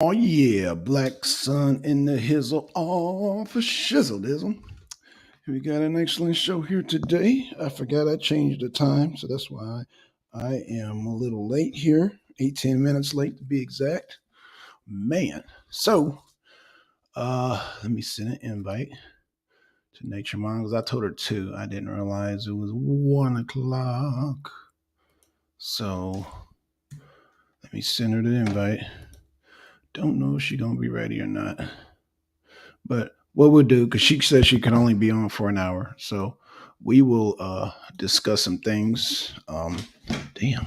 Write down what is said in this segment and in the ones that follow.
Oh yeah, black sun in the hizzle, all for shizzleism. We got an excellent show here today. I forgot I changed the time, so that's why I am a little late here. 18 minutes late to be exact. Man. So let me send an invite to Nature Mom because I told her two. I didn't realize it was 1 o'clock. So let me send her the invite. Don't know if she's gonna be ready or not. But what we'll do, because she said she can only be on for an hour, so we will discuss some things. Damn,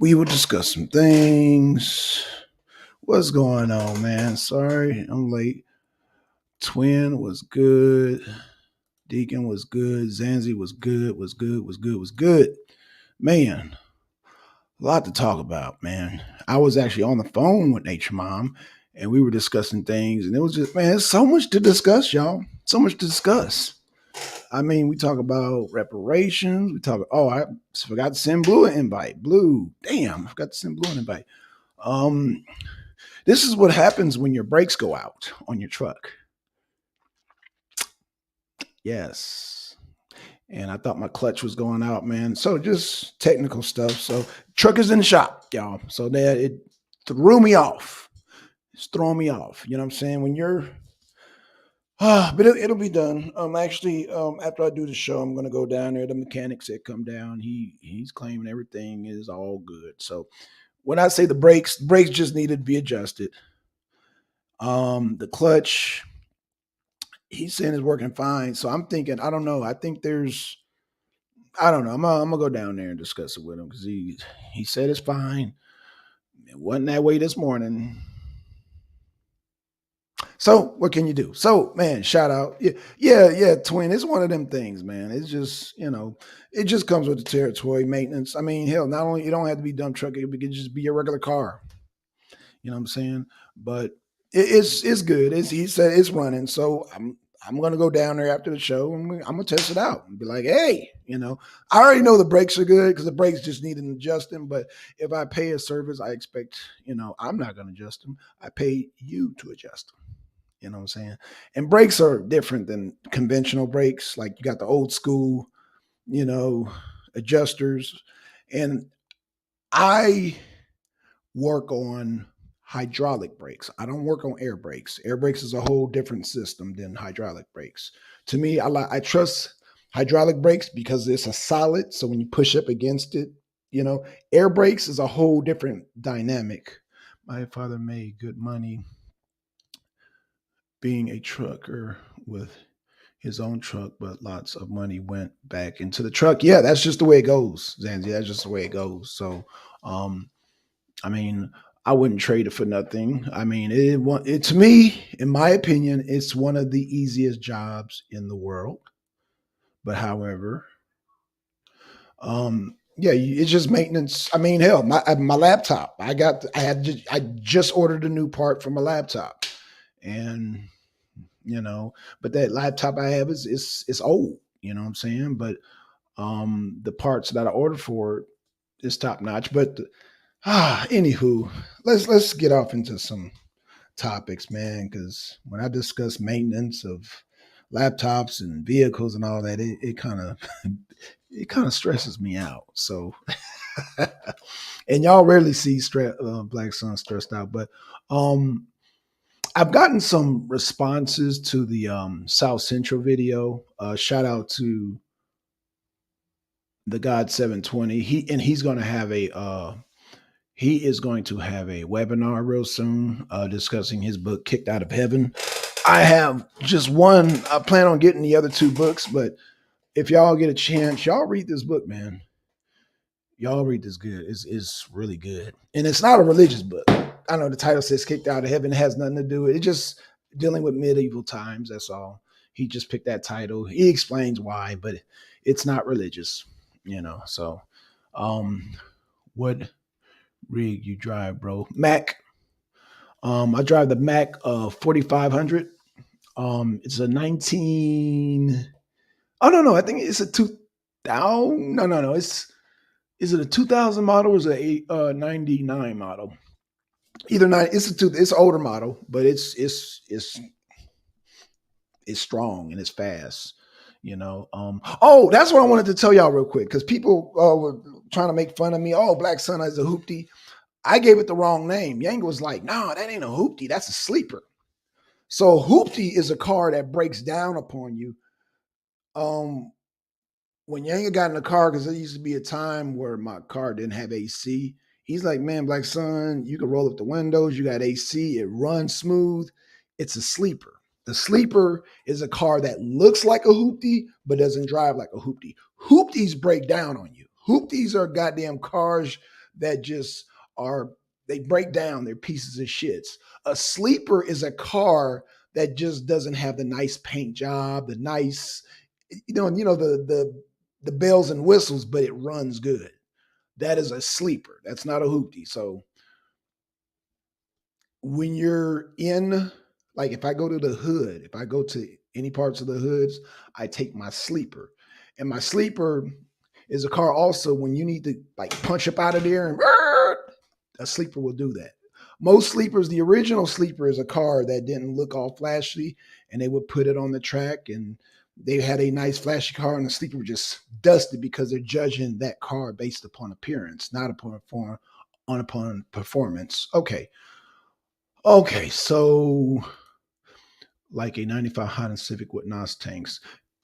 we will discuss some things. What's going on, man? Sorry, I'm late. Twin was good. Deacon was good. Zanzi was good. Was good. Was good. Was good. Man, a lot to talk about, man. I was actually on the phone with Nature Mom, and we were discussing things, and it was just, man, there's so much to discuss, y'all. So much to discuss. I mean, we talk about reparations. We talk. Oh, I forgot to send Blue an invite. Blue, damn, I forgot to send Blue an invite. Um, this is what happens when your brakes go out on your truck. Yes, and I thought my clutch was going out, man. So just technical stuff. So truck is in the shop, y'all. So that it threw me off. It's throwing me off. You know what I'm saying? When you're but it'll be done. Actually, after I do the show, I'm gonna go down there. The mechanic said come down. He's claiming everything is all good. So when I say the brakes just needed to be adjusted. The clutch, he's saying is working fine. So I'm thinking, I don't know. I think I don't know. I'm gonna go down there and discuss it with him because he said it's fine. It wasn't that way this morning. So what can you do? So man, shout out. Yeah, yeah, twin. It's one of them things, man. It's just, it just comes with the territory maintenance. I mean, hell, not only you don't have to be dump truck, it could just be a regular car. You know what I'm saying? But it's good. He said it's running. So I'm gonna go down there after the show and I'm gonna test it out and be like, hey, I already know the brakes are good because the brakes just need an adjusting. But if I pay a service, I expect, I'm not gonna adjust them. I pay you to adjust them. You know what I'm saying? And brakes are different than conventional brakes. Like you got the old school, you know, adjusters. And I work on hydraulic brakes. I don't work on air brakes. Air brakes is a whole different system than hydraulic brakes. To me, I trust hydraulic brakes because it's a solid. So when you push up against it, air brakes is a whole different dynamic. My father made good money being a trucker with his own truck, but lots of money went back into the truck. Yeah, that's just the way it goes, Zanzi. That's just the way it goes. So, um, I mean, I wouldn't trade it for nothing. I mean, it to me, in my opinion, it's one of the easiest jobs in the world. But however, yeah, it's just maintenance. I mean, hell, my laptop. I just ordered a new part for my laptop, and but that laptop I have is old. You know what I'm saying? But the parts that I ordered for it is top notch. But anywho, let's get off into some topics, man. Because when I discuss maintenance of laptops and vehicles and all that, it kind of it kind of stresses me out. So, and y'all rarely see Black Sun stressed out, but um, I've gotten some responses to the South Central video. Shout out to the God 720. He's going to have he is going to have a webinar real soon discussing his book Kicked Out of Heaven. I have just one. I plan on getting the other two books, but if y'all get a chance, y'all read this book, man. Y'all read this good. It's really good. And it's not a religious book. I know the title says Kicked Out of Heaven. It has nothing to do with it. It's just dealing with medieval times. That's all. He just picked that title. He explains why, but it's not religious, So what rig you drive, bro? Mac. I drive the Mac 4500. It's a 19. Oh no, I think it's a 2000. No. Is it a 2000 model or is it a 99 model? Either not. It's an older model, but it's strong and it's fast. Oh, that's what I wanted to tell y'all real quick because people were trying to make fun of me. Oh, Black Sun is a hoopty. I gave it the wrong name. Yanga was like, "No, that ain't a hoopty. That's a sleeper." So hoopty is a car that breaks down upon you. Um, when Yanga got in the car, because there used to be a time where my car didn't have AC. He's like, "Man, Black Sun, you can roll up the windows. You got AC. It runs smooth. It's a sleeper." The sleeper is a car that looks like a hoopty but doesn't drive like a hoopty. Hoopties break down on you. Hoopties are goddamn cars that just are they break down. They're pieces of shits. A sleeper is a car that just doesn't have the nice paint job, the nice, the bells and whistles, but it runs good. That is a sleeper. That's not a hoopty. So when you're in, like if I go to the hood, if I go to any parts of the hoods, I take my sleeper. And my sleeper is a car also when you need to like punch up out of there and a sleeper will do that. Most sleepers, the original sleeper is a car that didn't look all flashy and they would put it on the track and they had a nice flashy car and the sleeper was just dusted because they're judging that car based upon appearance, not upon performance. Okay, so like a 95 Honda Civic with NOS tanks.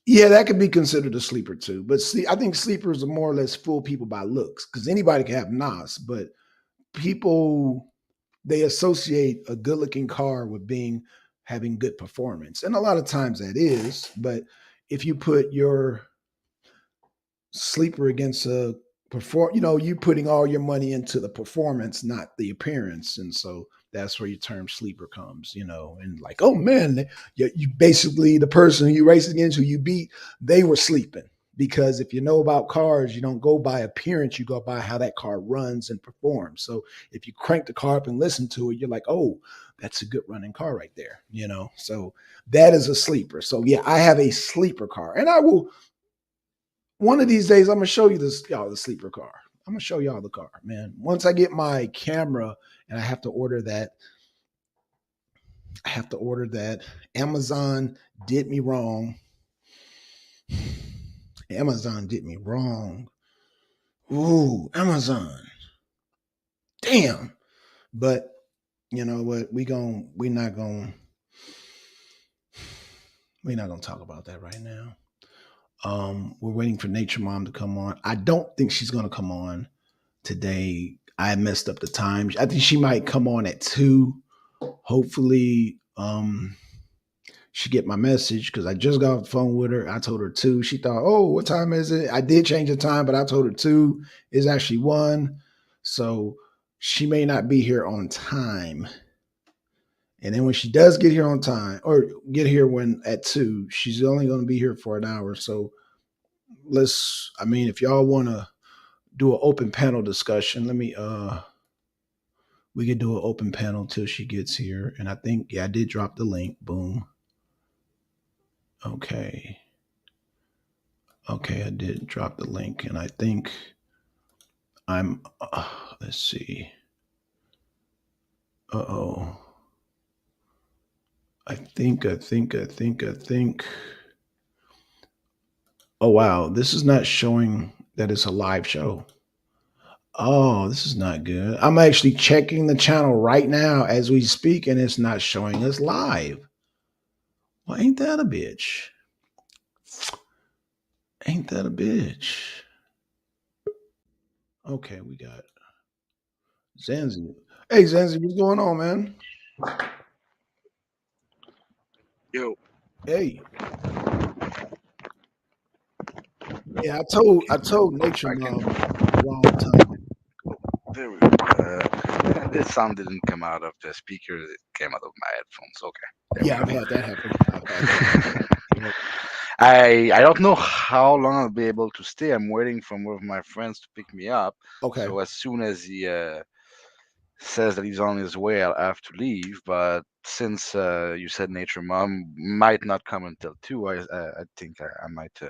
Yeah, that could be considered a sleeper too. But see, I think sleepers are more or less fool people by looks because anybody can have NOS, but people they associate a good looking car with being having good performance. And a lot of times that is, but if you put your sleeper against a you putting all your money into the performance, not the appearance. And so that's where your term sleeper comes, and like, oh man, you basically the person you race against who you beat, they were sleeping. Because if you know about cars, you don't go by appearance, you go by how that car runs and performs. So if you crank the car up and listen to it, you're like, oh, that's a good running car right there. So that is a sleeper. So yeah, I have a sleeper car. And I will one of these days, I'm gonna show you y'all the sleeper car. I'm gonna show y'all the car, man. Once I get my camera and I have to order that, Amazon did me wrong. Amazon did me wrong. Ooh, Amazon. Damn. But you know what? We're not gonna talk about that right now. We're waiting for Nature Mom to come on. I don't think she's gonna come on today. I messed up the time. I think she might come on at 2. Hopefully, she get my message because I just got off the phone with her. I told her 2. She thought, oh, what time is it? I did change the time, but I told her 2 is actually 1. So she may not be here on time. And then when she does get here on time or get here when at 2, she's only going to be here for an hour. So if y'all want to do an open panel discussion, we could do an open panel till she gets here. And I think, yeah, I did drop the link. Boom. Okay. Okay, I did drop the link. And I think let's see. Uh-oh. I think. Oh, wow. This is not showing that it's a live show. Oh, this is not good. I'm actually checking the channel right now as we speak, and it's not showing us live. Well, ain't that a bitch? Ain't that a bitch? Okay, we got Zanzi. Hey, Zanzi, what's going on, man? Yo, Hey, yeah, I told Nature I can. Mom the wrong time. There we go. This sound didn't come out of the speaker; it came out of my headphones. Okay, Yeah, I've had that happen. I've had that happen. Yep. I don't know how long I'll be able to stay. I'm waiting for one of my friends to pick me up. Okay. So as soon as he says that he's on his way, I'll have to leave. But since you said Nature Mom might not come until 2, I think I might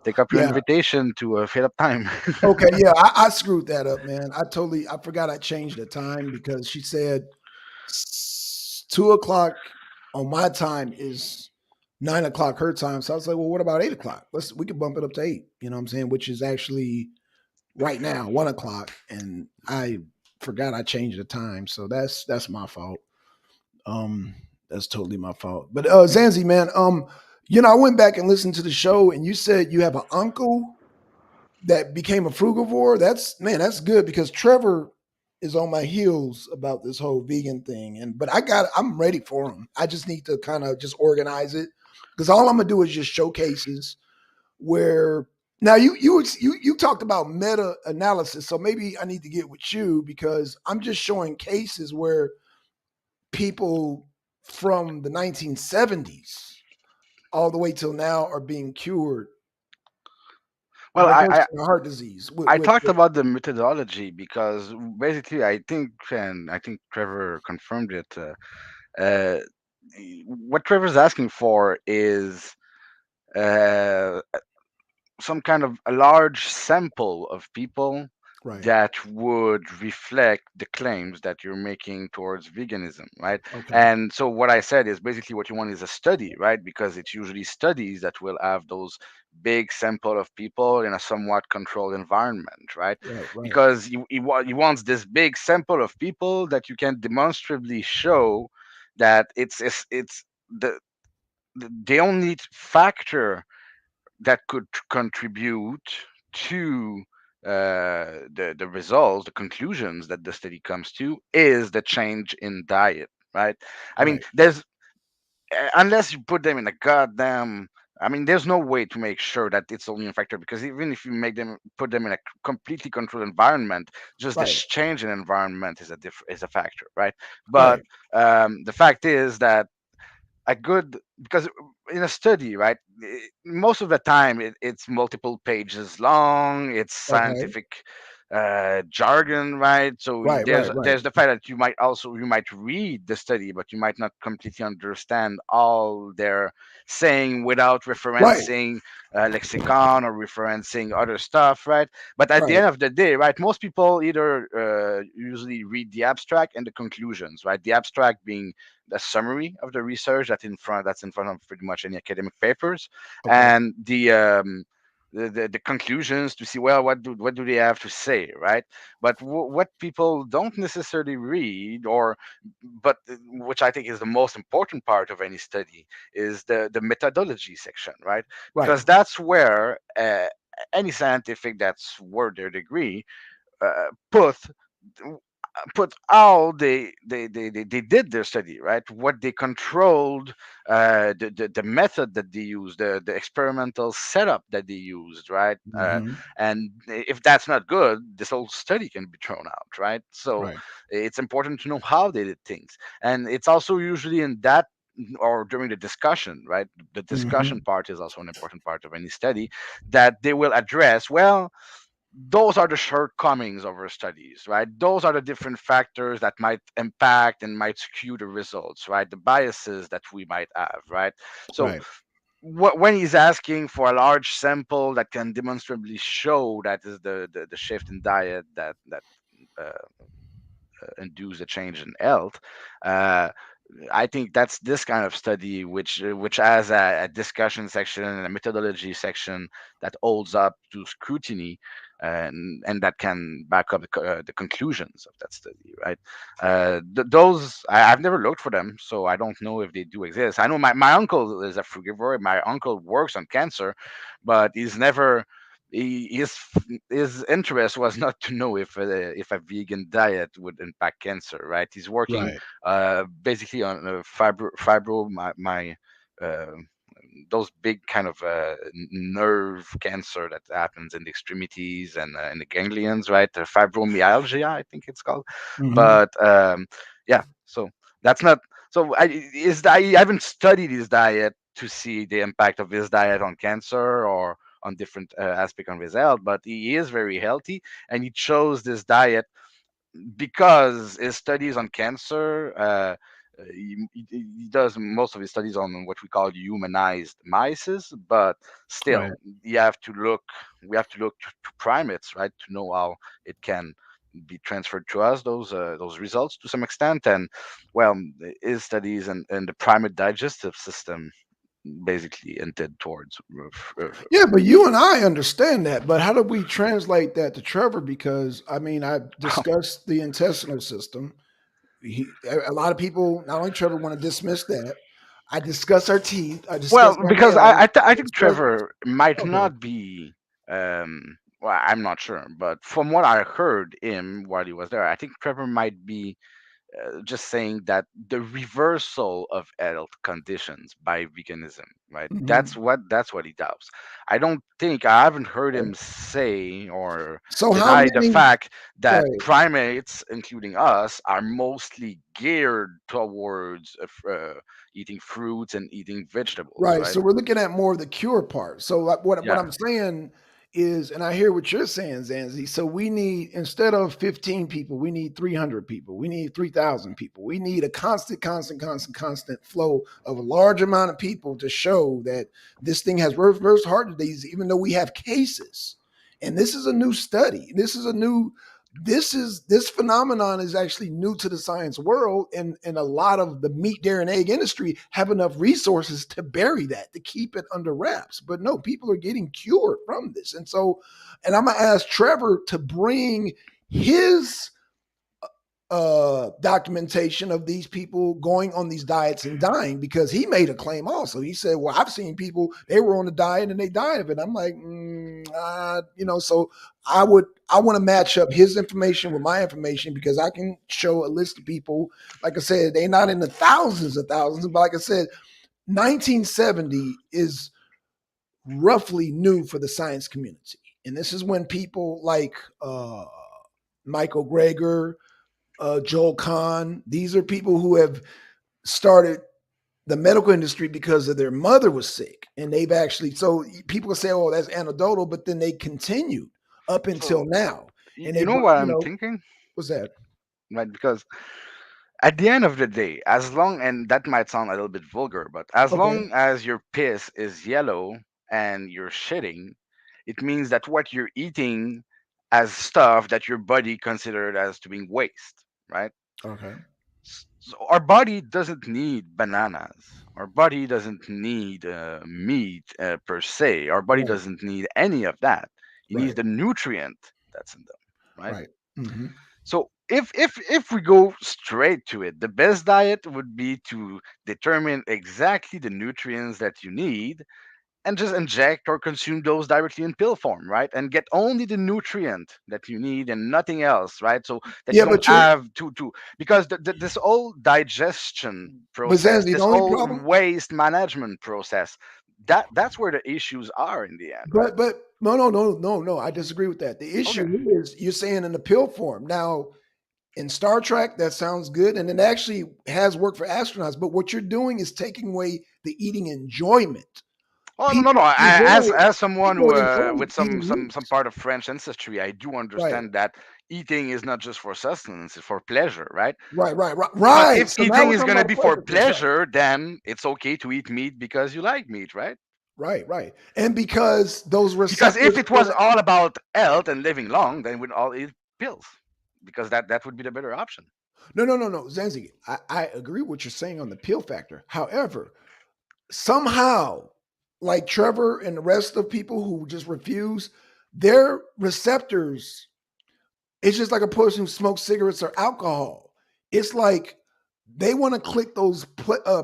take up your Yeah. invitation to fill up time. Okay. Yeah. I screwed that up, man. I forgot I changed the time because she said 2 o'clock on my time is 9 o'clock her time. So I was like, well, what about 8 o'clock? We could bump it up to eight. You know what I'm saying? Which is actually right now 1 o'clock, and I forgot I changed the time. So that's my fault. Um, that's totally my fault. But Zanzi, man, I went back and listened to the show, and you said you have an uncle that became a frugivore. That's good because Trevor is on my heels about this whole vegan thing. But I'm ready for him. I just need to kind of just organize it because all I'm gonna do is just showcases where now you talked about meta analysis, so maybe I need to get with you because I'm just showing cases where people from the 1970s all the way till now are being cured Well, reversing heart disease I with talked about the methodology because basically I think, and I think Trevor confirmed it. Uh, what Trevor's asking for is uh, some kind of a large sample of people right. that would reflect the claims that you're making towards veganism, right? Okay. And so what I said is basically what you want is a study, right? Because it's usually studies that will have those big sample of people in a somewhat controlled environment, right? Right. Right. Because he wants this big sample of people that you can demonstrably show that it's the only factor that could contribute to the results, the conclusions that the study comes to, is the change in diet, right? I mean, Right. there's unless you put them in a goddamn. I mean, there's no way to make sure that it's only a factor because even if you put them in a completely controlled environment, just the Right. change in environment is a factor, right? But Right. the fact is that a good because in a study, right, most of the time it's multiple pages long, it's Okay. scientific jargon, right? So Right. there's Right. Right. there's the fact that you might read the study but you might not completely understand all they're saying without Right. referencing lexicon or referencing other stuff, right? But at the Right. end of the day, right, most people either usually read the abstract and the conclusions, right? The abstract being a summary of the research that's in front of pretty much any academic papers, Okay. and the conclusions to see, well, what do they have to say, right? But what people don't necessarily read, or but which I think is the most important part of any study, is the methodology section, right? Right. Because that's where any scientific that's worth their degree put how they did their study, right? What they controlled, the method that they used, the experimental setup that they used, right? Hmm. And if that's not good, this whole study can be thrown out, right? So Right. it's important to know how they did things, and it's also usually in that or during the discussion, right? The discussion Hmm. part is also an important part of any study that they will address. Well, those are the shortcomings of our studies, right? Those are the different factors that might impact and might skew the results, right? The biases that we might have, right? So Right. when he's asking for a large sample that can demonstrably show that is the shift in diet that uh, induce a change in health, uh, I think that's this kind of study which has a discussion section and a methodology section that holds up to scrutiny, and that can back up the conclusions of that study, right? Those I've never looked for them, so I don't know if they do exist. I know my uncle is a frugivore. My uncle works on cancer, but he's never his interest was not to know if a vegan diet would impact cancer, right? He's working Right. basically on fibro my uh, those big kind of nerve cancer that happens in the extremities and in the ganglions, right? Fibromyalgia, I think it's called. Hmm. But yeah, so that's not. So I haven't studied his diet to see the impact of his diet on cancer or on different aspect of his health, but he is very healthy, and he chose this diet because his studies on cancer, he does most of his studies on what we call humanized mice, but Right. still, you have to look. We have to look to primates, right, to know how it can be transferred to us, those results to some extent, and well, his studies and the primate digestive system basically hinted towards. Yeah, but you and I understand that. But how do we translate that to Trevor? Because I mean, I discussed the intestinal system. A lot of people, not only Trevor, want to dismiss that. I discuss our teeth. I discuss Well, our because nails. I I think discuss. Trevor might Okay. not be. Well, I'm not sure, but from what I heard him while he was there, I think Trevor might be just saying that the reversal of health conditions by veganism, right? Mhm. That's what he doubts. I haven't heard him say or So how deny the many? fact that Right. primates, including us, are mostly geared towards eating fruits and eating vegetables, Right. right? So we're looking at more of the cure part. So like what Yeah. I'm saying is, and I hear what you're saying, Zanzi. So we need, instead of 15 people, we need 300 people. We need 3,000 people. We need a constant flow of a large amount of people to show that this thing has reverse heart disease, even though we have cases. And this is a new study. This phenomenon is actually new to the science world, and a lot of the meat, dairy, and egg industry have enough resources to bury that, to keep it under wraps. But no, people are getting cured from this. And so, and I'm gonna ask Trevor to bring his documentation of these people going on these diets and dying, because he made a claim also. He said, well, I've seen people, they were on the diet and they died of it. I'm like, so I want to match up his information with my information, because I can show a list of people. Like I said, they're not in the thousands of thousands, but like I said, 1970 is roughly new for the science community. And this is when people like Michael Greger, Joel Kahn. These are people who have started the medical industry because of their mother was sick, and they've actually. So people say, "Oh, that's anecdotal," but then they continued up until So now, and they, you know what you I'm know, thinking, what's that? right? Because at the end of the day, as long, and that might sound a little bit vulgar, but as Okay, long as your piss is yellow and you're shitting, it means that what you're eating as stuff that your body considered as to being waste, right? okay, So our body doesn't need bananas. Our body doesn't need meat per se. Our body right, doesn't need any of that. It needs right, the nutrient that's in them, right? right. Hmm. So if we go straight to it, the best diet would be to determine exactly the nutrients that you need and just inject or consume those directly in pill form, right? And get only the nutrient that you need and nothing else, right? So that you Yeah, don't but have to because this whole digestion process, Zanzi, the this only whole problem. waste management process, that's where the issues are in the end, right? But no. I disagree with that. The issue Okay. is you're saying in the pill form. Now, in Star Trek, that sounds good, and it actually has worked for astronauts. But what you're doing is taking away the eating enjoyment. Oh no, no, no. People enjoy As someone people who, enjoy with eating some meat. part of French ancestry, I do Right, understand that eating is not just for sustenance; it's for pleasure, right? But right. if So now eating we're is talking going to about be a for pleasure thing. Right, pleasure, then it's okay to eat meat because you like meat, right? right. And because those Because if receptors it for was that. all about health and living long, then we'd all eat pills, because that would be the better option. No. Zanzi, I agree with what you're saying on the pill factor. However, somehow, like Trevor and the rest of people who just refuse, their receptors, it's just like a person who smokes cigarettes or alcohol. It's like they want to click those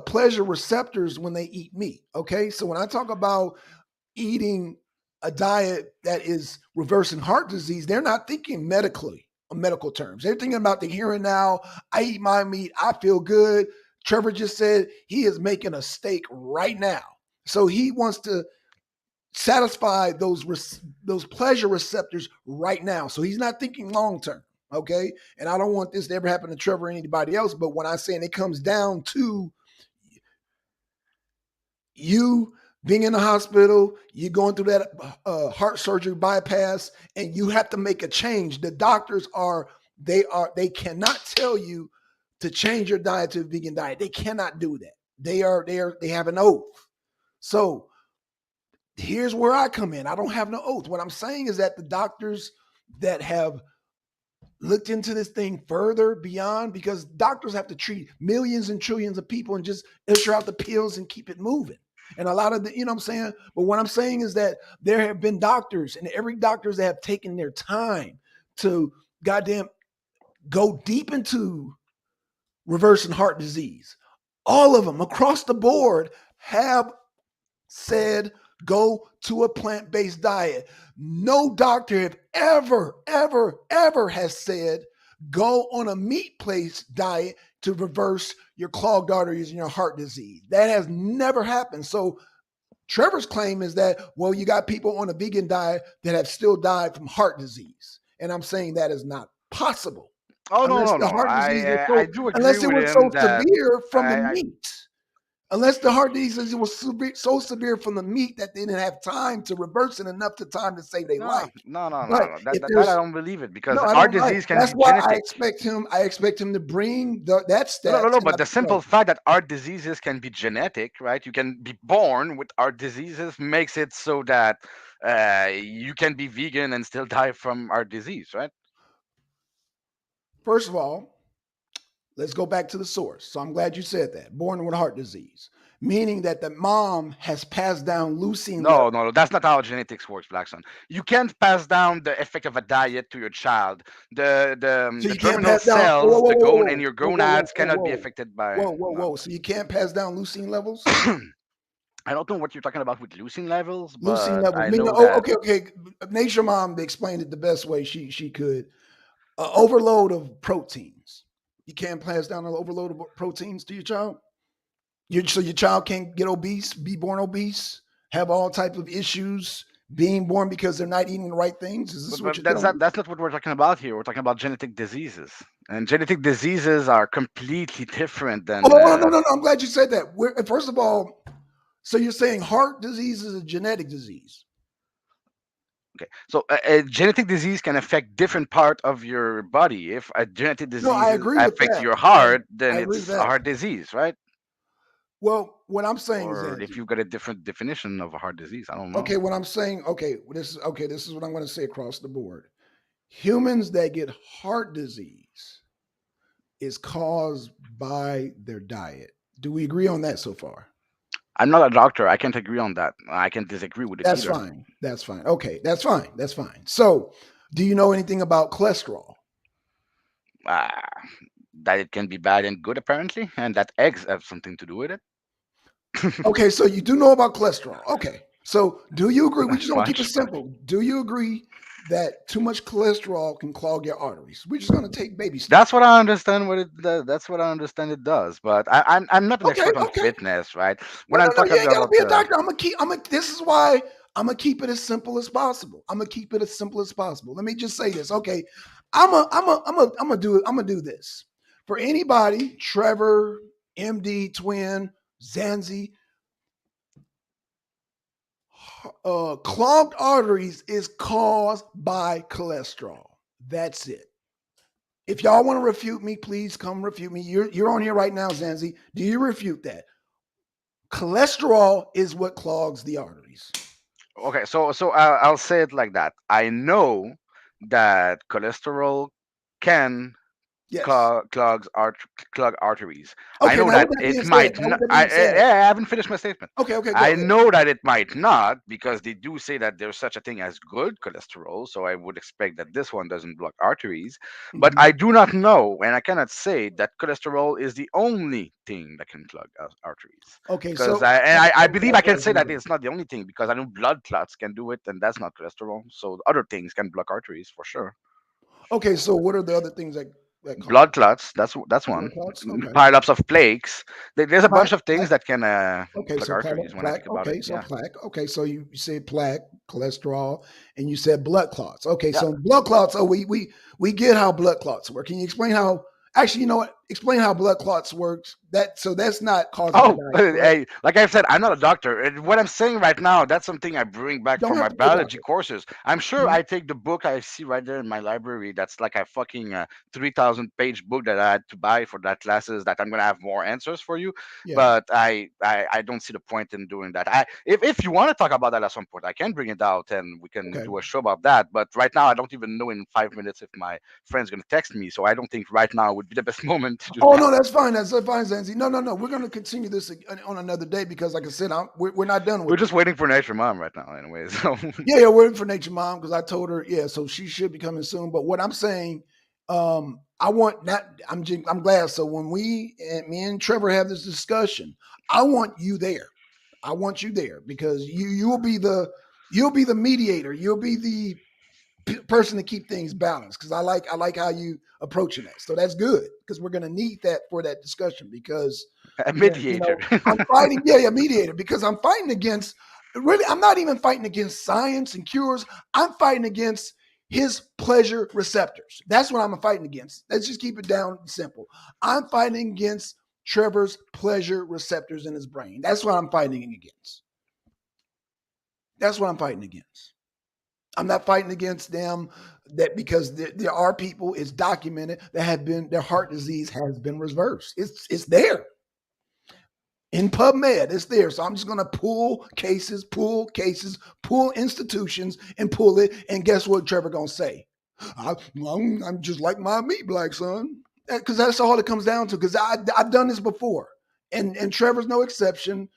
pleasure receptors when they eat meat. Okay. So when I talk about eating a diet that is reversing heart disease, they're not thinking medically, on medical terms. They're thinking about the here and now. I eat my meat. I feel good. Trevor just said he is making a steak right now. So he wants to satisfy those pleasure receptors right now. So he's not thinking long term. Okay. And I don't want this to ever happen to Trevor or anybody else. But when I say, and it comes down to you being in the hospital, you going through that heart surgery bypass, and you have to make a change. The doctors they cannot tell you to change your diet to a vegan diet. They cannot do that. They have an oath. So here's where I come in. I don't have no oath. What I'm saying is that the doctors that have looked into this thing further beyond, because doctors have to treat millions and trillions of people and just usher out the pills and keep it moving. And a lot of the, you know what I'm saying? But what I'm saying is that there have been doctors, and every doctors that have taken their time to goddamn go deep into reversing heart disease. All of them across the board have said go to a plant-based diet. No doctor have ever has said go on a meat-based diet to reverse your clogged arteries and your heart disease. That has never happened. So Trevor's claim is that, well, you got people on a vegan diet that have still died from heart disease. And I'm saying that is not possible. Oh no, Unless no, the no. heart disease was I do agree unless it with was so him that severe from the I meat. Unless the heart disease was so severe from the meat that they didn't have time to reverse it enough to time to save their no, life. no, no, no, But no. if That I there's don't believe it no, because I our don't like. disease can That's be why I genetic. expect him. I expect him to bring that No, no, no, stats, no. and But the simple fact that our diseases can be genetic, right? You can be born with our diseases makes it so that you can be vegan and still die from our disease, right? first of all, let's go back to the source. So I'm glad you said that. Born with heart disease, meaning that the mom has passed down leucine No, level. no, that's not how genetics works, Blackson. You can't pass down the effect of a diet to your child. So The you can't germinal pass down. Whoa, cells, whoa, the whoa, gon and whoa, your whoa, whoa, whoa, gonads whoa, cannot be whoa, affected by. whoa, whoa, No. whoa. So you can't pass down leucine levels. I don't know what you're talking about with leucine levels, Leucine but levels. I Meaning, know oh, that. okay, okay. Nature Mom explained it the best way she could. Overload of proteins. You can't pass down an overload of proteins to your child. So your child can't get obese, be born obese, have all types of issues being born because they're not eating the right things. Is this what But you're telling me? that's not what we're talking about here. We're talking about genetic diseases, and genetic diseases are completely different Oh than. no, no, no, no! I'm glad you said that. First of all, so you're saying heart disease is a genetic disease? Okay, so a genetic disease can affect different part of your body. If a genetic No, I disease agree with affect that. your I heart, then I agree with it's a that. heart disease, right? Well, what I'm saying is, Or if Angie. you've got a different definition of a heart disease, I don't know. Okay, what I'm saying. Okay, this is okay. This is what I'm going to say across the board. Humans that get heart disease is caused by their diet. Do we agree on that so far? I'm not a doctor. I can't agree on that. I can't disagree with it That's either. fine. That's fine. Okay, that's fine. That's fine. So, do you know anything about cholesterol? Uh, that it can be bad and good apparently, and that eggs have something to do with it. Okay, so you do know about cholesterol. Okay, so do you agree? We're Not just gonna keep it much, but simple. Do you agree that too much cholesterol can clog your arteries? We're just gonna take baby that's steps. what I understand. That's what I understand it does. But I'm not an Okay, expert on okay. fitness, right? No, When I'm no, no. You talking ain't gotta about be a doctor. I'm gonna keep. I'm gonna. This is why I'm gonna keep it as simple as possible. I'm gonna keep it as simple as possible. Let me just say this. Okay, I'm gonna do it. I'm gonna do this for anybody. Trevor, MD, Twin, Zanzi. Clogged arteries is caused by cholesterol. That's it. If y'all want to refute me, please come refute me. You're on here right now, Zanzi. Do you refute that? Cholesterol is what clogs the arteries. okay, so I'll say it like that. I know that cholesterol can Yes. clog arteries. I Okay. know Now with that that being it said, might. I haven't finished my statement. okay, go I ahead. know that it might not because they do say that there's such a thing as good cholesterol. So I would expect that this one doesn't block arteries. But Mhm. I do not know, and I cannot say that cholesterol is the only thing that can clog arteries. Okay, Because so I okay, believe that's I what I can was say that wondering. it's not the only thing because I know blood clots can do it, and that's not cholesterol. So other things can block arteries for sure. Okay, so what are the other things that cause Blood it? clots, that's one. Blood clots. Okay. Pile-ups of plaques. There's a bunch Plaque. of things Plaque. that can Okay, plug so arteries when I plaque. think about it. Okay, so Yeah, plaque. Okay, so you said plaque, cholesterol, and you said blood clots. Okay, yeah. so blood clots. Oh, we get how blood clots work. Can you explain how? Actually, you know what? explain how blood clots works. So that's not causing to Oh, die, correct? hey, like I said, I'm not a doctor. And what I'm saying right now, that's something I bring back Don't from have my to be a biology doctor. courses. I'm sure Mhm. I take the book I see right there in my library. That's like a fucking 3,000 page book that I had to buy for that classes. That I'm gonna have more answers for you. Yeah. But I don't see the point in doing that. If you want to talk about that at some point, I can bring it out and we can Okay. do a show about that. But right now, I don't even know in 5 minutes if my friend's gonna text me. So I don't think right now would be the best moment to do Oh that. no, that's fine. That's fine, Zanzi. No, no, no. We're going to continue this on another day because, like I said, we're not done We're with just this. waiting for Nature Mom right now, anyway. So Yeah, yeah, we're in for Nature Mom because I told her, yeah, so she should be coming soon. But what I'm saying, I want not. I'm glad. So when me and Trevor have this discussion, I want you there. I want you there because you'll be the mediator. You'll be the person to keep things balanced because I like how you approaching that. So that's good because we're gonna need that for that discussion because a yeah, you mediator. know, I'm fighting, yeah, yeah, mediator, because I'm fighting against really, I'm not even fighting against science and cures. I'm fighting against his pleasure receptors. That's what I'm fighting against. Let's just keep it down simple. I'm fighting against Trevor's pleasure receptors in his brain. That's what I'm fighting against. That's what I'm fighting against. I'm not fighting against them that because there are people, it's documented, that have been their heart disease has been reversed. It's there in PubMed. It's there. So I'm just gonna pull cases, pull institutions, and pull it. And guess what Trevor gonna say? I'm just like my meat, black son. Because that's all it comes down to. Because I've done this before, and Trevor's no exception.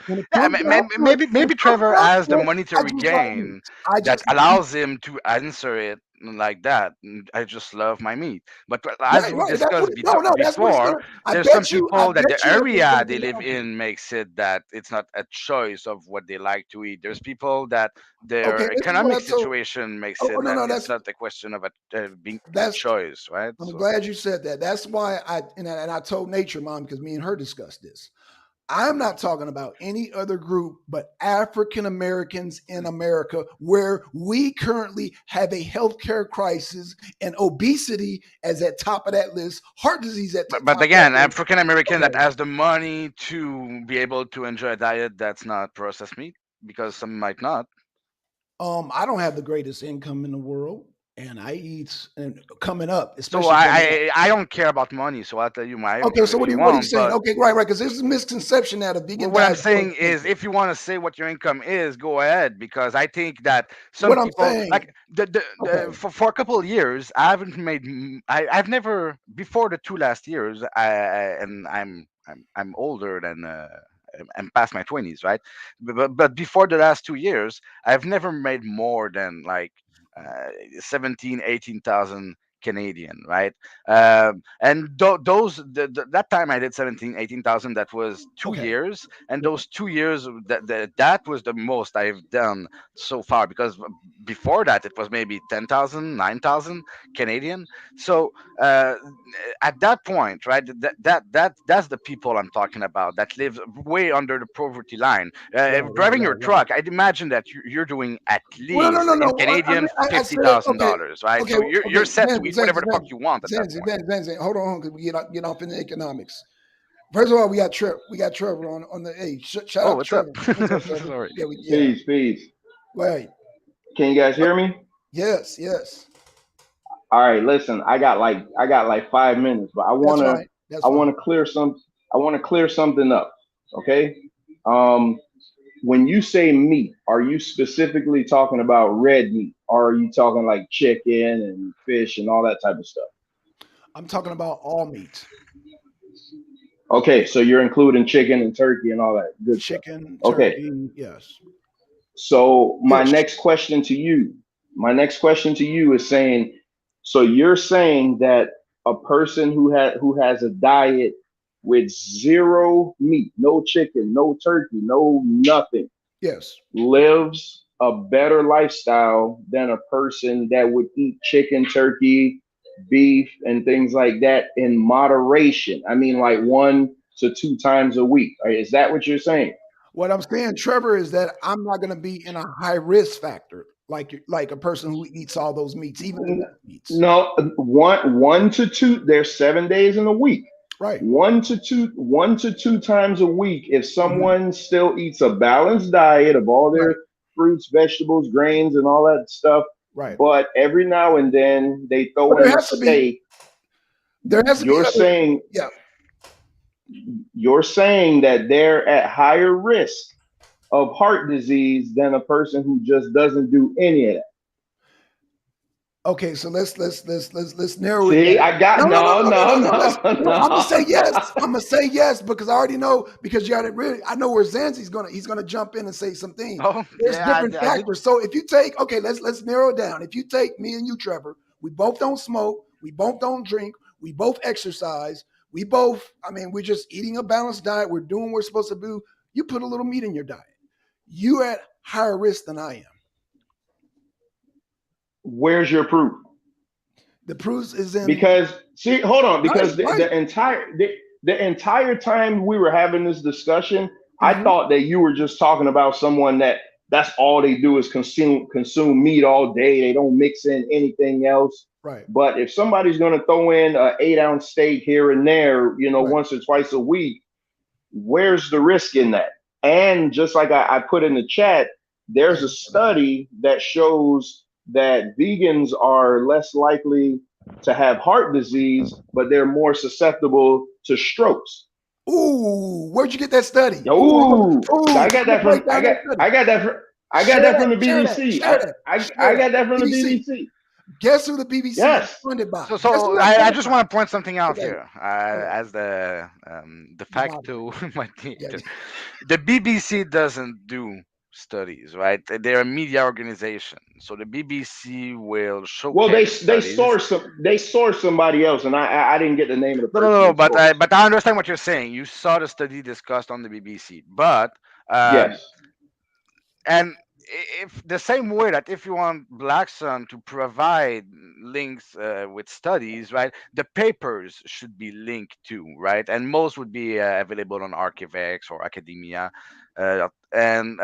When it Yeah, comes down to it, maybe when it maybe comes Trevor down has the to it, I monetary just like meat. gain I that just like meat. allows him to answer it like that. I just love my meat. But as Right, we right. That's what. discussed No, no. That's what it's before, gonna. I there's some bet you. I people that the bet you. That's what it's area gonna they come live down to. in makes it that it's not a choice of what they like to eat. There's people that Okay, their this is what economic I told. situation makes Oh it no, that no. it's not a question of being a That's. choice, right? I'm So. glad you said that. That's why I told Nature Mom because me and her discussed this. I'm not talking about any other group but African Americans in America, where we currently have a healthcare crisis and obesity as at top of that list, heart disease at the But top of that again, list. African American that Okay, has the money to be able to enjoy a diet that's not processed meat, because some might not. I don't have the greatest income in the world, and I eat and coming up, So especially coming up. I don't care about money, so I'll tell you my Okay, income so if you what are you want. saying? But Okay, right, right, because there's a misconception that a vegan what I'm diet is so saying is, expensive. if you want to say what your income is, go ahead, because I think that some What I'm people saying, like okay, for a couple of years, I haven't made. I've never before the 2 last years. And I'm older than. I'm past my 20s, right? But before the last 2 years, I've never made more than like 17, 18,000 Canadian, right? And that time I did 17, 18,000. That was two okay, years, and okay. those 2 years, that was the most I've done so far. Because before that, it was maybe 10,000, 9,000 Canadian. So uh, at that point, right, that's the people I'm talking about that live way under the poverty line. Right, right, Driving your right, right. truck, I'd imagine that you're doing at Well, no, least no, no, in no. Canadian I fifty said thousand okay, dollars, right? okay, So you're okay. set to eat whatever the fuck you want at that point. Zanzi. Hold on, because we get off in the economics. First of all, we got Trevor on the. Hey, shout Oh, out what's up? Trevor. What's up, Trevor? Sorry. Yeah, yeah. Peace, peace. Right. Can you guys hear me? Yes, yes. All right, listen. I got like 5 minutes, but I That's wanna fine. That's I fine. wanna clear some I wanna clear something up. Okay. Um, when you say meat, are you specifically talking about red meat, or are you talking like chicken and fish and all that type of stuff? I'm talking about all meat, Okay, so you're including chicken and turkey and all that good stuff. chicken, Okay, turkey. Yes, so fish. my next question to you is saying, so you're saying that a person who has a diet with zero meat, no chicken, no turkey, no nothing, Yes. lives a better lifestyle than a person that would eat chicken, turkey, beef, and things like that in moderation. I mean, like 1 to 2 times a week. Right? Is that what you're saying? What I'm saying, Trevor, is that I'm not going to be in a high risk factor. like a person who eats all those meats, even the best meats. No, one to two. There's 7 days in a week. Right. 1 to 2 times a week. If Hmm. someone still eats a balanced diet of all their Right. fruits, vegetables, grains, and all that stuff, Right. but every now and then they But throw there in a has to be steak, there has to be you're other. saying Yeah. you're saying that they're at higher risk of heart disease than a person who just doesn't do any of that. Okay, so let's narrow it See, down. I got No, no, no, no, no, no, no, no, no. no, No, I'm gonna say yes. no. I'm gonna say yes because I already know because you already really I know where Zanzi's gonna he's gonna jump in and say some things. Oh, There's yeah, different I did. factors. So if you take let's narrow it down. If you take me and you, Trevor, we both don't smoke, we both don't drink, we both exercise, we both. I mean, we're just eating a balanced diet. We're doing what we're supposed to do. You put a little meat in your diet. You're at higher risk than I am. Where's your proof? The proof is in Because see, hold on, right, because right. the entire time we were having this discussion, I Hmm. thought that you were just talking about someone that's all they do is consume meat all day. They don't mix in anything else. Right, But if somebody's going to throw in a 8 ounce steak here and there, right. once or twice a week, where's the risk in that? And just like I put in the chat, there's a study that shows that vegans are less likely to have heart disease, but they're more susceptible to strokes. Ooh, where'd you get that study? Ooh, Ooh, I I'm got gonna that break from down that study. I got Share that that, from the share that, BBC. share that, I share it. got that from the BBC. BBC. Guess who the BBC is Yes. funded by? So, Guess so who that's I funded just by? want to point something out Okay, here okay. as the The moderator. facto Yeah. mediator. The BBC doesn't do studies, right? They're a media organization, so the BBC will Well, showcase studies. they source somebody else, and I didn't get the name of the No, no, person no, no. they sourced. But I understand what you're saying. You saw the study discussed on the BBC, but um, Yes. and if the same way that if you want Blackson to provide links with studies, right, the papers should be linked to, right, and most would be available on ArchiveX or Academia, and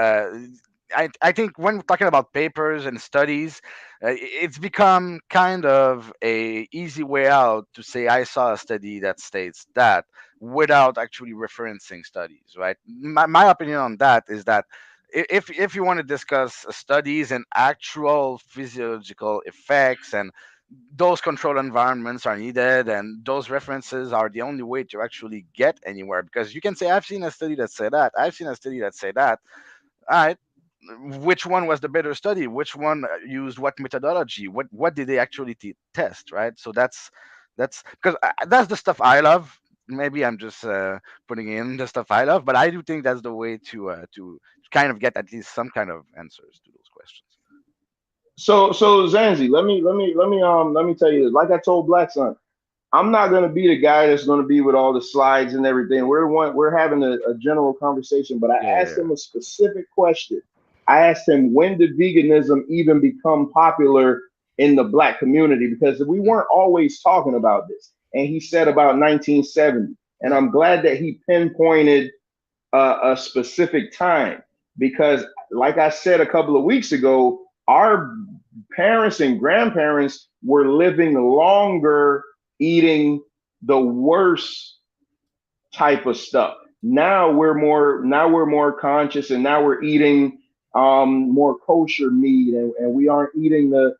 I think when we're talking about papers and studies, it's become kind of a easy way out to say I saw a study that states that without actually referencing studies, right? My opinion on that is that if you want to discuss studies and actual physiological effects and those controlled environments are needed and those references are the only way to actually get anywhere because you can say I've seen a study that said that, I've seen a study that said that. All right, which one was the better study, which one used what methodology, what did they actually test, right? So that's because that's the stuff I love. Maybe I'm just putting in the stuff I love, but I do think that's the way to kind of get at least some kind of answers to those questions. So Zanzi, let me tell you this. Like I told Black Son, I'm not gonna be the guy that's gonna be with all the slides and everything. We're having a general conversation, but I Yeah, asked him a specific question. I asked him when did veganism even become popular in the black community because we mm, weren't always talking about this. And he said about 1970. And Right. I'm glad that he pinpointed a specific time because, like I said a couple of weeks ago, our parents and grandparents were living longer eating the worst type of stuff. Now we're more conscious, and now we're eating more kosher meat, and we aren't eating the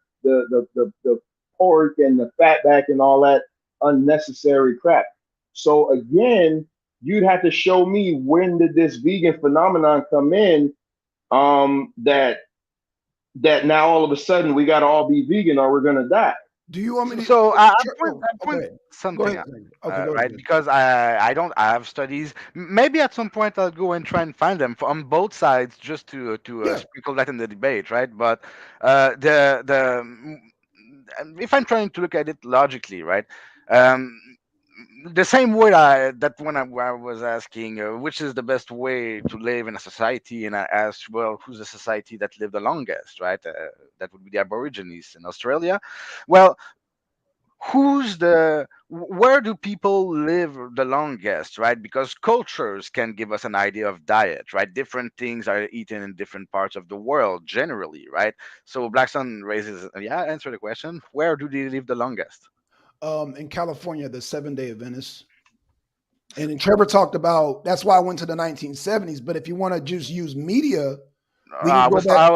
pork and the fatback and all that unnecessary crap. So again, you'd have to show me when did this vegan phenomenon come in, that now all of a sudden we got to all be vegan or we're gonna die. Do you want so, me to? so Oh, I go point ahead. Go something ahead. out, Okay, go right? ahead. Because I don't have studies. Maybe at some point I'll go and try and find them on both sides just to Yeah. sprinkle that in the debate, right? But if I'm trying to look at it logically, right? Um, the same way that when I was asking which is the best way to live in a society, and I asked, well, who's the society that lived the longest, right? That would be the Aborigines in Australia. Well, who's the where do people live the longest, right? Because cultures can give us an idea of diet, right? Different things are eaten in different parts of the world generally, right? So Blackson raises, yeah, answer the question. Where do they live the longest? In California, the 7 Day Adventists. And then Trevor talked about that's why I went to the 1970s. But if you want to just use media, we can go back.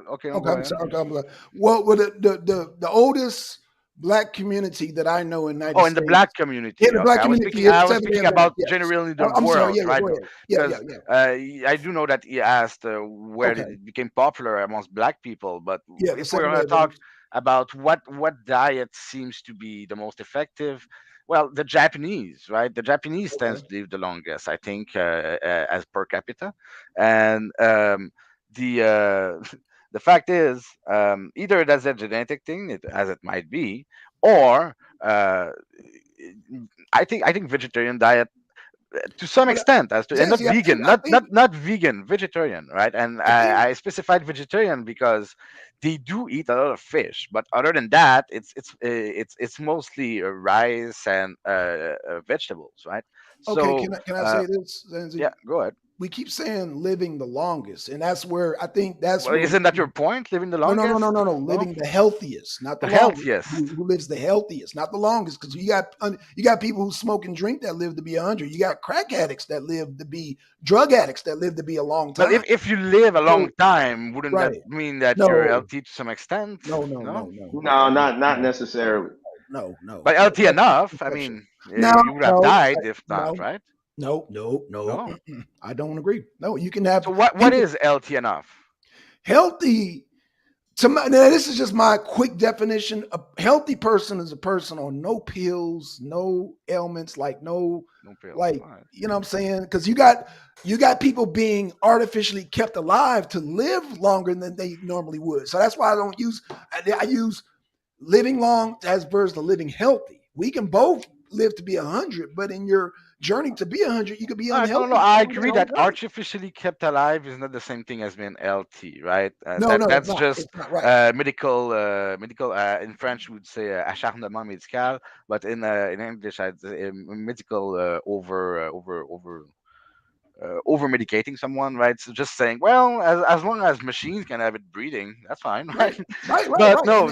Okay, no, Okay, go I'm ahead. sorry. Okay, well, the oldest black community that I know in the United Oh, in the States, black in community. the Okay, black community, is I was 7 Day speaking Adventist. about Yes. generally the I'm sorry. world, Yeah, right? go ahead. Yeah, yeah, Because yeah. I do know that he asked where did Okay. it became popular amongst black people, but Yeah, the if we're 7 Day going to talk Adventist. about what diet seems to be the most effective, well, the Japanese, right? The Japanese tends Okay. to live the longest, I think, as per capita, and the the fact is, either that's a genetic thing, as it might be, or uh, I think vegetarian diet to some Well, extent as to, and not Jesse, vegan, I think not vegan, vegetarian, right? And I think I specified vegetarian because they do eat a lot of fish, but other than that, it's mostly rice and vegetables, right? okay, So can I say this, yeah, Zanzi? go ahead. We keep saying living the longest, and that's where I think that's Well, where isn't that your point? Living the no, no, no, no, longest? no, no. No, Living the healthiest, not the the longest. healthiest. Who lives the healthiest, not the longest? Because you got people who smoke and drink that live to be 100. You got crack addicts that live to be drug addicts that live to be a long Well, time. if you live a long So time, wouldn't that right, mean that you're no, healthy to some extent? no, no, No. no, no, no, No, no, not no, no, necessarily. no, no, But no. healthy That's enough, I misconception. mean, No, you would have no, died if not, no, right? no, no, no. No. I don't agree. No, you can So have what people is healthy enough? healthy. Now, this is just my quick definition. A healthy person is a person on no pills, no ailments, like no, No pills. like All right. you know what I'm saying? Because you got people being artificially kept alive to live longer than they normally would. So that's why I don't use. I use living long as versus to living healthy. We can both live to be 100, but in your journey to be 100, you could be All right. No, no, unhealthy I for that agree whole that journey. artificially kept alive is not the same thing as being healthy, right? No, no, it's That's not. just It's not right. medical. In French, we would say acharnement médical, but in English, I'd say medical over medicating someone, right? So just saying, well, as long as machines can have it breathing, that's fine, Right, right? right, right, But right. no,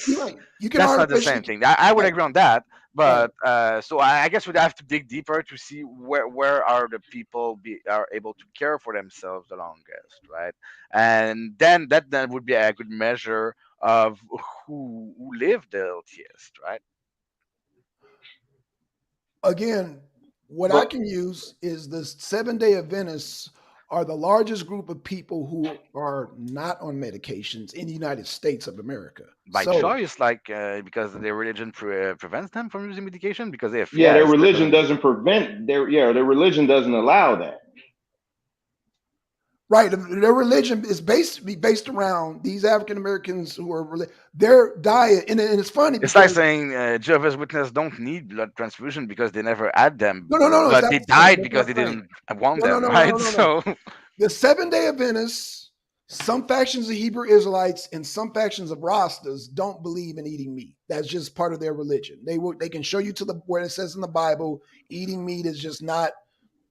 You're right. You can that's not the same artificially, thing. I would right, agree on that. right. But so I guess we'd have to dig deeper to see where are the people are able to care for themselves the longest, right? And then would be a good measure of who lived the healthiest, right? Again, what I But can use is the 7 Day Adventists are the largest group of people who are not on medications in the United States of America. By So, choice, like because their religion prevents them from using medication. Because if yeah, their yes, religion definitely. doesn't prevent their religion doesn't allow that. right, their religion is based around these African Americans who are their diet, and it's funny It's like because saying Jehovah's Witnesses don't need blood transfusion because they never had them, no, no, no, no, it's but not they the same. died That's because not they the same. didn't want No, no, them, no, no, right? no, no, no. So The 7 Day Adventists, some factions of Hebrew Israelites and some factions of Rastas don't believe in eating meat. That's just part of their religion. They can show you to the where it says in the Bible, eating meat is just not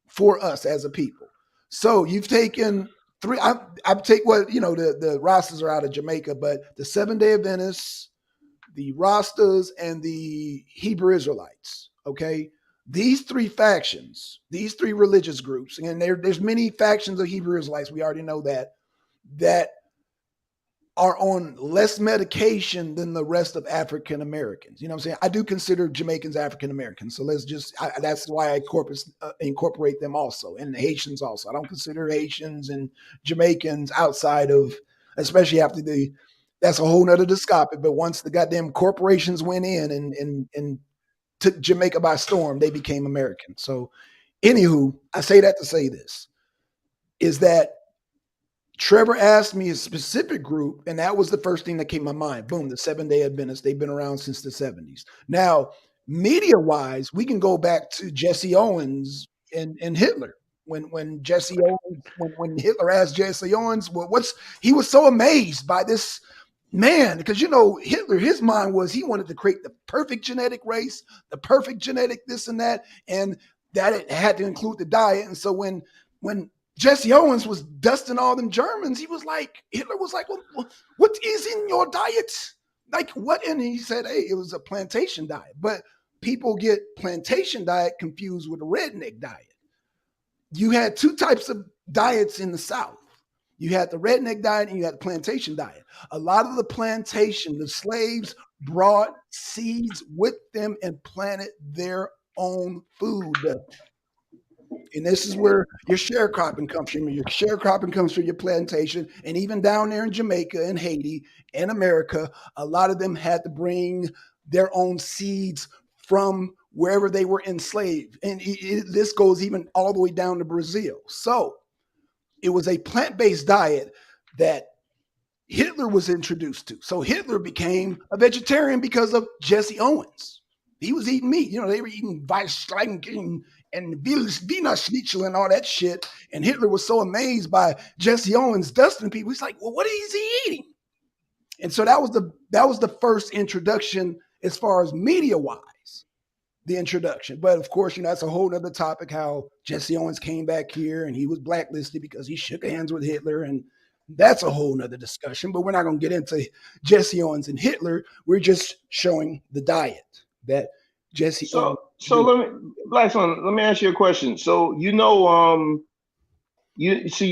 for us as a people. So you've taken three. I take what the Rastas are out of Jamaica, but the 7 Day Adventists, the Rastas, and the Hebrew Israelites. Okay, these three factions, these three religious groups, and there's many factions of Hebrew Israelites. We already know that are on less medication than the rest of African Americans. You know what I'm saying? I do consider Jamaicans African Americans, so that's why I incorporate them also, and the Haitians also. I don't consider Haitians and Jamaicans outside of, especially after that's a whole nother discussion. But once the goddamn corporations went in and took Jamaica by storm, they became American. So, anywho, I say that to say this is that Trevor asked me a specific group, and that was the first thing that came to my mind. Boom, the 7 Day Adventists. They've been around since the 70s. Now, media wise, we can go back to Jesse Owens and Hitler. When Jesse Owens, when Hitler asked Jesse Owens, well, he was so amazed by this man, because Hitler, his mind was he wanted to create the perfect genetic race, the perfect genetic this and that, and that it had to include the diet. And so when Jesse Owens was dusting all them Germans, Hitler was like, well, what is in your diet? Like what? And he said, hey, it was a plantation diet. But people get plantation diet confused with a redneck diet. You had two types of diets in the South. You had the redneck diet and you had the plantation diet. A lot of the slaves brought seeds with them and planted their own food. And this is where your sharecropping comes from. Your sharecropping comes from your plantation. And even down there in Jamaica and Haiti and America, a lot of them had to bring their own seeds from wherever they were enslaved. And this goes even all the way down to Brazil. So it was a plant-based diet that Hitler was introduced to. So Hitler became a vegetarian because of Jesse Owens. He was eating meat. They were eating Weissschlangen and Wiener Schnitzel and all that shit. And Hitler was so amazed by Jesse Owens dusting people. He's like, well, what is he eating? And so that was the first introduction as far as media-wise, the introduction. But of course, that's a whole other topic, how Jesse Owens came back here and he was blacklisted because he shook hands with Hitler. And that's a whole nother discussion, but we're not going to get into Jesse Owens and Hitler. We're just showing the diet that Jesse Owens. So Blackson, let me ask you a question. So, you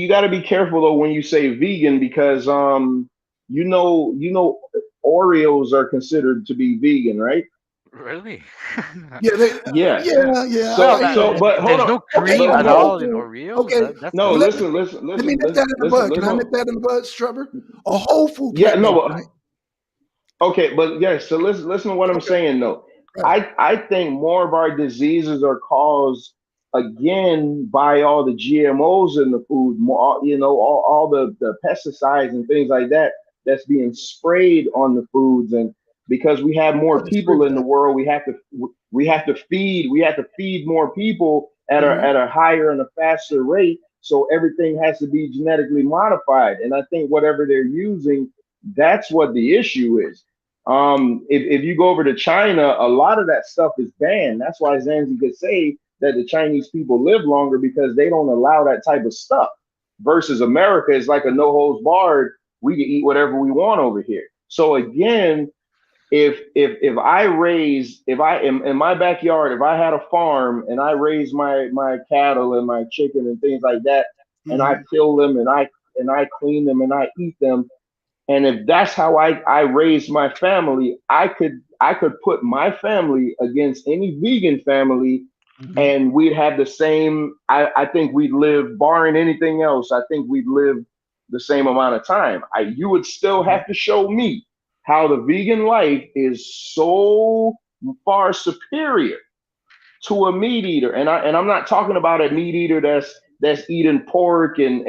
got to be careful though when you say vegan, because, Oreos are considered to be vegan, right? Really? Yeah. But hold on. No cream at all in Oreos. Okay. No, listen. Let me nip that in the bud. Can I nip that in the bud, Trevor? A whole food. Yeah. No. Right? Okay, but yes. So listen to what I'm saying though. Right. I think more of our diseases are caused again by all the GMOs in the food. More, all the pesticides and things like that that's being sprayed on the foods. And because we have more people in the world, we have to feed more people at a higher and a faster rate. So everything has to be genetically modified. And I think whatever they're using, that's what the issue is. If you go over to China, a lot of that stuff is banned. That's why Zanzi could say that the Chinese people live longer, because they don't allow that type of stuff. Versus America is like a no holds barred. We can eat whatever we want over here. So again, if I in my backyard, if I had a farm and I raise my cattle and my chicken and things like that, and I kill them and I clean them and I eat them, and if that's how I raise my family, I could put my family against any vegan family, and we'd have the same. I think we'd live, barring anything else, I think we'd live the same amount of time. You would still have to show me how the vegan life is so far superior to a meat eater. And I'm not talking about a meat eater that's eating pork and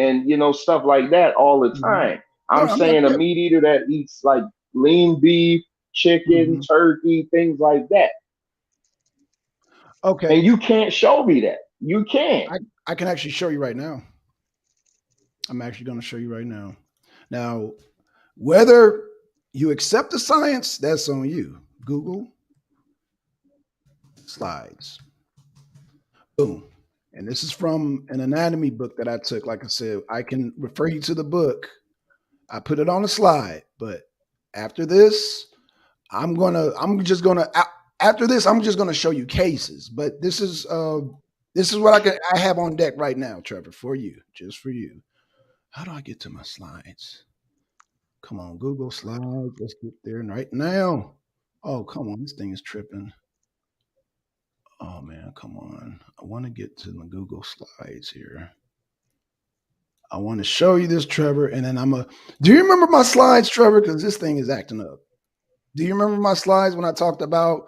stuff like that all the time. I'm saying a meat eater that eats like lean beef, chicken, turkey, things like that. Okay. And you can't show me that. You can't. I can actually show you right now. I'm actually going to show you right now. Now, whether you accept the science, that's on you. Google slides. Boom. And this is from an anatomy book that I took. Like I said, I can refer you to the book. I put it on a slide, but after this, I'm just gonna show you cases. But this is what I have on deck right now, Trevor, for you, just for you. How do I get to my slides? Come on, Google Slides. Let's get there right now. Oh, come on, this thing is tripping. Oh man, come on. I want to get to my Google Slides here. I want to show you this, Trevor, and then do you remember my slides, Trevor? Because this thing is acting up. Do you remember my slides when I talked about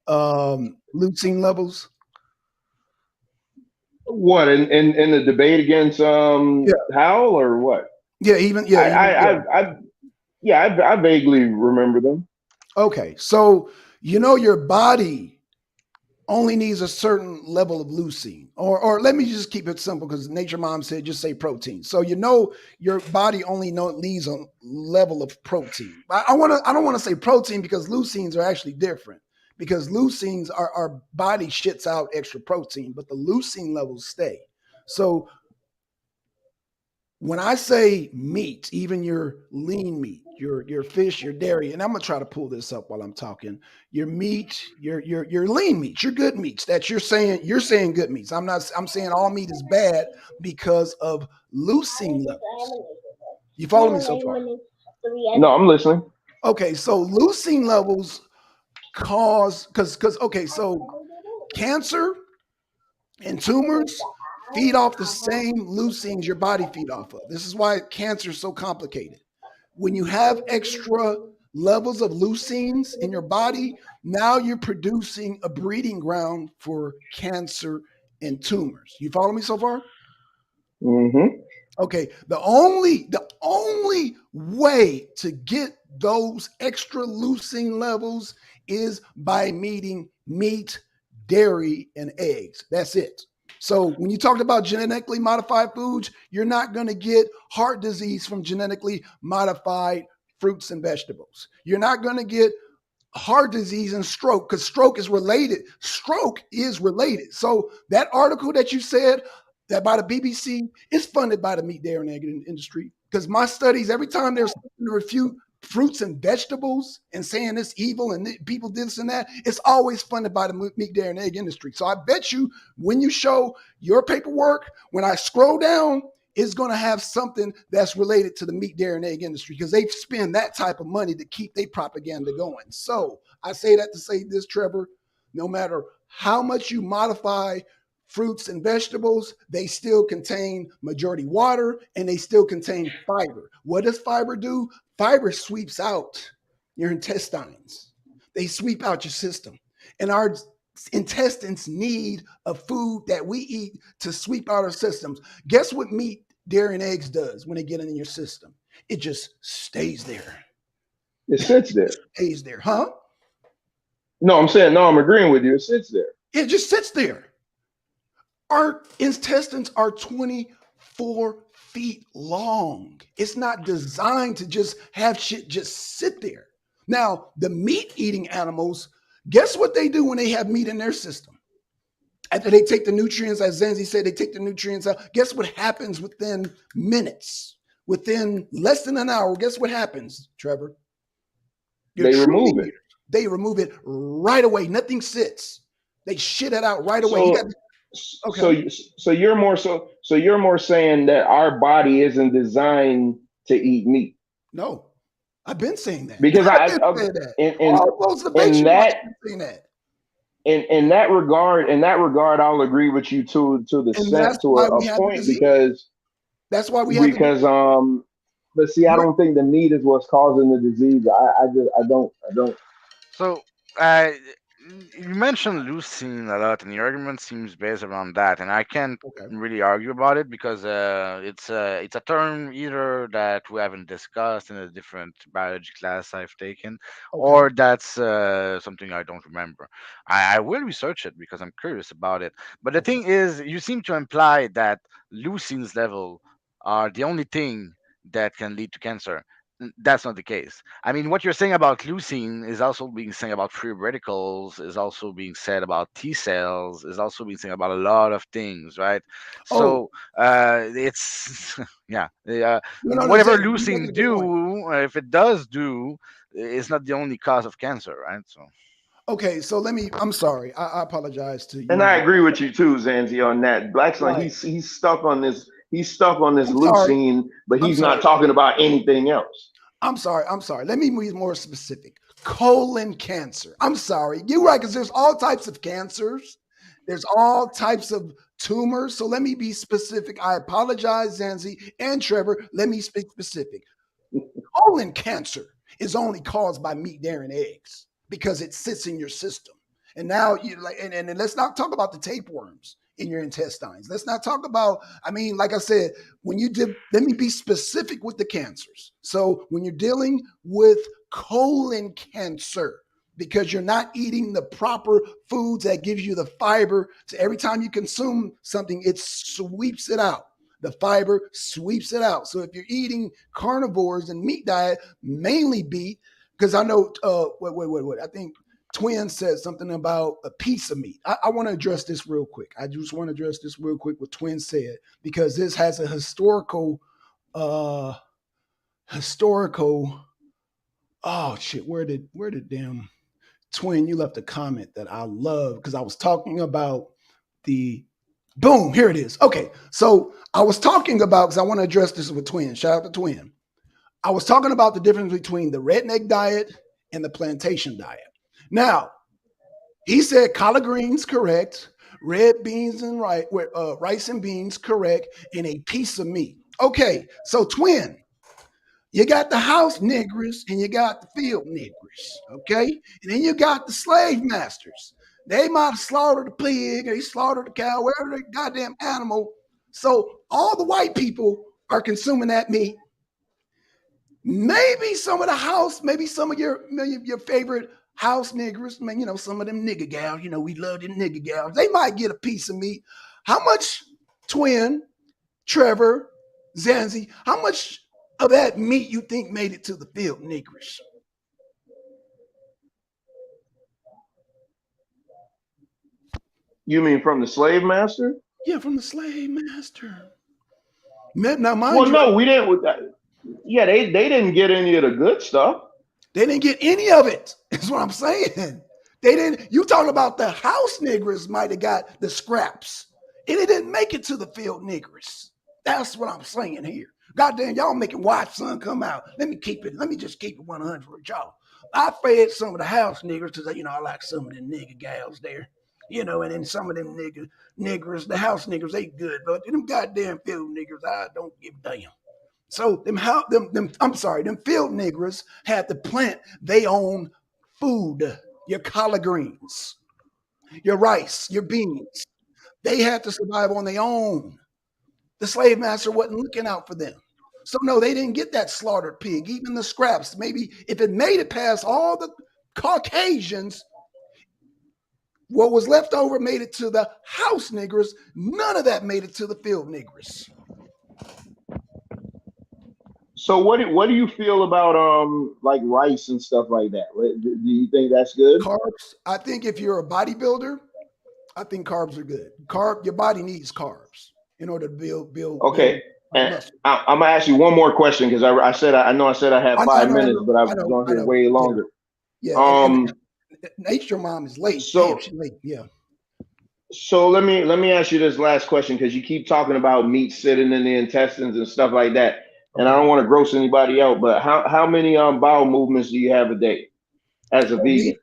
leucine levels? What, in the debate against Howell or what? Yeah, I vaguely remember them. Okay, so your body only needs a certain level of leucine. Or let me just keep it simple because Nature Mom said just say protein. So your body only needs a level of protein. I don't want to say protein because leucines are actually different. Because leucines our body shits out extra protein, but the leucine levels stay. So when I say meat, even your lean meat, your fish, your dairy, and I'm gonna try to pull this up while I'm talking. Your meat, your lean meats, your good meats. That you're saying good meats. I'm saying all meat is bad because of leucine levels. You follow me so far? No, I'm listening. Okay, so leucine levels cause because okay, so cancer and tumors feed off the same leucines your body feed off of. This is why cancer is so complicated. When you have extra levels of leucines in your body, now you're producing a breeding ground for cancer and tumors. You follow me so far? Mm-hmm. Okay, the only way to get those extra leucine levels is by meeting meat, dairy, and eggs. That's it. So when you talked about genetically modified foods, you're not going to get heart disease from genetically modified fruits and vegetables. You're not going to get heart disease and stroke because stroke is related. Stroke is related. So that article that you said that by the BBC is funded by the meat, dairy, and egg industry because my studies, every time there's something to refute fruits and vegetables and saying it's evil and people this and that, it's always funded by the meat, dairy, and egg industry. So I bet you when you show your paperwork, when I scroll down, is going to have something that's related to the meat, dairy, and egg industry because they spend that type of money to keep their propaganda going. So I say that to say this, Trevor, no matter how much you modify fruits and vegetables, they still contain majority water and they still contain fiber. What does fiber do? Fiber sweeps out your intestines. They sweep out your system. And our intestines need a food that we eat to sweep out our systems. Guess what meat, dairy, and eggs does when they get in your system? It just stays there. It sits there. Stays there, huh? No, I'm saying no. I'm agreeing with you. It sits there. It just sits there. Our intestines are 24 feet long. It's not designed to just have shit just sit there. Now, the meat eating animals, guess what they do when they have meat in their system? After they take the nutrients, as Zanzi said, they take the nutrients out. Guess what happens within minutes? Within less than an hour, guess what happens, Trevor? They remove it. They remove it right away. Nothing sits. They shit it out right away. Okay. So you're more saying that our body isn't designed to eat meat. No, I've been saying that because in that regard, I'll agree with you to a point because that's why we but see, I don't think the meat is what's causing the disease. I don't. So, you mentioned leucine a lot, and the argument seems based around that, and I can't really argue about it because it's a term either that we haven't discussed in a different biology class I've taken, or that's something I don't remember. I will research it because I'm curious about it. But the thing is, you seem to imply that leucine's level are the only thing that can lead to cancer. That's not the case. I mean, what you're saying about leucine is also being said about free radicals, is also being said about T cells, is also being said about a lot of things, right? So it's whatever leucine do, if it does do, it's not the only cause of cancer, right? So. Okay, so I'm sorry. I apologize to you. And I agree with you too, Zanzi, on that. Blackson, he's stuck on this. He's stuck on this leucine, but he's not talking about anything else. I'm sorry. Let me be more specific. Colon cancer. I'm sorry. You're right, because there's all types of cancers. There's all types of tumors. So let me be specific. I apologize, Zanzi and Trevor. Let me speak specific. Colon cancer is only caused by meat, dairy, and eggs because it sits in your system. And now and let's not talk about the tapeworms in your intestines. Let's not talk about, like I said, let me be specific with the cancers. So when you're dealing with colon cancer, because you're not eating the proper foods that gives you the fiber. So every time you consume something, it sweeps it out. The fiber sweeps it out. So if you're eating carnivores and meat diet, mainly beef, because I know, wait. I think Twin said something about a piece of meat. I want to address this real quick. I just want to address this real quick what Twin said, because this has a uh, historical, oh shit, where did damn Twin, you left a comment that I love, because I was talking about the boom, here it is. Okay, so I was talking about, because I want to address this with Twin. Shout out to Twin. I was talking about the difference between the redneck diet and the plantation diet. Now, he said collard greens correct, red beans and rice and beans correct, and a piece of meat. Okay, so Twin, you got the house niggers and you got the field niggers, okay? And then you got the slave masters. They might have slaughtered a pig, or they slaughtered a cow, whatever the goddamn animal. So all the white people are consuming that meat. Maybe some of the house, maybe some of your favorite house niggers, man, some of them nigger gals, we love them nigger gals. They might get a piece of meat. How much, Twin, Trevor, Zanzi, how much of that meat you think made it to the field niggers? You mean from the slave master? Yeah, from the slave master. Now, mind Well, you, no, we didn't. Yeah, they didn't get any of the good stuff. they didn't get any of it. Is what I'm saying. They didn't. You talking about the house niggers might have got the scraps, and it didn't make it to the field niggers. That's what I'm saying here. Goddamn, y'all making white son come out. Let me just keep it 100 with y'all. I fed some of the house niggers because I like some of them nigger gals there. And then some of them niggers, the house niggers, they good, but them goddamn field niggers, I don't give a damn. So them field niggers had to plant their own food, your collard greens, your rice, your beans. They had to survive on their own. The slave master wasn't looking out for them. So no, they didn't get that slaughtered pig, even the scraps. Maybe if it made it past all the Caucasians, what was left over made it to the house niggers. None of that made it to the field niggers. So what do you feel about like rice and stuff like that? Do you think that's good? Carbs, I think if you're a bodybuilder, I think carbs are good. Your body needs carbs in order to build Okay, and muscle. I'm gonna ask you one more question because I said I know I said I had I 5 minutes, know, but I I was know, going I here know. way Yeah, longer. yeah. And Um, Nature Mom is late. Damn, so she's late. Yeah. so let me ask you this last question because you keep talking about meat sitting in the intestines and stuff like that, and I Okay. don't want to gross anybody out, but how many bowel movements do you have a day as a Oh, vegan?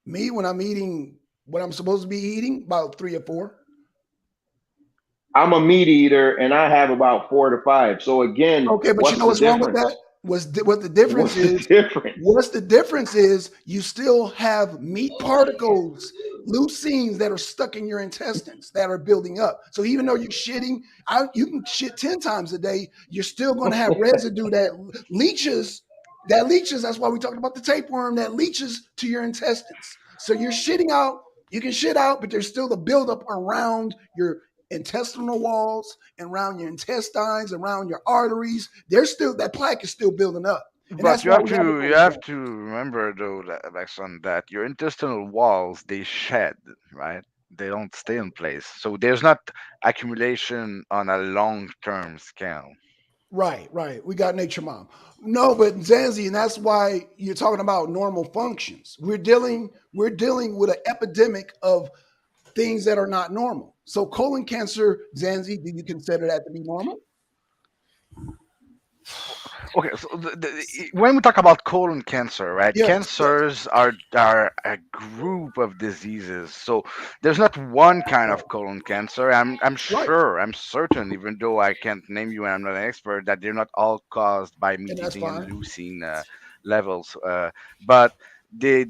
me when I'm eating what I'm supposed to be eating, about 3 or 4. I'm a meat eater and I have about 4 to 5. So again, Okay, but you what's know the what's wrong with that? difference? What the difference What's the is? difference? What's the difference is you still have meat particles, leucines that are stuck in your intestines that are building up. So even though you're shitting, you can shit 10 times a day, you're still going to have residue leaches. That leaches. That's why we talked about the tapeworm that leaches to your intestines. So you're shitting out. You can shit out, but there's still the buildup around your intestinal walls and around your intestines, around your arteries. There's still that plaque is still building up, and But that's you why have we have it to on you the have chart. to remember though, Blackson, that your intestinal walls they shed, right? They don't stay in place, so there's not accumulation on a long term scale. Right, right. We got Nature Mom. No, but Zanzi, and that's why you're talking about normal functions. We're dealing with an epidemic of things that are not normal. So colon cancer, Zanzi, do you consider that to be normal? Okay, so when we talk about colon cancer, right? Yes, yes. Cancers are a group of diseases. So there's not one kind of colon cancer. I'm Right. sure, I'm certain, even though I can't name you and I'm not an expert, that they're not all caused by And that's meat-eating and fine. leucine levels. But the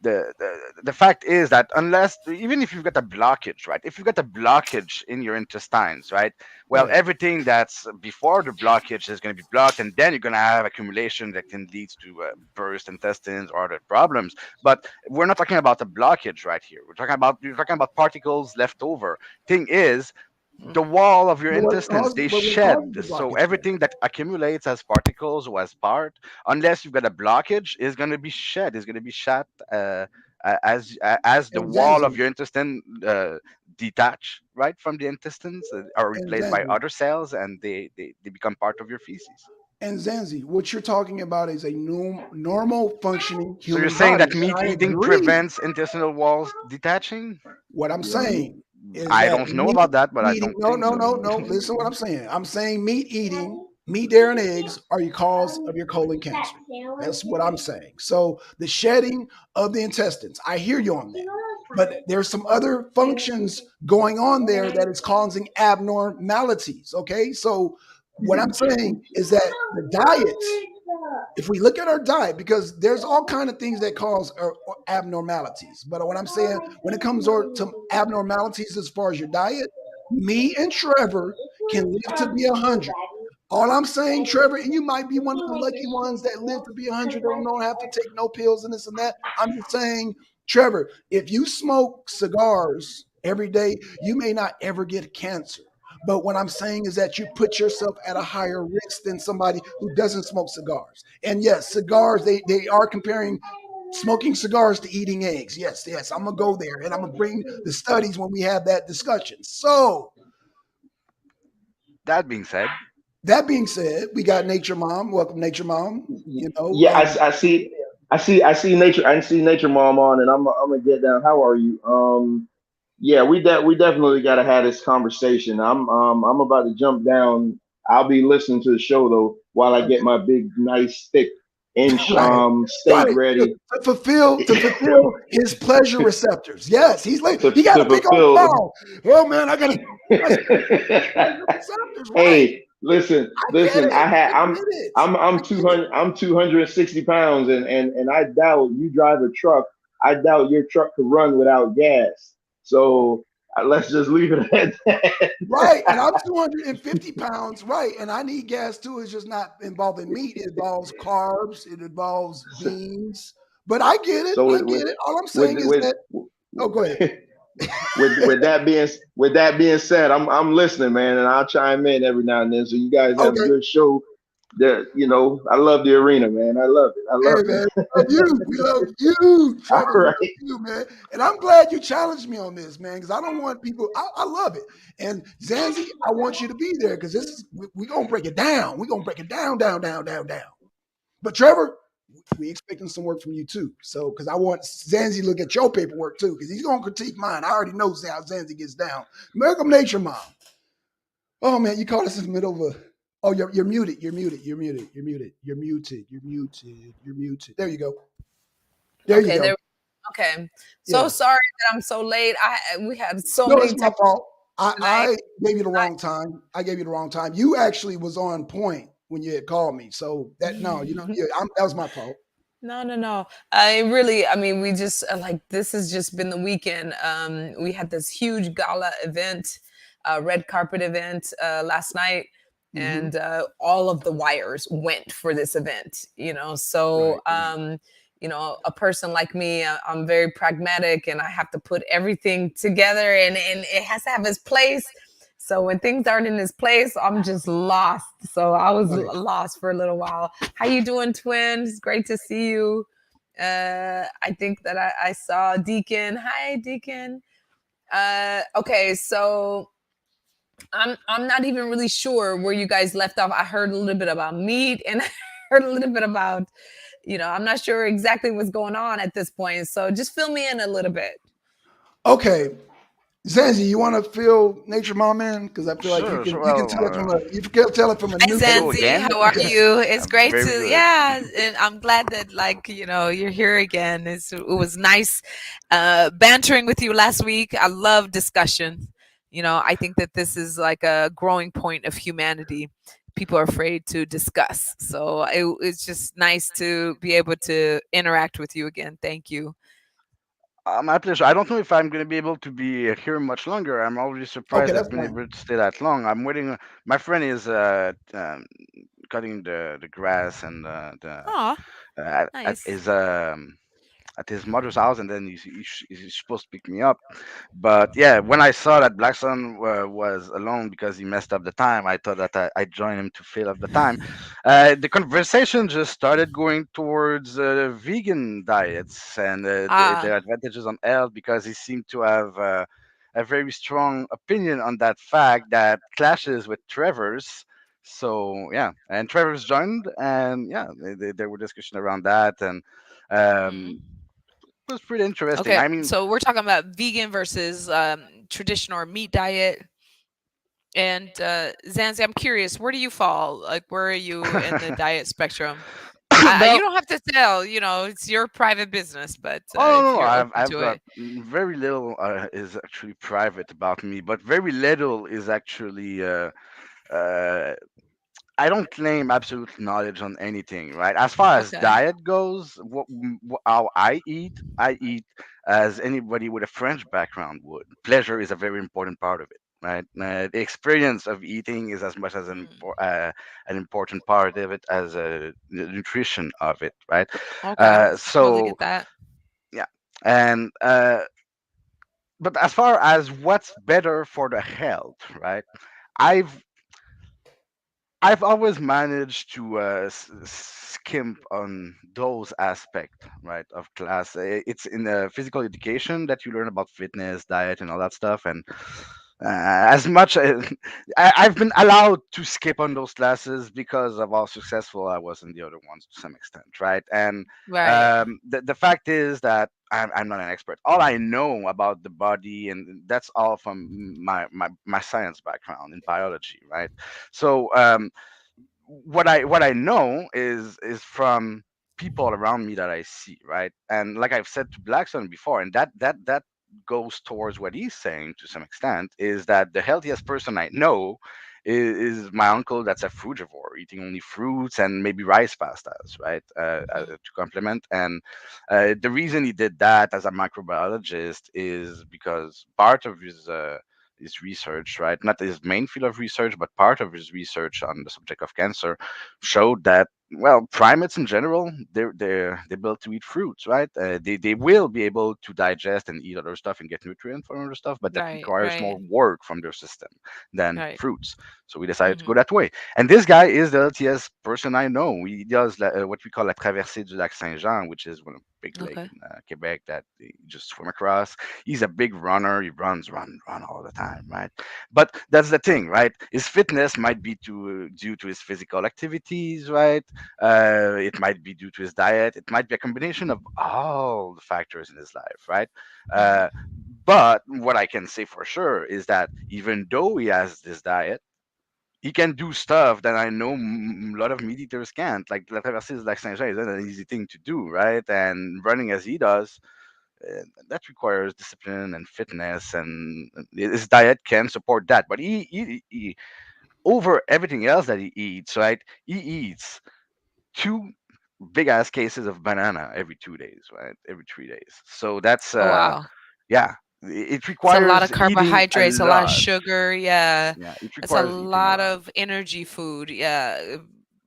the fact is that unless, even if you've got a blockage, right, if you've got a blockage in your intestines, right, well, Right. everything that's before the blockage is going to be blocked, and then you're going to have accumulation that can lead to burst intestines or other problems. But we're not talking about a blockage right here. We're talking about particles left over. Thing is, the wall of your intestines, they But what causes shed, the so blockage then? everything that accumulates as particles or as part, unless you've got a blockage, is going to be shed, is going to be shot, as the And wall of Zanzi, your intestine detach, right, from the intestines, are and replaced by Zanzi, other cells, and they become part of your feces. and Zanzi, what you're talking about is a normal functioning So you're human saying body. that And meat I eating agree. prevents intestinal walls detaching? What I'm Yeah, saying is I that don't know meat about that, but I eating, don't no, think no, so. no, no. Listen what I'm saying. I'm saying meat eating, meat, dairy, and eggs are your cause of your colon cancer. That's what I'm saying. So the shedding of the intestines, I hear you on that. But there's some other functions going on there that is causing abnormalities. Okay. So what I'm saying is that the diets, if we look at our diet, because there's all kind of things that cause abnormalities, but what I'm saying, when it comes to abnormalities as far as your diet, me and Trevor can live to be 100. All I'm saying, Trevor, and you might be one of the lucky ones that live to be 100, don't have to take no pills and this and that. I'm just saying, Trevor, if you smoke cigars every day, you may not ever get cancer. But what I'm saying is that you put yourself at a higher risk than somebody who doesn't smoke cigars. And yes, cigars, they are comparing smoking cigars to eating eggs. Yes, yes, I'm gonna go there and I'm gonna bring the studies when we have that discussion. So That being said, that being said, we got Nature Mom. Welcome, Nature Mom. You know, yeah. I see. I see nature mom on, and I'm gonna get down. How are you? Yeah, we definitely got to have this conversation. I'm about to jump down. I'll be listening to the show though while I get my big nice thick inch right, steak right. To, ready to fulfill his pleasure receptors. Yes, he's like he got to a big old fulfill. phone. Oh man, I gotta pleasure receptors. Right. Hey, listen, I get listen. it. I get it. I I'm get it. 200. I'm 260 pounds, and I doubt you drive a truck. I doubt your truck could run without gas. So let's just leave it at Right. that. And I'm 250 pounds. Right. And I need gas too. It's just not involving meat. It involves carbs. It involves so, beans. But I get it. so I get it. All I'm saying is with that, oh, go ahead. with that being said, I'm listening, man, and I'll chime in every now and then. So you guys have a Okay. good show. That I love the arena, man. I love it. I Hey, love man. it. We love you. We love you, All Trevor. We right. love you, man. And I'm glad you challenged me on this, man, because I don't want people, I love it. And Zanzi, I want you to be there because this is, we're going to break it down. We're going to break it down, down, down, down, down. But Trevor, we expecting some work from you too. So, because I want Zanzi to look at your paperwork too, because he's gonna critique mine. I already know how Zanzi gets down. Malcolm Nature Mom. Oh man, you caught us in the middle of a. Oh, you're muted. You're muted. You're muted. You're muted. You're muted. You're muted. You're muted. There you go. There you Okay, go. there. Okay, so Yeah. sorry that I'm so late. We had so No, many it's my technical fault. tonight. I gave you the wrong time. I gave you the wrong time. You actually was on point when you had called me. So that no, yeah, that was my fault. No, no, no. I really, I mean, we just like this has just been the weekend. We had this huge gala event, red carpet event last night, Hmm. and all of the wires went for this event. So Right. a person like me, I'm very pragmatic, and I have to put everything together, and it has to have its place. So when things aren't in its place, I'm just lost. So I was Right. lost for a little while. How you doing, twin? It's great to see you. I think that I saw Deacon. Hi, Deacon. Okay, so I'm not even really sure where you guys left off. I heard a little bit about meat, and I heard a little bit about, I'm not sure exactly what's going on at this point. So just fill me in a little bit. Okay. Zanzi, you want to fill Nature Mom in? Because I feel like sure, sure. you can Well, tell it from a you can tell it from a Hi, neutral. hello Zanzi. again. How are Okay. you? It's I'm great very to, good. yeah. And I'm glad that, like, you're here again. It was nice bantering with you last week. I love discussion. I think that this is like a growing point of humanity. People are afraid to discuss. So it's just nice to be able to interact with you again. Thank you. My pleasure. I don't know if I'm going to be able to be here much longer. I'm already Okay, surprised that's I've been fine. able to stay that long. I'm waiting. My friend is cutting the grass and Oh, at nice. his at his mother's house, and then he's supposed to pick me up. But yeah, when I saw that Blackson was alone because he messed up the time, I thought that I joined him to fill up the time. The conversation just started going towards vegan diets and Ah, their advantages on health because he seemed to have a very strong opinion on that fact that clashes with Trevor's. So yeah, and Trevor's joined, and yeah, there were discussion around that, and mhm. um, it was pretty interesting. Okay, I mean, so we're talking about vegan versus traditional or meat diet. And Zanzi, I'm curious, where do you fall? Like, where are you in the diet spectrum? You well, don't have to tell. It's your private business. But oh if no, you're open I've to got it, very little is actually private about me, but very little is actually uh, I don't claim absolute knowledge on anything, right? As far as okay. diet goes, how I eat as anybody with a French background would. Pleasure is a very important part of it, right? The experience of eating is as much as Mm, an important part of it as the nutrition of it, right? okay, totally So get that. yeah, and but as far as what's better for the health, right? I've I've always managed to skimp on those aspects, right, of class. It's in the physical education that you learn about fitness, diet, and all that stuff. And as much as I've been allowed to skip on those classes because of how successful I was in the other ones to some extent, right? And Right. the fact is that I'm not an expert. All I know about the body, and that's all from my science background in biology, right? So what I know is from people around me that I see, right? And like I've said to Blackstone before, and that goes towards what he's saying to some extent, is that the healthiest person I know is my uncle that's a frugivore, eating only fruits and maybe rice pastas, right? Mhm. To complement. And the reason he did that as a microbiologist is because part of his research, right? Not his main field of research, but part of his research on the subject of cancer showed that, well, primates in general, they're built to eat fruits, right? They will be able to digest and eat other stuff and get nutrients from other stuff, but that Right. requires more Right. work from their system than Right. fruits. So we decided to go Hmm. that way. And this guy is the LTS person I know. He does what we call la traversée du lac Saint Jean, which is one of big lake Okay. in Quebec that you just swim across. He's a big runner. He runs, run all the time, right? But that's the thing, right? His fitness might be due to his physical activities, right? It might be due to his diet. It might be a combination of all the factors in his life, right? Uh, Hmm. but what I can say for sure is that even though he has this diet, he can do stuff that I know a lot of meat eaters can't. Like La Traversée du Lac Saint Jean is not an easy thing to do, right? And running as he does, that requires discipline and fitness, and his diet can support that. But he over everything else that he eats, right? He eats two big ass cases of banana every 2 days, right? Every 3 days. So that's Oh wow. yeah. It It's a lot of requires eating a carbohydrates, a lot of lot. sugar. Yeah. Yeah, it It's a requires eating a lot lot. of energy food. Yeah.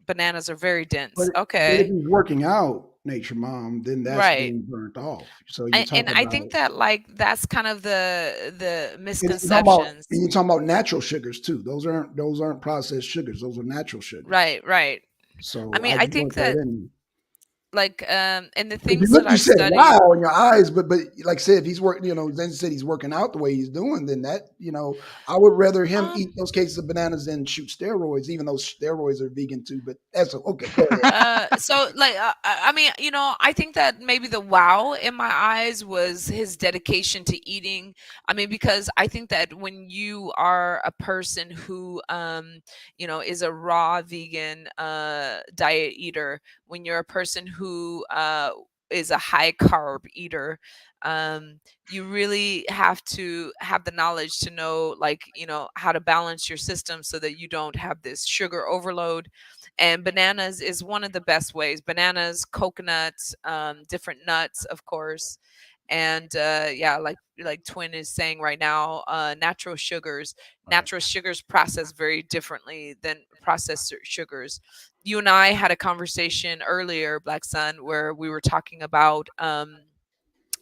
Bananas are very dense. But if Okay. he's working out, Nature Mom, then that's Right. being burnt off. So you talk And I think about that like that's kind of the and misconceptions. you're talking about natural sugars too. Those aren't processed sugars. Those are natural sugars. Right, right. I So mean, I I just think want that that in. like and the Because you things look, that you I've said studied. wow in your eyes, but like I said, if he's working, then said he's working out the way he's doing, then I would rather him Um eat those cases of bananas than shoot steroids, even though steroids are vegan too. But that's okay. Go ahead. so like I mean, I think that maybe the wow in my eyes was his dedication to eating. I mean, because I think that when you are a person who is a raw vegan diet eater, when you're a person who is a high carb eater, you really have to have the knowledge to know, like, how to balance your system so that you don't have this sugar overload. And bananas is one of the best ways. Bananas, coconuts, different nuts, of course. And yeah, like Twin is saying right now, natural sugars process very differently than processed sugars. You and I had a conversation earlier, Black Sun, where we were talking about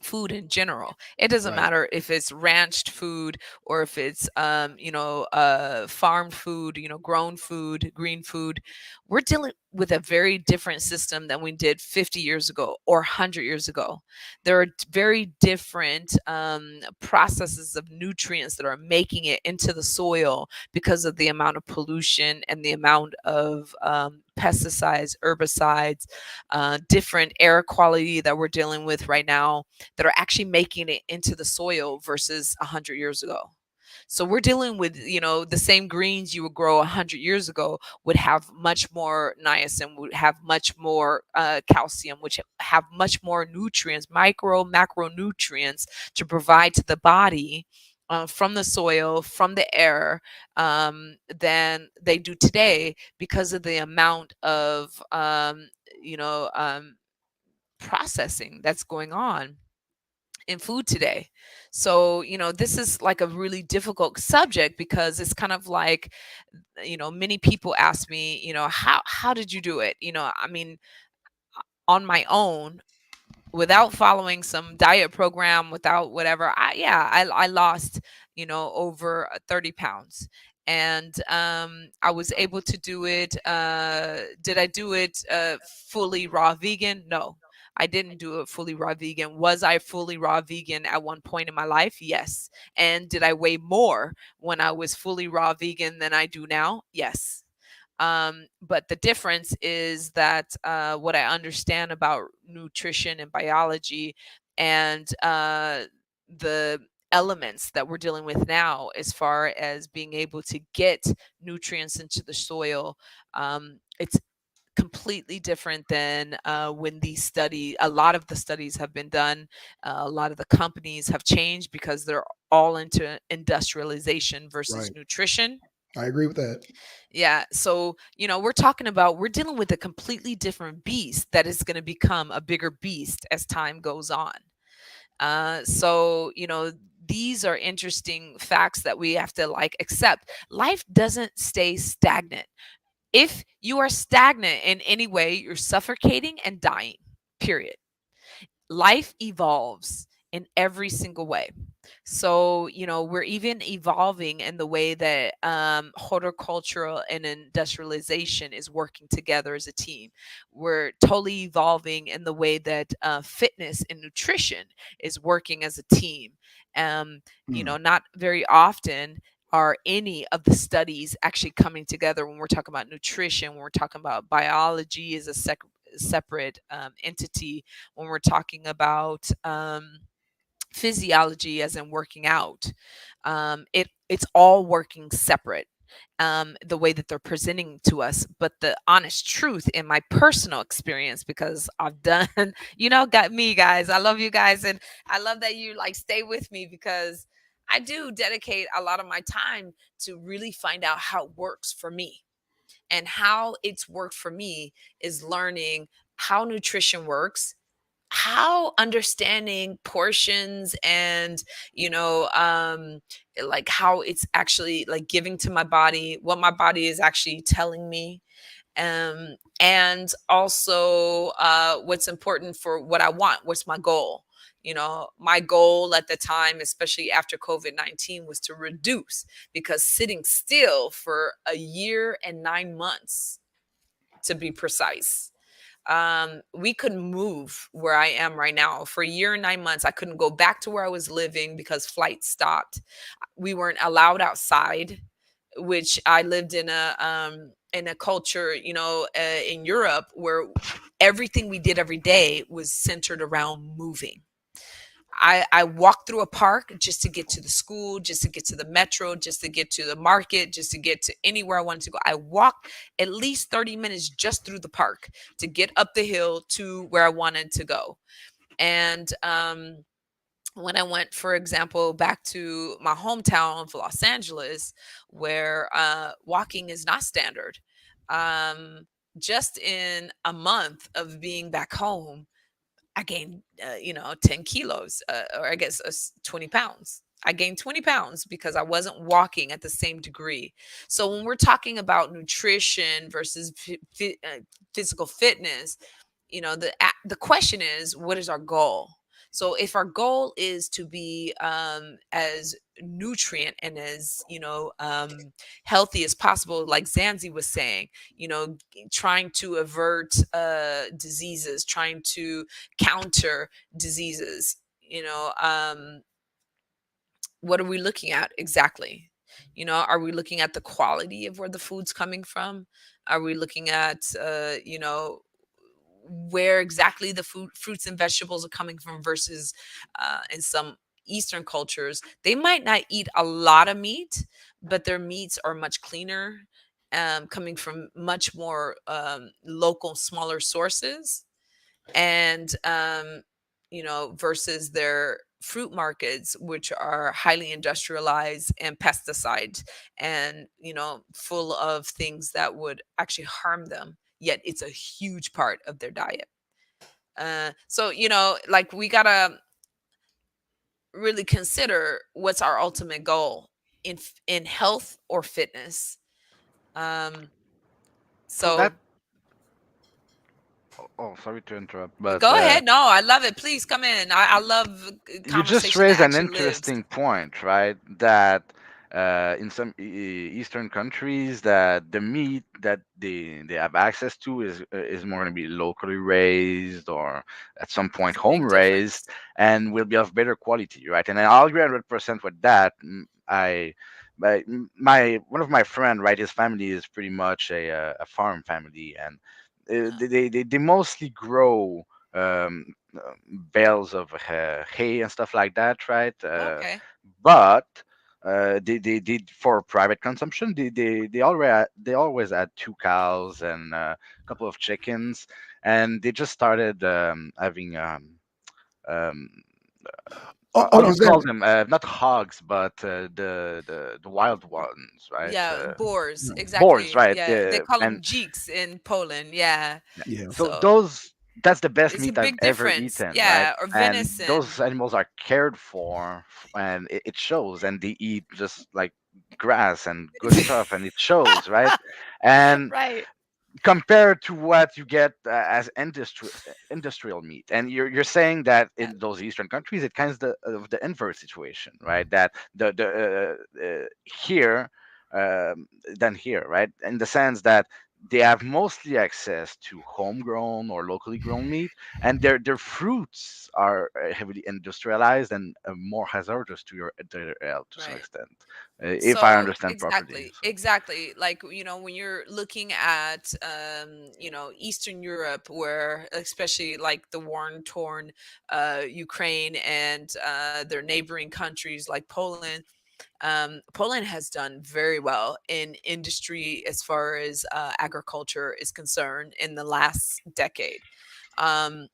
food in general. It doesn't Right. matter if it's ranched food or if it's farmed food, grown food, green food. We're dealing with a very different system than we did 50 years ago or 100 years ago. There are very different processes of nutrients that are making it into the soil because of the amount of pollution and the amount of pesticides, herbicides, different air quality that we're dealing with right now, that are actually making it into the soil versus 100 years ago. So we're dealing with, the same greens you would grow 100 years ago would have much more niacin, would have much more calcium, which have much more nutrients, macronutrients to provide to the body from the soil, from the air, than they do today because of the amount of, you know, um, processing that's going on in food today. So, this is like a really difficult subject because it's kind of like, many people ask me, how did you do it? I mean, on my own, without following some diet program, without whatever, I lost, over 30 pounds. And I was able to do it. Did I do it fully raw vegan? No, I didn't do it fully raw vegan. Was I fully raw vegan at one point in my life? Yes. And did I weigh more when I was fully raw vegan than I do now? Yes. But the difference is that what I understand about nutrition and biology, and the elements that we're dealing with now, as far as being able to get nutrients into the soil, it's completely different than when a lot of the studies have been done. A lot of the companies have changed because they're all into industrialization versus Right. nutrition. I agree with that. Yeah. So, we're dealing with a completely different beast that is going to become a bigger beast as time goes on. So, these are interesting facts that we have to like accept. Life doesn't stay stagnant. If you are stagnant in any way, you're suffocating and dying, period. Life evolves in every single way. So, we're even evolving in the way that horticultural and industrialization is working together as a team. We're totally evolving in the way that fitness and nutrition is working as a team. Mm. Not very often are any of the studies actually coming together when we're talking about nutrition, when we're talking about biology as a separate entity, when we're talking about physiology as in working out. It's all working separate, the way that they're presenting to us. But the honest truth, in my personal experience, because I've done, got me, guys, I love you guys, and I love that you like stay with me, because I do dedicate a lot of my time to really find out how it works for me. And how it's worked for me is learning how nutrition works, how understanding portions, and like how it's actually like giving to my body, what my body is actually telling me, and also what's important for what I want, what's my goal. My goal at the time, especially after COVID-19, was to reduce, because sitting still for a year and 9 months, to be precise, we couldn't move where I am right now. For a year and 9 months, I couldn't go back to where I was living because flights stopped. We weren't allowed outside, which I lived in a culture, in Europe, where everything we did every day was centered around moving. I walked through a park just to get to the school, just to get to the metro, just to get to the market, just to get to anywhere I wanted to go. I walked at least 30 minutes just through the park to get up the hill to where I wanted to go. And when I went, for example, back to my hometown of Los Angeles, where walking is not standard, um, just in a month of being back home, I gained, 10 kilos, or I guess 20 pounds. I gained 20 pounds because I wasn't walking at the same degree. So when we're talking about nutrition versus physical fitness, the question is, what is our goal? So if our goal is to be as nutrient and as healthy as possible, like Zanzi was saying, trying to avert diseases, trying to counter diseases, what are we looking at exactly? Are we looking at the quality of where the food's coming from? Are we looking at where exactly the fruits and vegetables are coming from versus in some Eastern cultures, they might not eat a lot of meat, but their meats are much cleaner, coming from much more local, smaller sources, and versus their fruit markets, which are highly industrialized and pesticide, and full of things that would actually harm them, yet it's a huge part of their diet. So like, we gotta really consider what's our ultimate goal in health or fitness. um So that, so oh, sorry to interrupt, but go ahead. No, I love it. Please come in. I love you just conversation that raised an actually lives. interesting point, right? That in some Eastern countries, that the meat that they have access to is more going to be locally raised, or at some point There's a home big raised, difference. and will be of better quality, right? And I'll agree 100% with that. My one of my friend, right, his family is pretty much a farm family, and uh, they mostly grow um, bales of hay and stuff like that, right? okay. But they did for private consumption. They always had two cows and a couple of chickens, and they just started having um, Oh, how hold do on, you call Zan. them? Not hogs, but the wild ones, right? Yeah, boars, Boars, exactly. right? Yeah, they call And them jeeks in Poland. Yeah. yeah. Yeah. So So those that's the best it's a meat I've big ever difference. eaten, right? Yeah, or And venison. those animals are cared for, and it shows, and they eat just like grass and good stuff, and it shows, right? And Right. compared to what you get as industrial meat, and you're saying that Yeah. in those Eastern countries, it kind of the inverse situation, right? That the here than here, right? In the sense that they have mostly access to homegrown or locally grown meat, and their fruits are heavily industrialized and more hazardous to their health to some Right. extent, if I So understand properly. exactly, So exactly. Like, when you're looking at Eastern Europe, where especially like the torn Ukraine and their neighboring countries like Poland. Poland has done very well in industry as far as agriculture is concerned in the last decade. Um,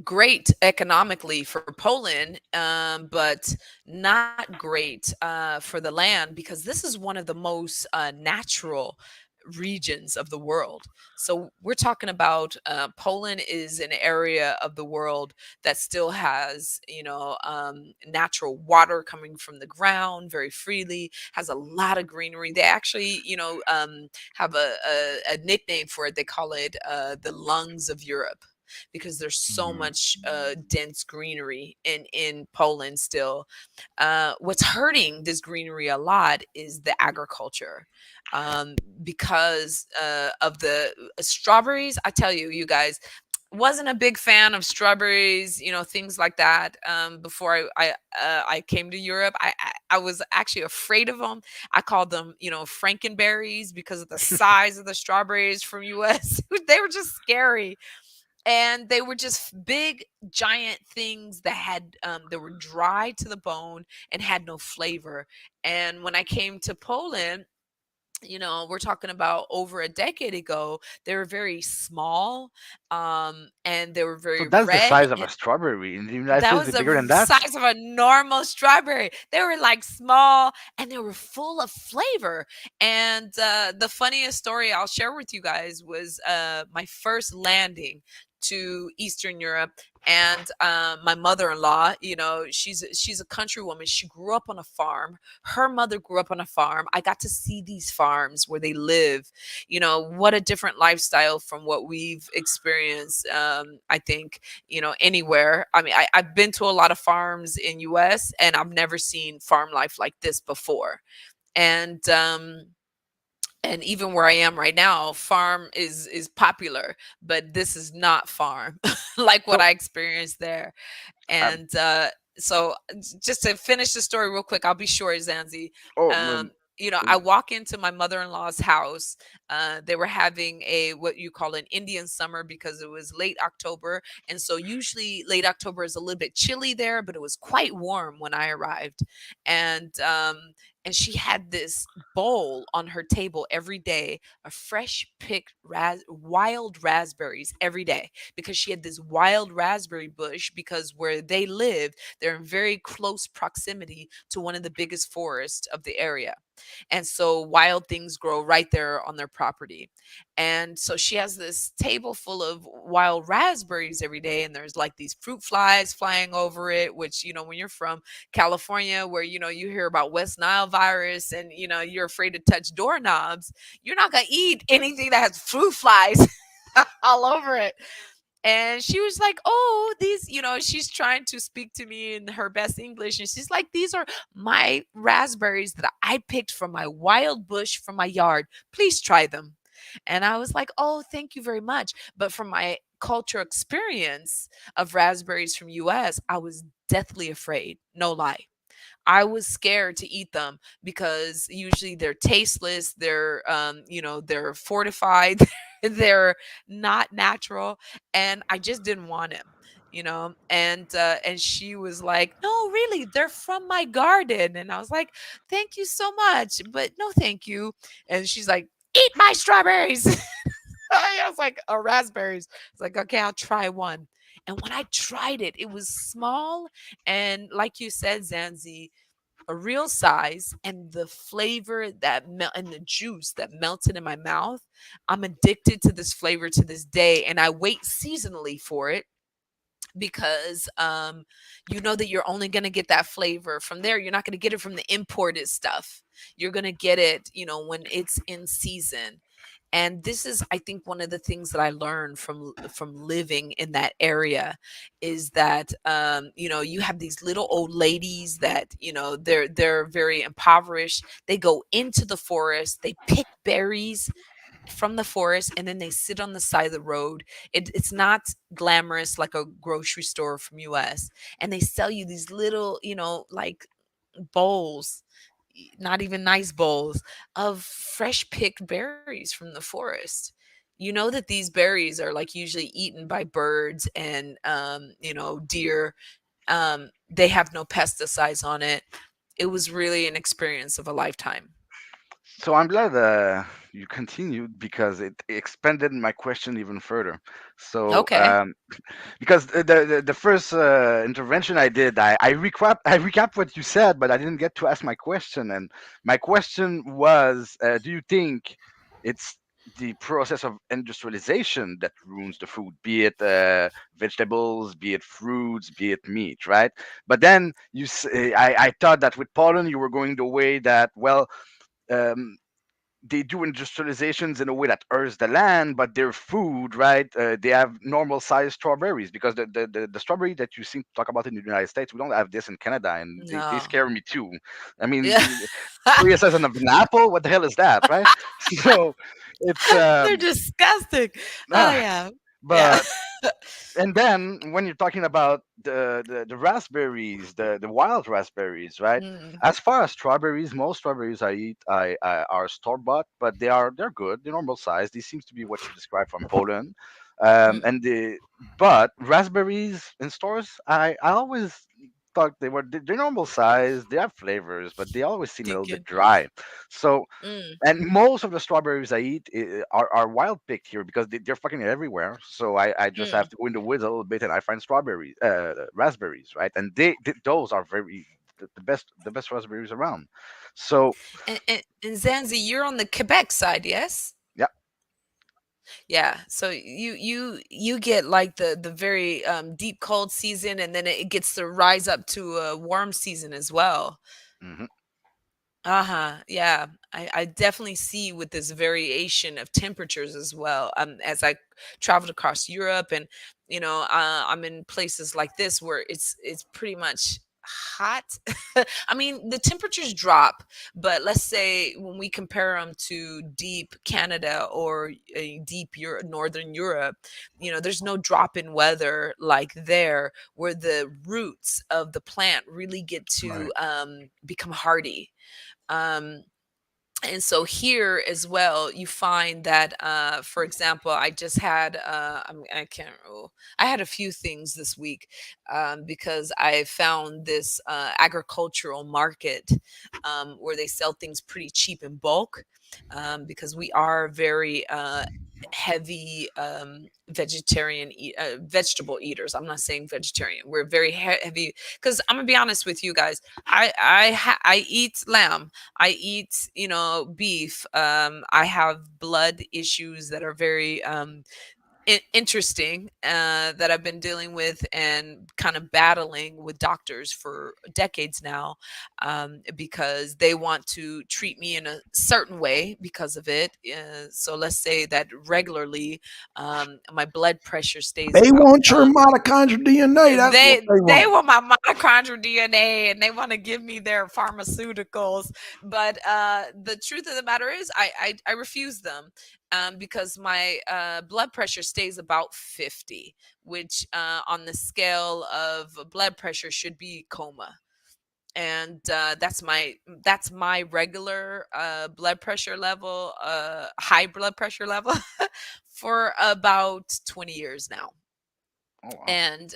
Great economically for Poland, but not great for the land, because this is one of the most natural regions of the world. So we're talking about Poland is an area of the world that still has, natural water coming from the ground very freely, has a lot of greenery. They actually, have a nickname for it. They call it the lungs of Europe, because there's so mhm. much dense greenery in Poland still. What's hurting this greenery a lot is the agriculture, because of the strawberries. I tell you, you guys, wasn't a big fan of strawberries, things like that. Before I came to Europe, I was actually afraid of them. I called them, Frankenberries, because of the size of the strawberries from US. They were just scary, and they were just big giant things that had they were dry to the bone and had no flavor. And when I came to Poland, we're talking about over a decade ago, they were very small, and they were So very that's the red. size of a strawberry. In the United That States, was it's the bigger than that. size of a normal strawberry. They were like small, and they were full of flavor. And the funniest story I'll share with you guys was my first landing to Eastern Europe, and my mother-in-law, she's a country woman. She grew up on a farm. Her mother grew up on a farm. I got to see these farms where they live. What a different lifestyle from what we've experienced. I think anywhere. I mean, I've been to a lot of farms in US, and I've never seen farm life like this before. And even where I am right now, farm is popular, but this is not farm like what So, I experienced there. um, And so just to finish the story real quick, I'll be short, Zanzi. oh, Um, I um, walk into my mother-in-law's house. They were having a what you call an Indian summer because it was late October. And so usually late October is a little bit chilly there, but it was quite warm when I arrived. And she had this bowl on her table every day of fresh picked wild raspberries every day, because she had this wild raspberry bush, because where they live, they're in very close proximity to one of the biggest forests of the area. And so wild things grow right there on their property. And so she has this table full of wild raspberries every day, and there's like these fruit flies flying over it, which, when you're from California, where, you hear about West Nile virus, and, you're afraid to touch doorknobs, you're not going to eat anything that has fruit flies all over it. And she was like, "Oh, these, she's trying to speak to me in her best English. And she's like, "These are my raspberries that I picked from my wild bush from my yard. Please try them." And I was like, "Oh, thank you very much." But from my cultural experience of raspberries from US, I was deathly afraid. No lie. I was scared to eat them because usually they're tasteless, they're fortified, they're not natural, and I just didn't want him. And she was like, "No, really, they're from my garden." And I was like, "Thank you so much, but no thank you." And she's like, "Eat my strawberries." I was like, "Oh, raspberries." It's like, "Okay, I'll try one." And when I tried it, it was small, and like you said, Zanzi, a real size, and the flavor that and the juice that melted in my mouth. I'm addicted to this flavor to this day, and I wait seasonally for it, because you know that you're only going to get that flavor from there. You're not going to get it from the imported stuff. You're going to get it, when it's in season. And this is, I think, one of the things that I learned from living in that area, is that you have these little old ladies that, they're very impoverished. They go into the forest, they pick berries from the forest, and then they sit on the side of the road. It's not glamorous like a grocery store from US. And they sell you these little, like bowls, not even nice bowls, of fresh picked berries from the forest. You know that these berries are like usually eaten by birds and deer. They have no pesticides on it. It was really an experience of a lifetime. so I'm glad you continued because it expanded my question even further. So, Okay. because the first intervention I did, I recap what you said, but I didn't get to ask my question. And my question was, do you think it's the process of industrialization that ruins the food, be it vegetables, be it fruits, be it meat, right? But then I thought that with pollen you were going the way that, well, um, they do industrializations in a way that hurts the land, but their food, right? They have normal sized strawberries, because the strawberry that you seem to talk about in the United States, we don't have this in Canada, and they No. scare me too. I mean, Yeah. the size of an apple, what the hell is that, right? So it's They're disgusting. Oh ah, yeah. Yeah. but and then when you're talking about the raspberries, the wild raspberries, right? Mm, As far as strawberries, most strawberries I eat I are store bought, but they're good. They're normal size. This seems to be what you described from Poland. mm, And the But raspberries in stores, I always thought they're normal size. They have flavors, but they always seem a little bit Deacon. dry. So, Mm, and most of the strawberries I eat are wild picked here, because they're fucking everywhere. So I just have mm. to go in the woods a little bit, and I find raspberries, right? And those are the best raspberries around. So And Zanzi, you're on the Quebec side, yes? yeah, Yeah, so you get like the very deep cold season, and then it gets to rise up to a warm season as well. Hmm. Uh-huh. Yeah. I definitely see with this variation of temperatures as well. As I traveled across Europe, and I'm in places like this where it's pretty much hot. I mean, the temperatures drop, but let's say when we compare them to deep Canada or deep Europe, northern Europe, there's no drop in weather like there, where the roots of the plant really get Right. to become hardy. um, and so here as well, you find that, for example, I just had, I can't, oh, I had a few things this week, because I found this agricultural market, where they sell things pretty cheap in bulk, because we are very heavy vegetable eaters. I'm not saying vegetarian. We're very heavy, because I'm gonna be honest with you guys. I eat lamb. I eat, beef. I have blood issues that are very interesting, that I've been dealing with and kind of battling with doctors for decades now, because they want to treat me in a certain way because of it. So let's say that regularly, my blood pressure stays They about want your mitochondrial DNA. That's what they they want. want my mitochondrial DNA, and they want to give me their pharmaceuticals. But the truth of the matter is, I refuse them, because my blood pressure stays about 50, which, on the scale of blood pressure, should be coma. And that's my regular blood pressure level, high blood pressure level, for about 20 years now. Oh wow. And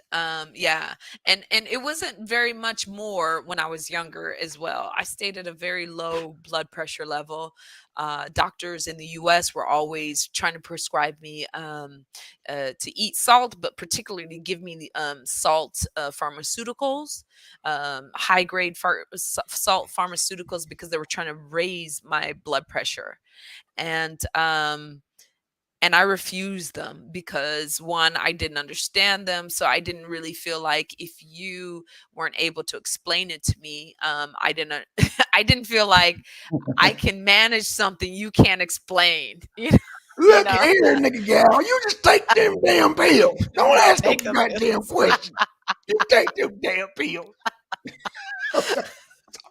yeah, and it wasn't very much more when I was younger as well. I stayed at a very low blood pressure level. Doctors in the US were always trying to prescribe me, to eat salt, but particularly to give me the salt pharmaceuticals, high grade salt pharmaceuticals, because they were trying to raise my blood pressure. And I refused them because, one, I didn't understand them. So I didn't really feel like, if you weren't able to explain it to me, I didn't I didn't feel like I can manage something you can't explain. You Look know, here, nigga gal. You just take them damn pills. Don't just ask no take the goddamn pills. question. You take them damn pills. I'm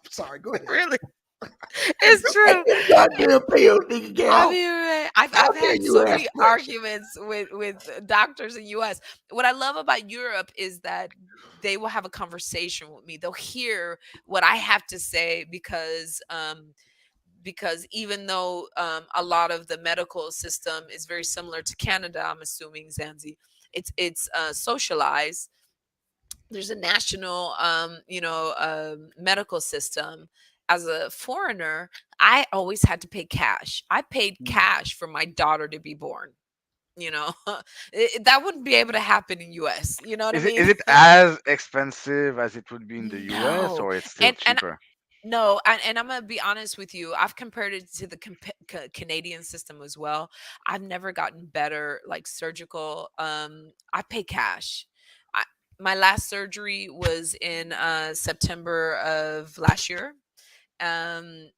sorry. Go ahead. Really, it's You take true. them goddamn pills, nigga I gal. mean, right, I've How I've dare had you so ask many questions? arguments with doctors in US. What I love about Europe is that they will have a conversation with me. They'll hear what I have to say, because even though, a lot of the medical system is very similar to Canada, I'm assuming, Zanzi, it's socialized. There's a national, medical system. As a foreigner, I always had to pay cash. I paid cash for my daughter to be born. you know that wouldn't be able to happen in US, you know what I mean? Is it as expensive as it would be in the US, No. or it's still And cheaper? no, and I'm gonna be honest with you. I've compared it to the Canadian system as well. I've never gotten better, like, surgical. I pay cash. I, my last surgery was in September of last year. They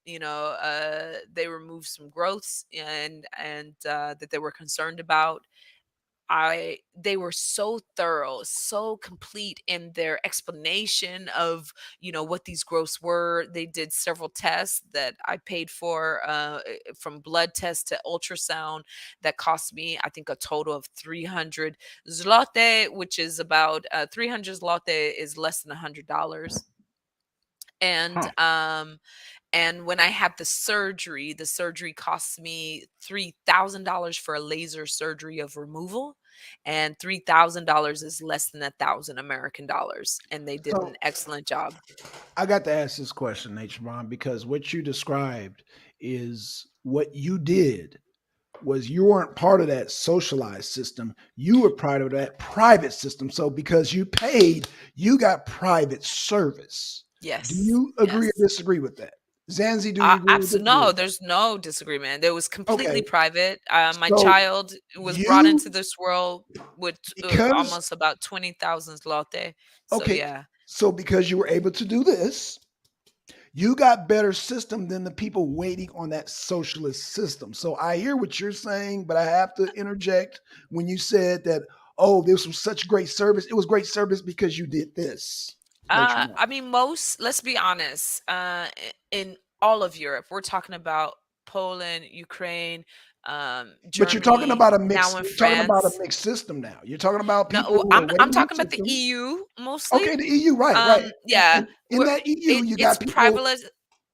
removed some growths, and that they were concerned about. They were so thorough, so complete in their explanation of, what these growths were. They did several tests that I paid for, from blood tests to ultrasound, that cost me, I think, a total of 300 zloty, which is about, 300 zloty is less than $100. And Huh. and when I had the surgery cost me $3,000 for a laser surgery of removal, and $3,000 is less than $1,000 American, and they did an So excellent job. I got to ask this question, H. Ron, because what you described is what you did was you weren't part of that socialized system. You were part of that private system. So because you paid, you got private service. Do Yes, you agree or yes. disagree with that? Zanzi, do you agree or No, disagree? there's no disagreement. It was completely Okay, private. My so child was brought you into this world with because almost about 20,000 zloty. So okay, yeah. so because you were able to do this, you got better system than the people waiting on that socialist system. So I hear what you're saying, but I have to interject when you said that, oh, this was such great service. It was great service because you did this. Nature Month. I mean, let's be honest, in all of Europe, we're talking about Poland, Ukraine, But you're talking Germany, about a now mixed in you're talking about a France. mixed system now. You're talking about people No, who are I'm waiting on talking about the systems. EU mostly. Okay, the EU, right, right. Yeah, And in we're that EU, you it's got people privilege.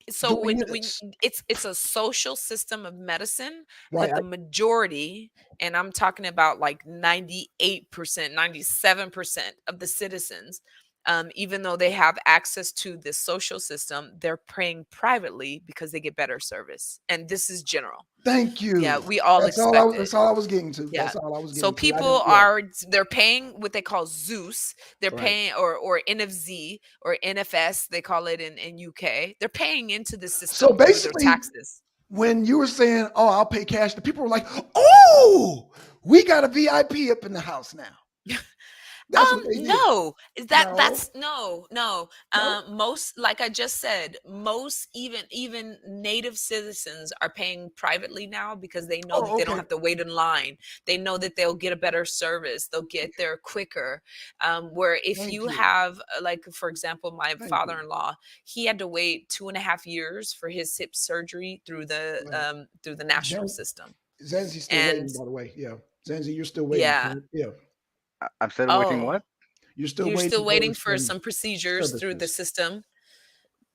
So doing when this. it's a social system of medicine Right. that the majority, and I'm talking about like 98%, 97% of the citizens, even though they have access to this social system, they're paying privately because they get better service. And this is general. Thank Yeah, you. we all expect it. That's all I was getting to. Yeah. That's all I was So getting to. I people didn't yeah. are they're paying what they call Zeus. They're Right. paying or NFZ or NFS, they call it in UK. They're paying into the So system through their basically, taxes. when you were saying, "Oh, I'll pay cash," the people were like, "Oh, we got a VIP up in the house now." That's what they did. No, is No, that's no, no. no. Most, like I just said, most even native citizens are paying privately now because they know that Oh, they don't okay. have to wait in line. They know that they'll get a better service. They'll get there quicker. Where if Thank you you. have, like for example, my Thank you. father-in-law, he had to wait 2.5 years for his hip surgery Right. through the national Zen, system. Zanzi's still And waiting, by the way. Yeah. Zanzi, you're still waiting, yeah, correct? Yeah. I'm still waiting. oh, What? You're still you're still waiting for waiting for some some procedures through the services. system.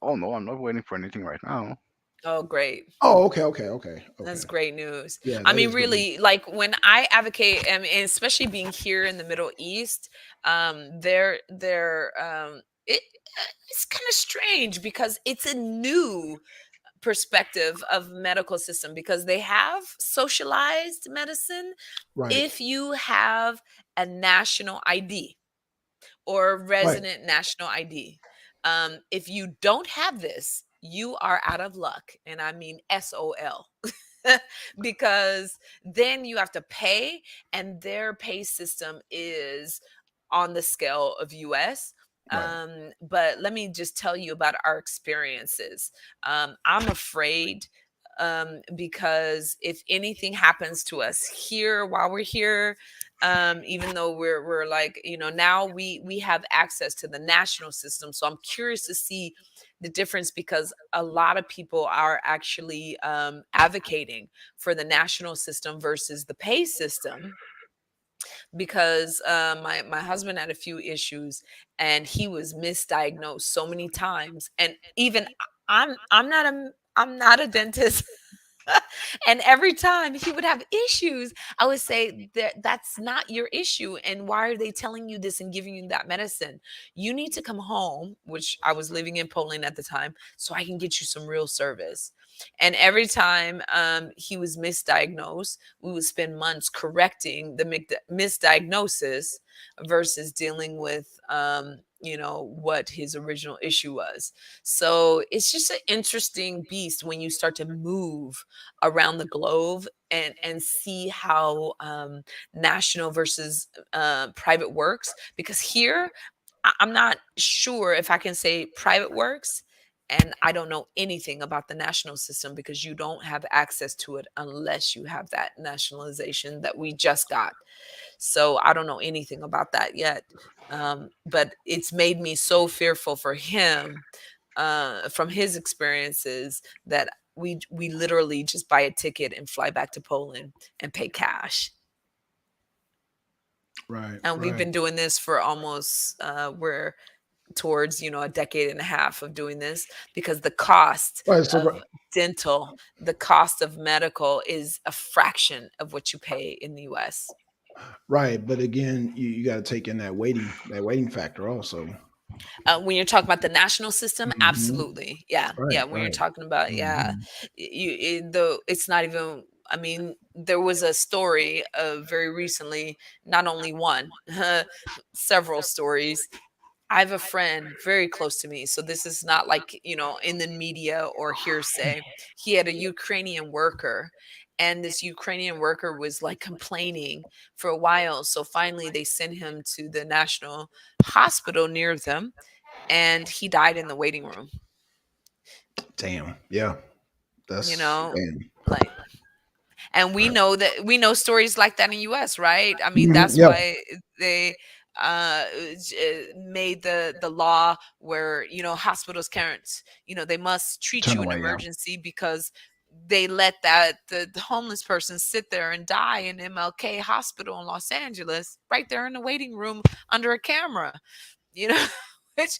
Oh no, I'm not waiting for anything right now. Oh, great. Oh, okay, okay, okay, okay. That's great news. Yeah, I that mean, is good news. really, like when I advocate, and especially being here in the Middle East, they're it's kind of strange because it's a new perspective of medical system because they have socialized medicine Right, if you have a national ID or right. resident national ID. If you don't have this, you are out of luck. And I mean SOL. Because then you have to pay, and their pay system is on the scale of US. Right. But let me just tell you about our experiences. I'm afraid because if anything happens to us here while we're here, even though we're like, now we have access to the national system. So I'm curious to see the difference because a lot of people are actually advocating for the national system versus the pay system because my husband had a few issues and he was misdiagnosed so many times, and even I'm not a dentist. And every time he would have issues, I would say that that's not your issue. And why are they telling you this and giving you that medicine? You need to come home, which I was living in Poland at the time, so I can get you some real service. And every time he was misdiagnosed, we would spend months correcting the misdiagnosis versus dealing with, what his original issue was. So it's just an interesting beast when you start to move around the globe and see how national versus private works. Because here, I'm not sure if I can say private works, and I don't know anything about the national system because you don't have access to it unless you have that nationalization that we just got. So I don't know anything about that yet. But it's made me so fearful for him from his experiences that we literally just buy a ticket and fly back to Poland and pay cash. Right, And we've right. been doing this for almost we're towards a decade and a half of doing this because the cost Right. So of dental, the cost of medical is a fraction of what you pay in the US. right, but again, you got to take in that waiting factor also. When you're talking about the national system, Hmm. absolutely, yeah, Right, yeah. When you're right. talking about, yeah, Hmm. it's not even. I mean, there was a story very recently, not only one, several stories I have a friend very close to me. So this is not like, in the media or hearsay. He had a Ukrainian worker, and this Ukrainian worker was like complaining for a while. So finally they sent him to the national hospital near them, and he died in the waiting room. Damn. Yeah. You That's know, damn. like, and we know stories like that in the US, right? I mean, Mhm. that's Yeah. why they made the law where, hospitals can't, they must treat Turn you in away. Yeah. emergency, because they let the homeless person sit there and die in MLK hospital in Los Angeles, right there in the waiting room under a camera, you know which,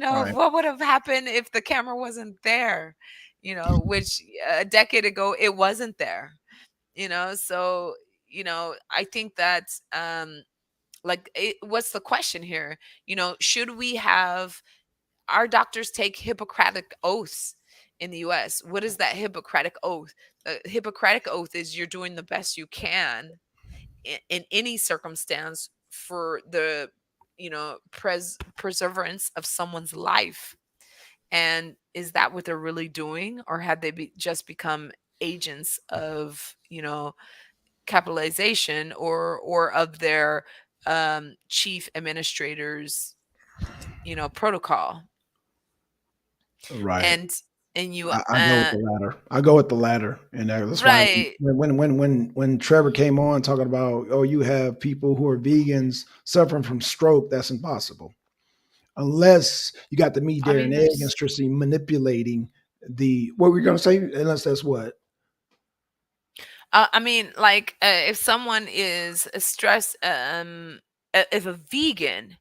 Right. what would have happened if the camera wasn't there, which a decade ago it wasn't there, so, I think that, like, what's the question here? Should we have our doctors take Hippocratic oaths in the US? What is that Hippocratic oath? The Hippocratic oath is you're doing the best you can in any circumstance for the, preservance of someone's life. And is that what they're really doing, or have they just become agents of, capitalization, or of their chief administrators, protocol? Right. And you I go with the latter. I go with the latter, and that's why right. when Trevor came on talking about, oh, you have people who are vegans suffering from stroke, that's impossible unless you got the meat, I dairy, mean, and egg there's industry manipulating the what we're going to say. Unless that's what. I mean, like, if someone is stressed, if a vegan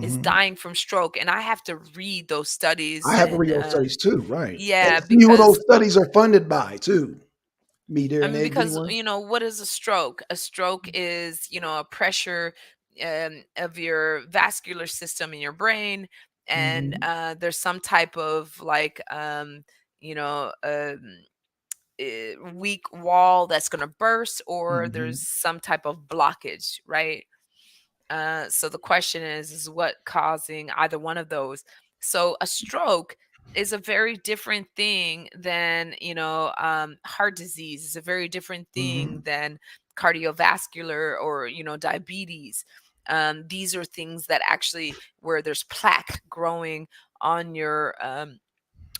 is Hmm. dying from stroke, and I have to read those studies, I have to and read those studies too, right? And yeah, see who those because studies are funded by too. Meat, dairy, I and mean, eggs. because, Anyone? what is a stroke? A stroke is, a pressure, of your vascular system in your brain, and Hmm. there's some type of, like, weak wall that's going to burst, or there's Hmm. some type of blockage, right? So the question is what causing either one of those? So a stroke is a very different thing than, heart disease. It's a very different thing Hmm. than cardiovascular, or, diabetes. These are things that actually, where there's plaque growing on your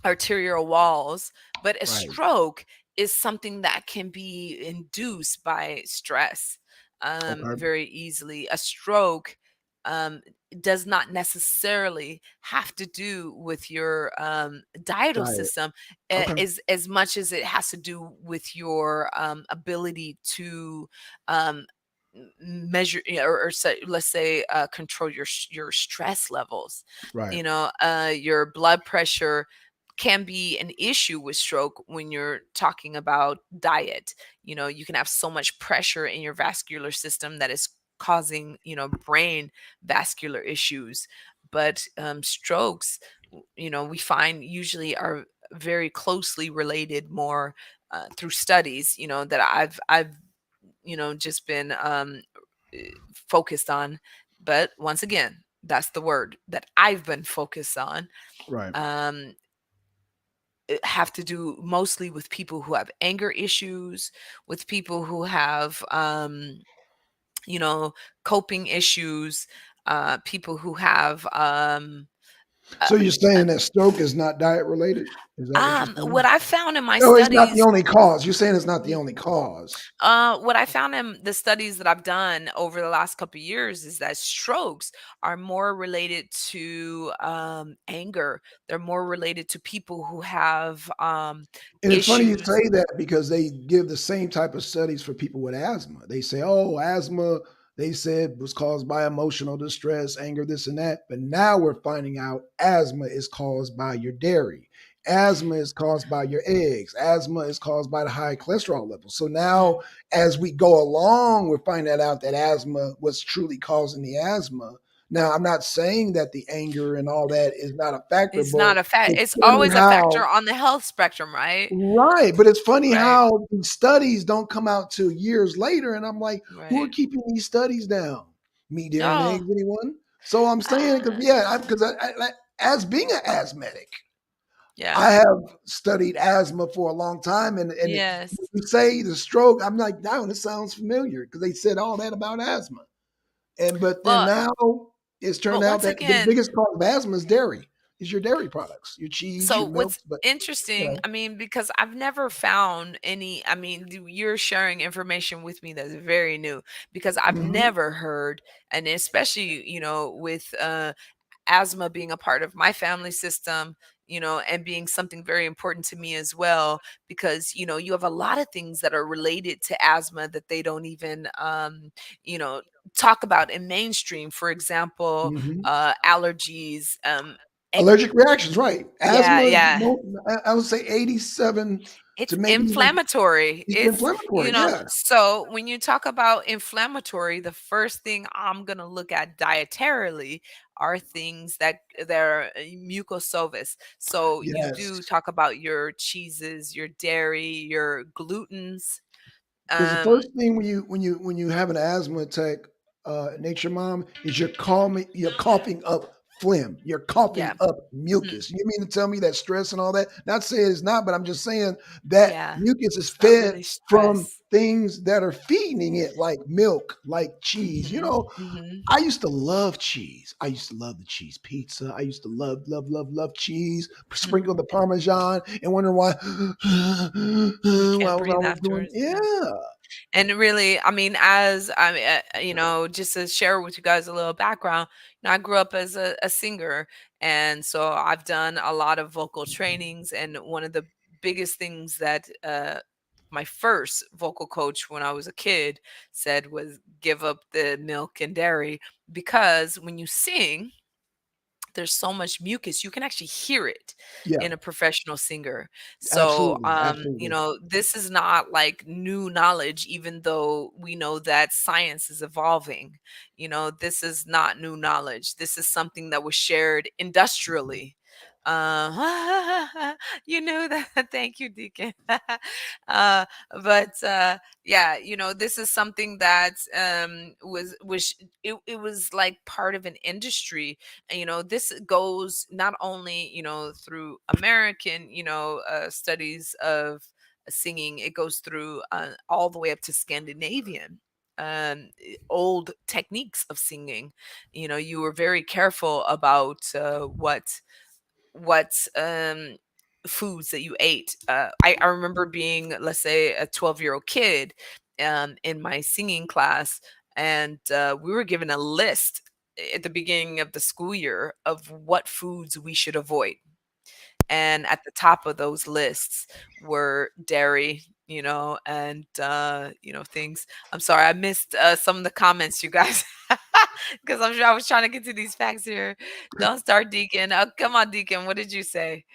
arterial walls. But a Right. stroke is something that can be induced by stress, Okay. very easily. A stroke, um, does not necessarily have to do with your dietary Diet. system, Okay. as much as it has to do with your ability to um, measure, let's say, control your stress levels. Right. Your blood pressure can be an issue with stroke when you're talking about diet. You can have so much pressure in your vascular system that is causing, brain vascular issues. But strokes, we find usually are very closely related, more through studies, that I've just been focused on. But once again, that's the word that I've been focused on. Right. um have to do mostly with people who have anger issues, with people who have you know coping issues, people who have uh, So you're saying that stroke is not diet related? Is that what you're what saying? I found in my No, it's not the studies. only cause. You're saying it's not the only cause. What I found in the studies that I've done over the last couple of years is that strokes are more related to anger. They're more related to people who have And it's funny you issues. say that because they give the same type of studies for people with asthma. They say, oh, asthma, they said was caused by emotional distress, anger, this and that. But now we're finding out asthma is caused by your dairy. Asthma is caused by your eggs. Asthma is caused by the high cholesterol level. So now, Mhm. as we go along, we're finding out that asthma was truly causing the asthma. Now, I'm not saying that the anger and all that is not a factor, It's but not a fact. it's It's funny always a factor how on the health spectrum, right? right, but it's funny Right. how these studies don't come out till years later, and I'm like, who are Right. keeping these studies down? Meat, dairy, and Oh, eggs, anyone? So I'm saying, because Ah, yeah, because as being an asthmatic, yeah. I have studied asthma for a long time, and Yes. when you say the stroke, I'm like, now this sounds familiar because they said all that about asthma, and but then Well, now it's turned but out once that the again, biggest cause of asthma is dairy, is your dairy products, your cheese, so your milk, what's but you interesting, know, I mean, because I've never found any, I mean, you're sharing information with me that's very new because I've mhm, never heard, and especially, with asthma being a part of my family system, and being something very important to me as well, because, you have a lot of things that are related to asthma that they don't even, you know, talk about in mainstream. For example, mhm. allergies, Allergic reactions, right? yeah, Asthma, yeah. I would say 87 to It's maybe even inflammatory. it's inflammatory. Yeah, So when you talk about inflammatory, the first thing I'm gonna look at dietarily are things that are mucosovus. So you do yes. talk about your cheeses, your dairy, your glutens. Because the Um, first thing when you have an asthma attack, nature mom, is you're coughing up phlegm. You're coughing yeah, up mhm, mucus. You mean to tell me that stress and all that? Not saying it's not, but I'm just saying that yeah. mucus is It's not fed really from stress. things that are feeding it, like milk, like cheese. Hmm. Hmm. I used to love cheese. I used to love the cheese pizza. I used to love, love, love, love cheese. Sprinkle the Parmesan and wonder why You while can't I breathe was doing, afterwards. Yeah. yeah. And really, I mean, as I mean, just to share with you guys a little background, I grew up as a singer, and so I've done a lot of vocal trainings. And one of the biggest things that my first vocal coach when I was a kid said was give up the milk and dairy, because when you sing, there's so much mucus, you can actually hear it Yeah, in a professional singer. So, absolutely, absolutely. this is not like new knowledge, even though we know that science is evolving. This is not new knowledge. This is something that was shared industrially. You know that. Thank you, Deacon. But yeah, this is something that it was like part of an industry. And this goes not only through American studies of singing. It goes through all the way up to Scandinavian old techniques of singing. You were very careful about what foods that you ate. I remember being, let's say, a 12-year-old kid in my singing class, and we were given a list at the beginning of the school year of what foods we should avoid. And at the top of those lists were dairy, and things. I'm sorry, I missed some of the comments, you guys, because I was trying to get to these facts here. Don't start, Deacon. Oh, come on, Deacon. What did you say?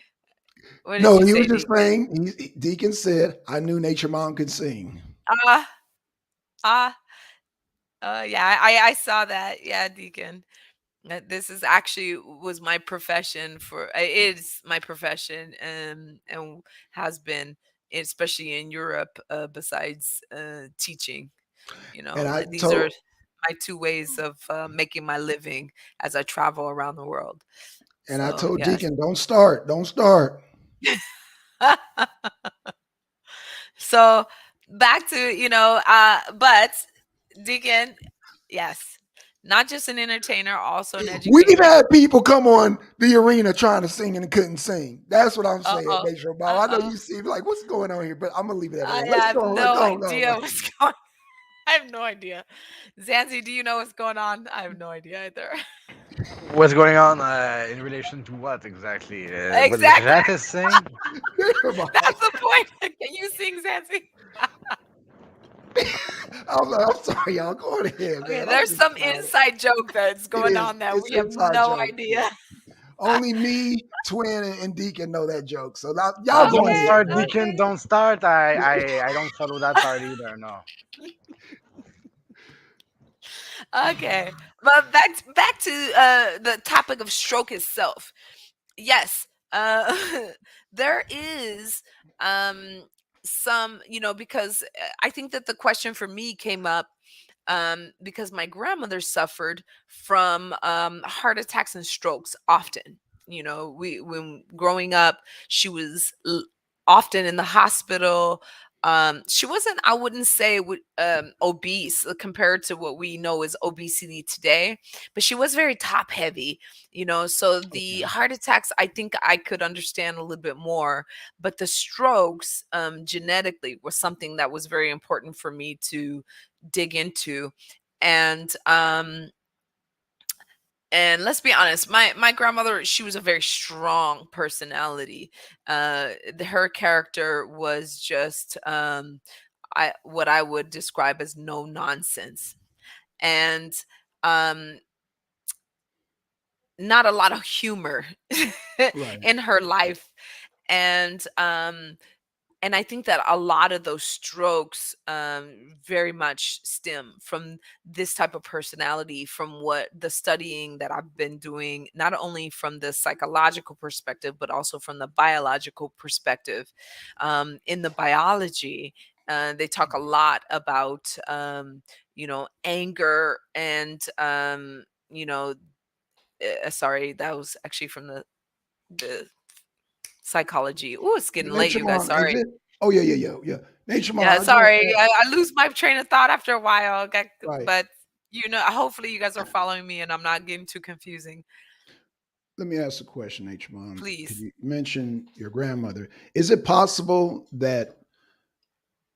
What did No, you he was say, just Deacon? saying, Deacon said, I knew Nature Mom could sing. Ah, ah, yeah, I saw that. Yeah, Deacon. This is actually was my profession for is my profession, and has been, especially in Europe, besides teaching. And I These are told my two ways of making my living as I travel around the world. and I So told yes. Deacon, don't start, don't start. So back to but Deacon, yes, not just an entertainer, also an We've educator. had people come on the arena trying to sing and couldn't sing. That's what I'm Uh saying, oh. Nature Mom. Uh I know oh. you see like what's going on here, but I'm gonna leave it I alone. Let's have go on. no Go, go, idea go. what's going. I have no idea. Zanzi, do you know what's going on? I have no idea either. What's going on in relation to what exactly? What did Exactly. Jacques saying? Nature Mom. That's the point. Can you sing, Zanzi? I'm sorry, y'all. Go on ahead, Okay, man. I'm there's just some trying. inside joke that's It going is. on that It's we have inside no joke. idea. Only me, Twin, and Deacon know that joke. So now, y'all go Don't Okay, ahead, start, man. Deacon. okay. Don't start. I don't follow that part either. No. Okay, but back to the topic of stroke itself. Yes, there is um, some, because I think that the question for me came up because my grandmother suffered from heart attacks and strokes often. When growing up, she was often in the hospital. She wasn't, I wouldn't say, obese compared to what we know as obesity today, but she was very top heavy, so the Okay. heart attacks, I think I could understand a little bit more, but the strokes, genetically, was something that was very important for me to dig into. And um and let's be honest, my grandmother, she was a very strong personality. Her character was just, I what I would describe as no nonsense, and um not a lot of humor Right. in her life. And um and I think that a lot of those strokes, very much stem from this type of personality, from what the studying that I've been doing, not only from the psychological perspective, but also from the biological perspective. In the biology, they talk a lot about, anger and, sorry, that was actually from the psychology. Oh, it's getting late, Nature you guys. Mom, is Sorry. it? Oh yeah, yeah, yeah, yeah. Nature Mom, Yeah, I just sorry. I lose my train of thought after a while. Okay, right. but hopefully you guys are following me and I'm not getting too confusing. Let me ask a question, Nature Mom. Because Please. you mentioned your grandmother. Is it possible that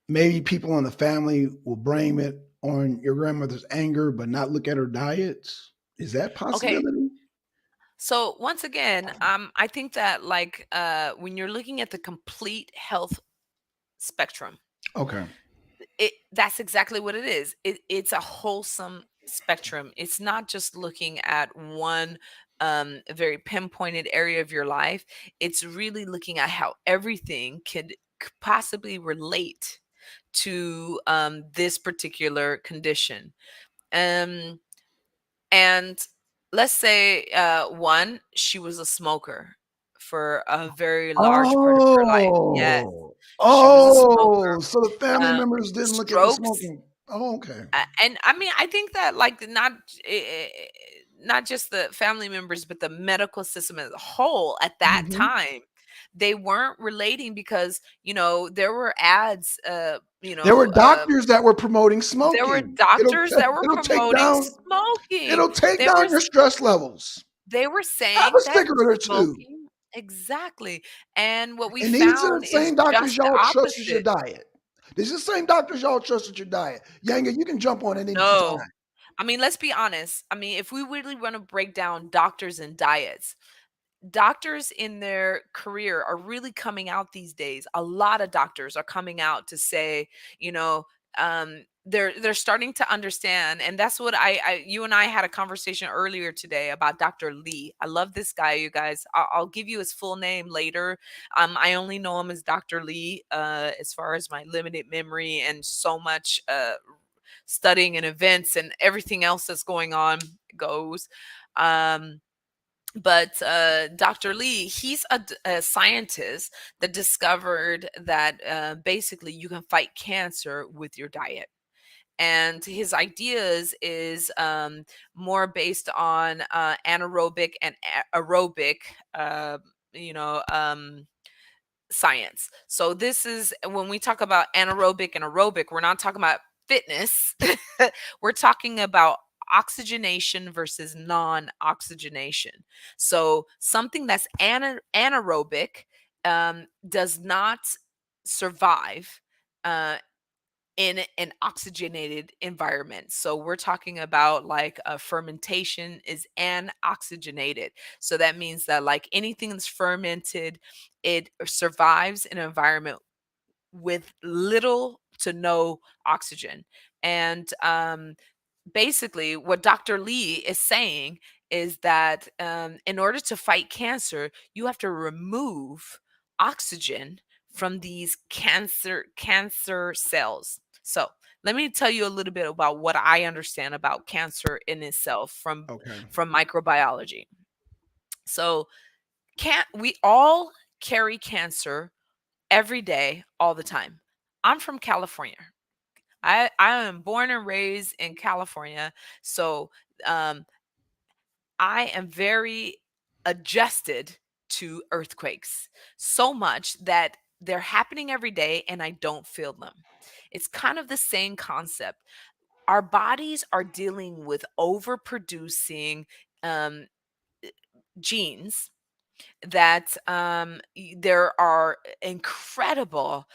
maybe people in the family will blame it on your grandmother's anger, but not look at her diets? Is that Okay. possibility? So once again, I think that, like, when you're looking at the complete health spectrum, Okay. that's exactly what it is. It's a wholesome spectrum. It's not just looking at one, very pinpointed area of your life. It's really looking at how everything could possibly relate to, this particular condition. Um, and let's say, one, she was a smoker for a very large part of her life. Yes, Oh. she was a smoker. Oh, so the family Um, members didn't look at the strokes. smoking. Oh, okay. And I mean, I think that, like, not just the family members, but the medical system as a whole at that Mhm. time, they weren't relating, because there were ads, There were doctors that were promoting there were smoking. doctors that were It'll take promoting down smoking. it'll take They were down your stress levels. they were Have saying a that cigarette or two. smoking. Exactly. And what we And these are found the is same doctors just the y'all trust with your opposite. diet. These are the same doctors y'all trust with your diet. Yanga, you can jump on at any No. time. I mean, let's be honest. I mean, if we really want to break down doctors and diets, doctors in their career are really coming out these days. A lot of doctors are coming out to say, they're starting to understand, and that's what you and I had a conversation earlier today about Dr. Lee. I love this guy, you guys. I'll give you his full name later. I only know him as Dr. Lee, as far as my limited memory and so much, studying and events and everything else that's going on goes. Um, but Dr. Lee, he's a scientist that discovered that, basically you can fight cancer with your diet. And his ideas is, more based on, anaerobic and aerobic, uh, you know, um, science. So this is when we talk about anaerobic and aerobic, we're not talking about fitness. We're talking about oxygenation versus non-oxygenation. So something that's anaerobic, does not survive, uh, in an oxygenated environment. So we're talking about, like, a fermentation is anoxygenated. So that means that, like, anything that's fermented, it survives in an environment with little to no oxygen. And basically, what Dr. Lee is saying is that, in order to fight cancer, you have to remove oxygen from these cancer cells. So let me tell you a little bit about what I understand about cancer in itself Okay. from microbiology. So can't we all carry cancer every day, all the time? I'm from California. I am born and raised in California, so um, I am very adjusted to earthquakes so much that they're happening every day and I don't feel them. It's kind of the same concept. Our bodies are dealing with overproducing um, genes that there are incredible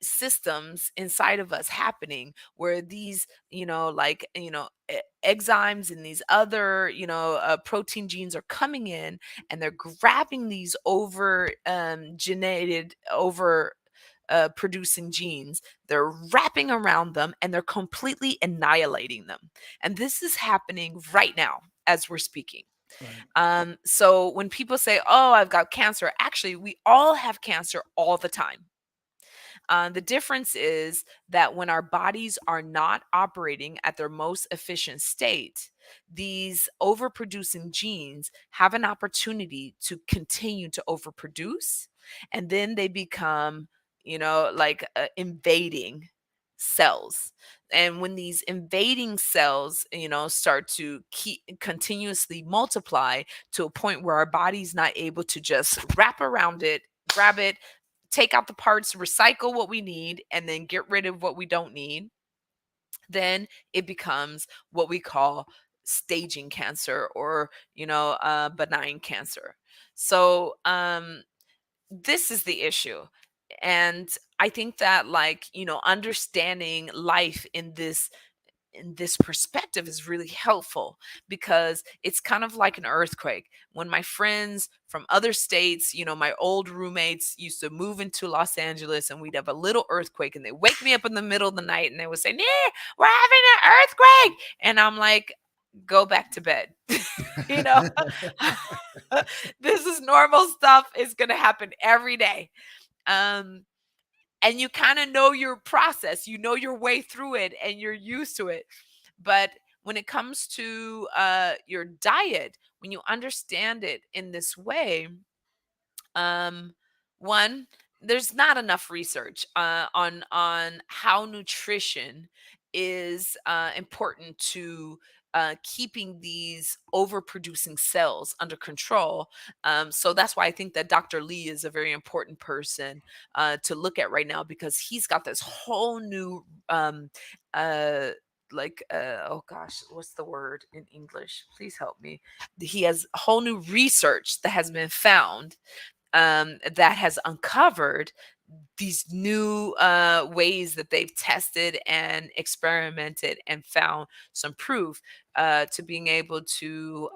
systems inside of us happening where these enzymes and these other protein genes are coming in, and they're grabbing these over genated over producing genes. They're wrapping around them and they're completely annihilating them, and this is happening right now as we're speaking. Right. So when people say, "Oh, I've got cancer," actually, we all have cancer all the time. The difference is that when our bodies are not operating at their most efficient state, these overproducing genes have an opportunity to continue to overproduce, and then they become, invading cells. And when these invading cells, start to keep continuously multiply to a point where our body's not able to just wrap around it, grab it, take out the parts, recycle what we need, and then get rid of what we don't need, then it becomes what we call staging cancer, or benign cancer. So this is the issue. And I think that, understanding life in this perspective is really helpful, because it's kind of like an earthquake. When my friends from other states, my old roommates used to move into Los Angeles, and we'd have a little earthquake, and they wake me up in the middle of the night and they would say, "Nah, we're having an earthquake." And I'm like, "Go back to bed." you know, this is normal stuff. It's going to happen every day. Um, and you kind of know your process, you know your way through it, and you're used to it. But when it comes to your diet, when you understand it in this way, um, one, there's not enough research on how nutrition is important to keeping these overproducing cells under control. So that's why I think that Dr. Lee is a very important person to look at right now, because he's got this whole new uh, oh gosh, what's the word in English? Please help me. He has whole new research that has been found, that has uncovered these new ways that they've tested and experimented and found some proof to being able to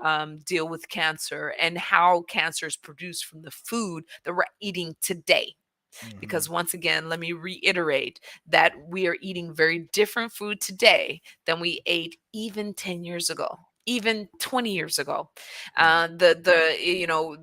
deal with cancer, and how cancer is produced from the food that we're eating today. Mhm. Because once again, let me reiterate that we are eating very different food today than we ate even 10 years ago, even 20 years ago. Right.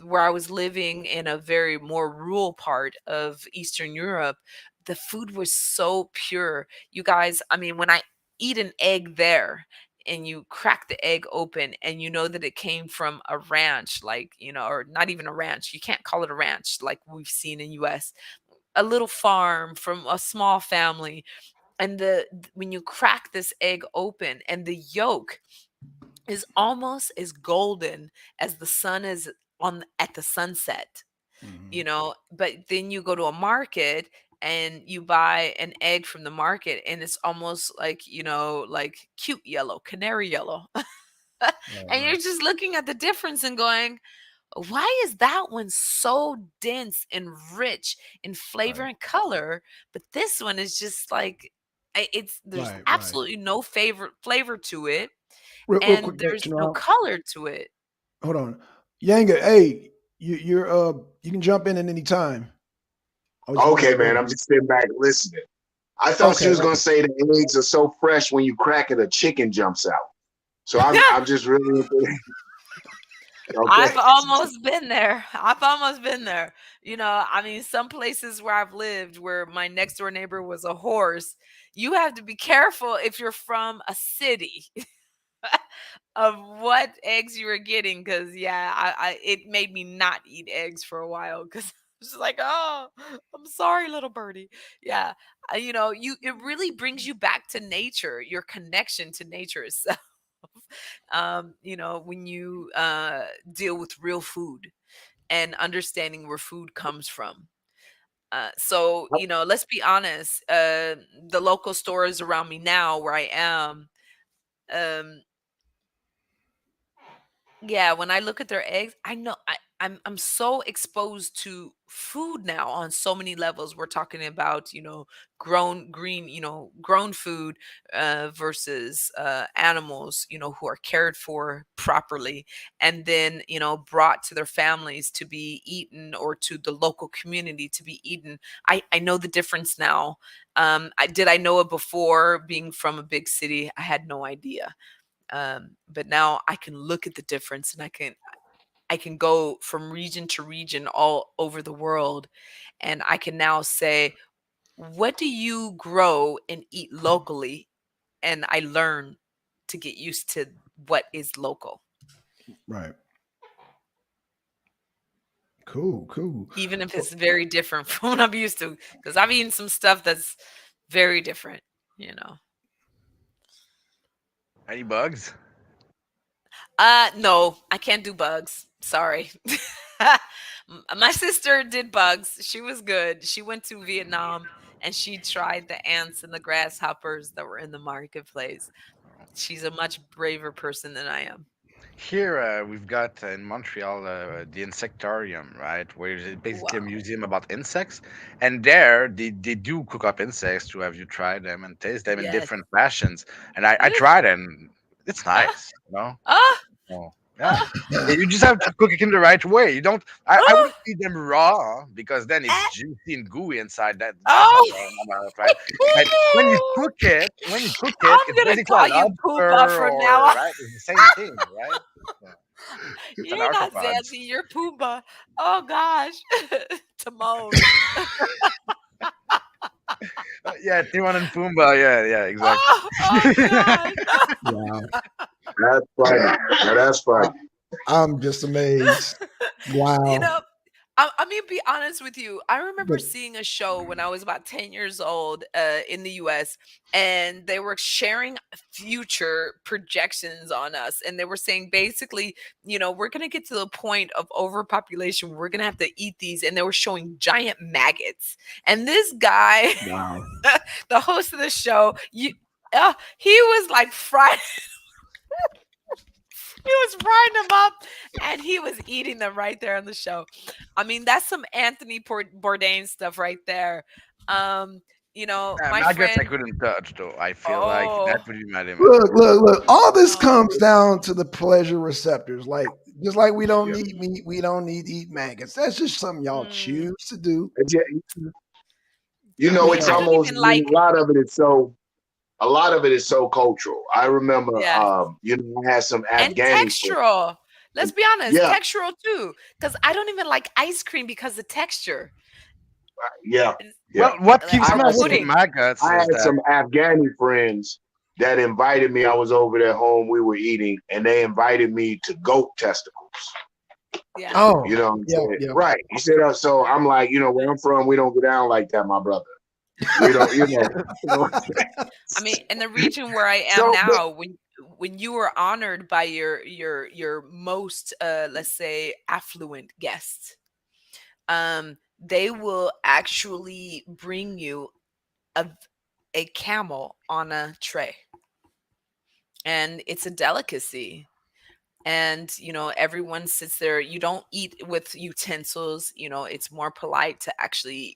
Where I was living in a very more rural part of Eastern Europe, the food was so pure. You guys, I mean, when I eat an egg there, and you crack the egg open and you know that it came from a ranch, or not even a ranch, you can't call it a ranch like we've seen in US, a little farm from a small family. And when you crack this egg open, and the yolk is almost as golden as the sun is on at the sunset, Mhm. but then you go to a market and you buy an egg from the market, and it's almost like, like cute yellow, canary yellow. Right. And you're Right. just looking at the difference and going, why is that one so dense and rich in flavor Right. and color, but this one is just like, there's Right. Right. absolutely no flavor to it, Real quick, and Dr. there's no Now, color to it. hold on. Yanga, hey, you can jump in at any time. I just wanted Okay, to man. go. I'm just sitting back listening. I thought she Okay. was gonna Okay. say the eggs are so fresh when you crack it, a chicken jumps out. So I'm just really okay. I've almost been there. I've almost been there. I mean, some places where I've lived, where my next door neighbor was a horse, you have to be careful if you're from a city of what eggs you were getting. Because, yeah, it made me not eat eggs for a while, because She's like, oh, I'm sorry, little birdie. Yeah. It really brings you back to nature, your connection to nature itself. When you deal with real food and understanding where food comes from. Let's be honest. The local stores around me now, where I am, um, yeah, when I look at their eggs, I know I'm so exposed to food now on so many levels. We're talking about, grown green, grown food versus animals, who are cared for properly and then, brought to their families to be eaten or to the local community to be eaten. I know the difference now. I know it before being from a big city? I had no idea. But now I can look at the difference and I can go from region to region all over the world, and I can now say, what do you grow and eat locally? And I learn to get used to what is local, Right. Cool. Cool. even if it's very different from what I'm used to, because I've eaten some stuff that's very different, Any bugs? No, I can't do bugs. Sorry. My sister did bugs. She was good. She went to Vietnam and she tried the ants and the grasshoppers that were in the marketplace. She's a much braver person than I am. Here we've got in Montreal the Insectarium, right, where it's basically a Wow. museum about insects, and there they do cook up insects to have you try them and taste them in Yes. different fashions. And I Yes. tried and it's Ah, nice, you know. ah, Oh, yeah. ah, You just have to cook it in the right way. You don't. I ah, wouldn't eat them raw because then it's ah, juicy and gooey inside. That's not oh. not right. But when you cook it, I'm it's gonna basically a call you Poopa lobster from now or on. right. It's the same thing, right? Yeah. It's an You're not arthropod. Zanzi, you're Pumbaa. Oh gosh. Timon. Yeah, Timon and Pumbaa. Yeah, exactly. Oh gosh. Wow. That's funny. Now that's funny. I'm just amazed. you Wow. know, I'm gonna be honest with you. I remember But seeing a show when I was about 10 years old in the US, and they were sharing future projections on us. And they were saying basically, we're gonna get to the point of overpopulation. We're gonna have to eat these. And they were showing giant maggots. And this guy, wow. the host of the show, he was like fried. He was frying them up and he was eating them right there on the show. I mean, that's some Anthony Bourdain stuff right there. My Maggots I friend. couldn't touch though. I feel like that Oh would be my limit. Look. All this no. comes down to the pleasure receptors. Like, just like we don't Yeah. need meat, we don't need to eat maggots. That's just something y'all Mm, choose to do. You I know, mean, it's I Yeah. don't almost even like. a lot of it is so. A lot of it is so cultural. I remember, Yeah, I had some and Afghani food. textural. Let's be honest, Yeah, textural too. Because I don't even like ice cream because of texture. yeah, It's yeah. Well, what like keeps I me or had away some. from pudding. maggots I is had that some Afghani friends that invited me. I was over there home. We were eating, and they invited me to goat testicles. Yeah. Oh, You know what I'm yeah, saying? yeah. Right. You said so. I'm like, where I'm from, we don't get down like that, my brother. We don't. You know what I'm I mean, saying? in the region where I am So, but now, when you are honored by your most let's say affluent guests, they will actually bring you a a camel on a tray, and it's a delicacy. And everyone sits there. You don't eat with utensils. It's more polite to actually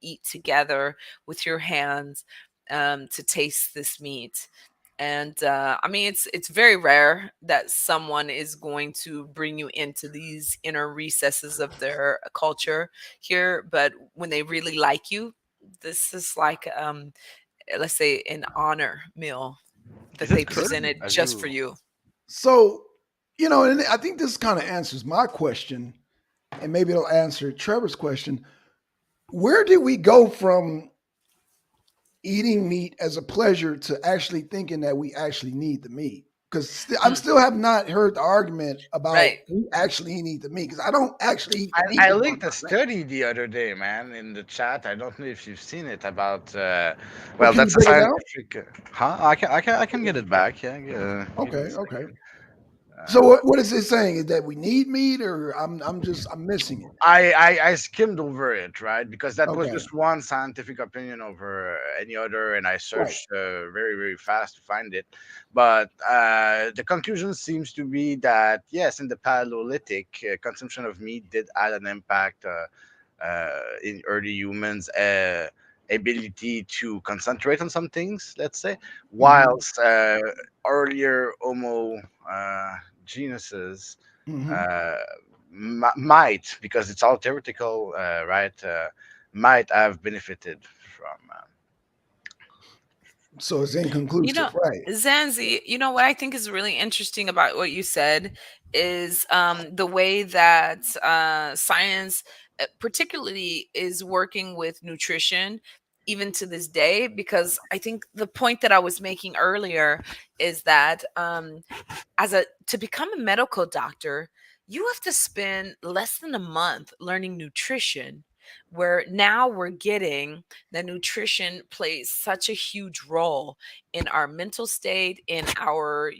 eat together with your hands, to taste this meat. And I mean, it's very rare that someone is going to bring you into these inner recesses of their culture here, but when they really like you, this is like, let's say, an honor meal is that they it good presented as just for you? you. So, and I think this kind of answers my question, and maybe it'll answer Trevor's question. Where did we go from eating meat as a pleasure to actually thinking that we actually need the meat? because I'm Mm, still have not heard the argument about right. who actually eat the meat because I don't actually eat the meat. I as long linked a as I think. study the other day, man, in the chat. I don't know if you've seen it about. Oh, Well, can you that's a break it down? scientific. Huh? I can get it back. Yeah. Give me a Okay, okay. second. So Uh, what is it saying? Is that we need meat, or I'm missing it? I skimmed over it, right? Because that was Okay, just one scientific opinion over any other, and I right. searched very, very fast to find it. But the conclusion seems to be that yes, in the Paleolithic, consumption of meat did add an impact in early humans. Ability to concentrate on some things, let's say, Hmm. whilst earlier Homo genuses Hmm. uh, might, because it's all theoretical, right? Might have benefited from. So it's You know, inconclusive, right? Zanzi, you know what I think is really interesting about what you said is the way that science, particularly, is working with nutrition even to this day. Because I think the point that I was making earlier is that as a to become a medical doctor, you have to spend less than a month learning nutrition, where now we're getting that nutrition plays such a huge role in our mental state, in our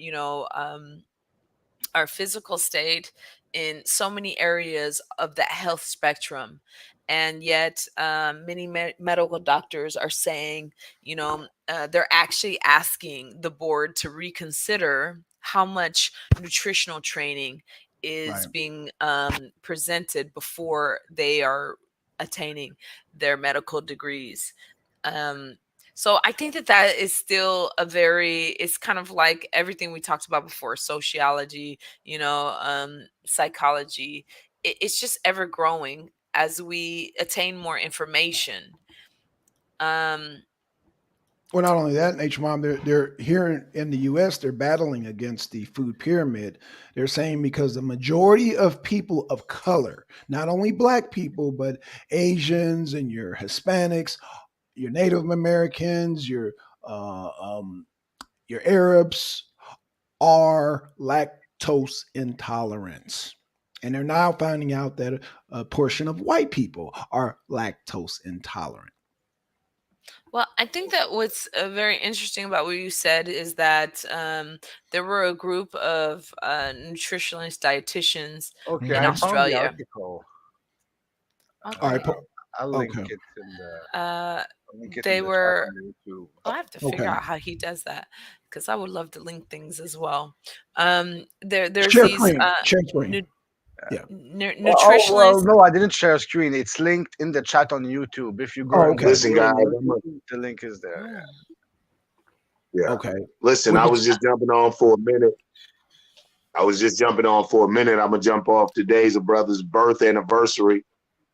our physical state, in so many areas of that health spectrum. And yet many medical doctors are saying, they're actually asking the board to reconsider how much nutritional training is Right. being presented before they are attaining their medical degrees. um, so I think that that is still a very, it's kind of like everything we talked about before, sociology, psychology. It's just ever growing as we attain more information. Um, Well, not only that, Nature Mom, they're here in the U.S. They're battling against the food pyramid. They're saying because the majority of people of color, not only Black people, but Asians and your Hispanics, your Native Americans, uh, um, your Arabs, are lactose intolerant. And they're now finding out that a portion of white people are lactose intolerant. well, I think that what's very interesting about what you said is that there were a group of nutritionist dietitians Okay, in I Hmm. found the Australia. article. All right. Okay. I'll link Okay. it in the. Uh, I'll link it in they the chat were on YouTube. I'll have to figure Okay. out how he does that, because I would love to link things as well. There's Share these screen. Share screen. nu- Yeah. Oh well, nutritionalists. no, I didn't share a screen. It's linked in the chat on YouTube. If you go Oh, and okay. Listen, Google guys. in YouTube, the link is there. Oh. Yeah. Okay. Listen, What I did was just jumping on for a minute. I was just jumping on for a minute. I'm gonna jump off. Today's a brother's birth anniversary,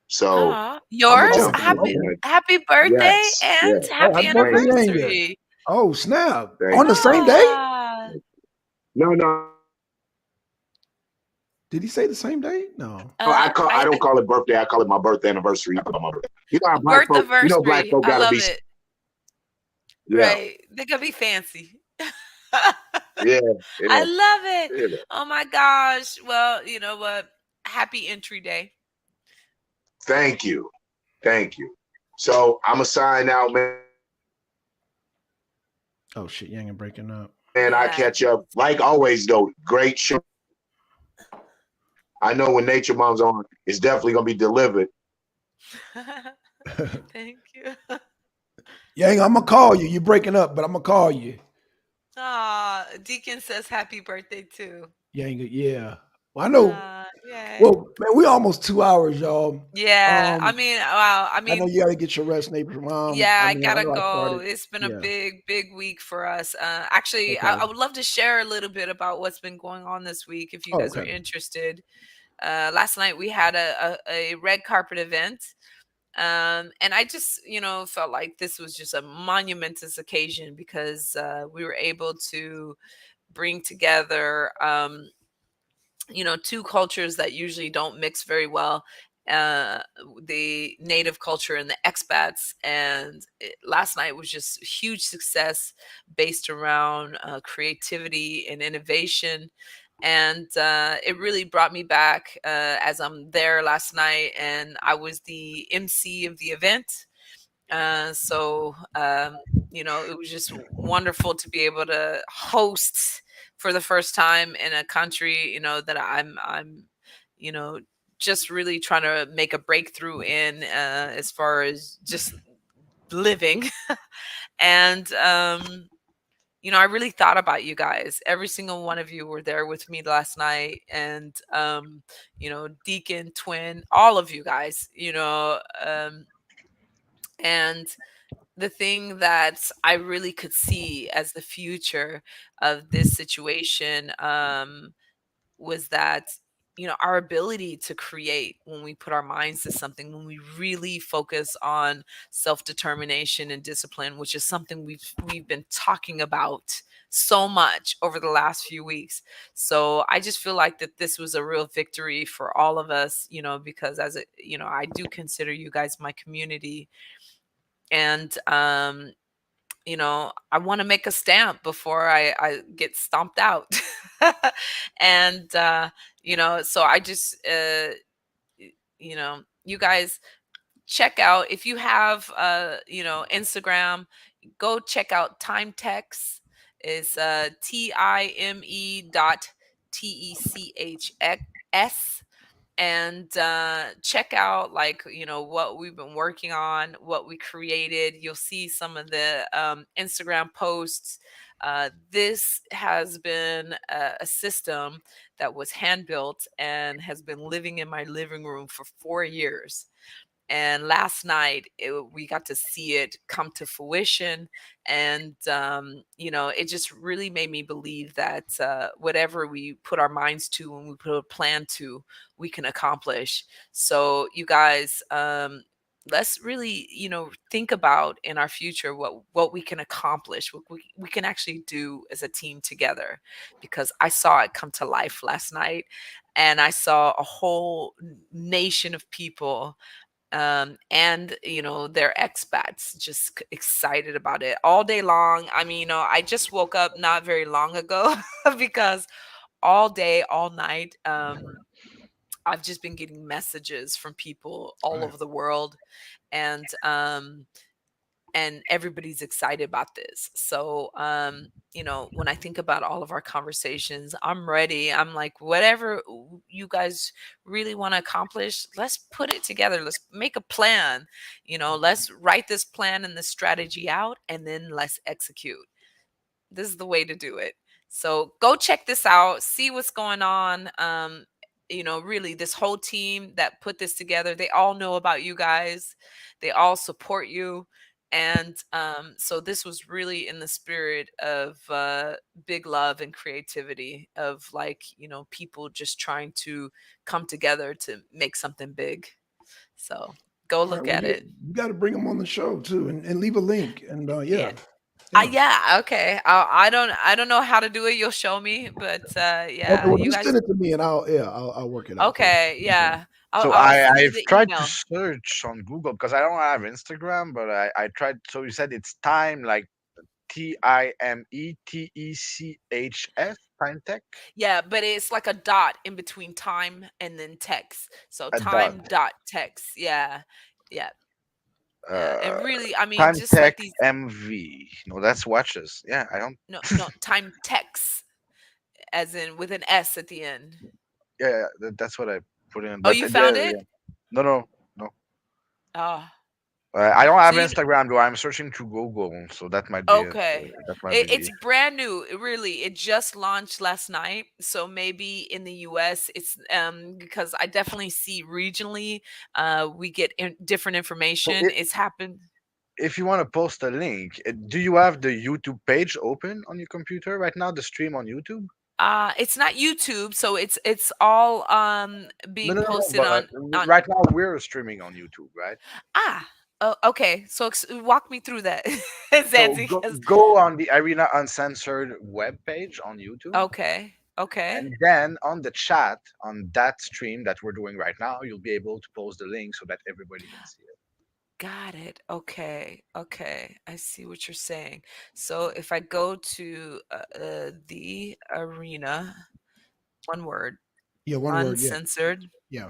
so I'm gonna Yours? Oh, jump in. Happy okay. happy birthday Yes, and yes. Oh, happy happy birthday, Thank you, Yanga. anniversary. Oh, snap. thank On the you. same day? Ah, No, no, Did he say the same day? No. no. I I don't call it birthday. I call it my birthday anniversary. I put it on my birthday. You know how black birth folk. You know black anniversary. folk I gotta love be. it. Yeah, Right. They could be fancy. yeah, yeah. I love it. Yeah. Oh my gosh. Well, you know what? Happy entry day. Thank you, thank you. So I'm gonna sign out, man. Oh shit, Yanga breaking up. I Yeah. catch up like always though. Great show. I know when Nature Mom's on, it's definitely gonna be delivered. Thank you. Yang, I'm gonna call you. You're breaking up, but I'm gonna call you. Deacon says happy birthday too. Yanga, yeah. Well, I know. Yay. Well, man, we almost 2 hours, y'all. Yeah. I Um, mean, wow. I I know mean, you gotta get your rest, neighbor. yeah, I I mean, I gotta know I go. started. It's been a Yeah. big, big week for us. Actually, Okay. I would love to share a little bit about what's been going on this week if you Oh, guys are okay. interested. Last night we had a red carpet event. And I just, felt like this was just a monumentous occasion because we were able to bring together, two cultures that usually don't mix very well. uh, the native culture and the expats. And last night was just a huge success based around creativity and innovation. And it really brought me back as I'm there last night, and I was the MC of the event. It was just wonderful to be able to host for the first time in a country, that I'm, you know, just really trying to make a breakthrough in, as far as just living. And I really thought about you guys. Every single one of you were there with me last night, and Deacon, Twin, all of you guys, and the thing that I really could see as the future of this situation, was that our ability to create when we put our minds to something, when we really focus on self-determination and discipline, which is something we've been talking about so much over the last few weeks. So I just feel like that this was a real victory for all of us, because I do consider you guys my community. And I want to make a stamp before I get stomped out. And so I just you guys check out, if you have Instagram, go check out Timetex. Is TIME.TECHS. And check out, like, what we've been working on, what we created. You'll see some of the Instagram posts. This has been a system that was hand built and has been living in my living room for 4 years. And last night we got to see it come to fruition. And it just really made me believe that whatever we put our minds to and we put a plan to, we can accomplish. So you guys, let's really think about in our future what we can accomplish, what we can actually do as a team together, because I saw it come to life last night. And I saw a whole nation of people, and their expats just excited about it all day long. I mean, I just woke up not very long ago because all day, all night, I've just been getting messages from people all Right. over the world. And everybody's excited about this. So when I think about all of our conversations, I'm ready. I'm like, whatever you guys really want to accomplish, let's put it together. Let's make a plan. Let's write this plan and the strategy out, and then let's execute. This is the way to do it. So go check this out, see what's going on. Really, this whole team that put this together, they all know about you guys. They all support you. And so this was really in the spirit of big love and creativity, of, like, people just trying to come together to make something big. So go All right. look Well, at you, it. you got to bring them on the show too, and leave a link. And Yeah. yeah, yeah. Yeah, okay. I don't know how to do it. You'll show me, but Okay. yeah, Well, you just guys. send it to me, and I'll work it out for you. Okay, Okay. yeah. I'll So I'll I send you I've the tried to email. search on Google because I don't have Instagram, but I tried. So you said it's time, like TIMETECHS, time tech, Yeah, but it's like a dot in between time and then text. So a dot. time dot text. Yeah. Yeah. Yeah. Uh, And really, I mean, time just like tech these. MV. No, that's watches. Yeah, I don't. No, no, time text, as in with an S at the end. Yeah, that's what I put in. Oh, But you found there, it? yeah. No, no, no. Oh. I don't have So Instagram though. I'm searching through Google, so that might be it. okay. That might be It's brand new. Really. It just launched last night. So maybe in the US it's because I definitely see regionally we get different so. information. It's happened. If you want to post a link, do you have the YouTube page open on your computer right now? The stream on YouTube? It's not YouTube, so it's all No, being no, no, no. posted But on right now we're streaming on YouTube, right? ah oh, okay. So walk me through that. So Zanzi, go 'cause- go on the Arena Uncensored web page on YouTube. okay. Okay. And then on the chat on that stream that we're doing right now, you'll be able to post the link so that everybody can see it. Got it. Okay. Okay. I see what you're saying. So if I go to the arena, one word, Yeah, one word. Yeah, uncensored, yeah.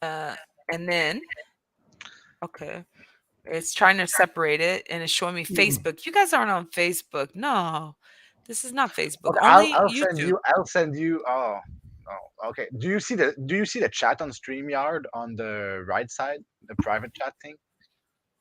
uh, and then, okay, it's trying to separate it and it's showing me Mm-mm. Facebook. You guys aren't on Facebook. No, this is not Facebook. Okay, Only I'll send YouTube. you. I'll send you. Oh, okay. Do you see the chat on StreamYard on the right side, the private chat thing?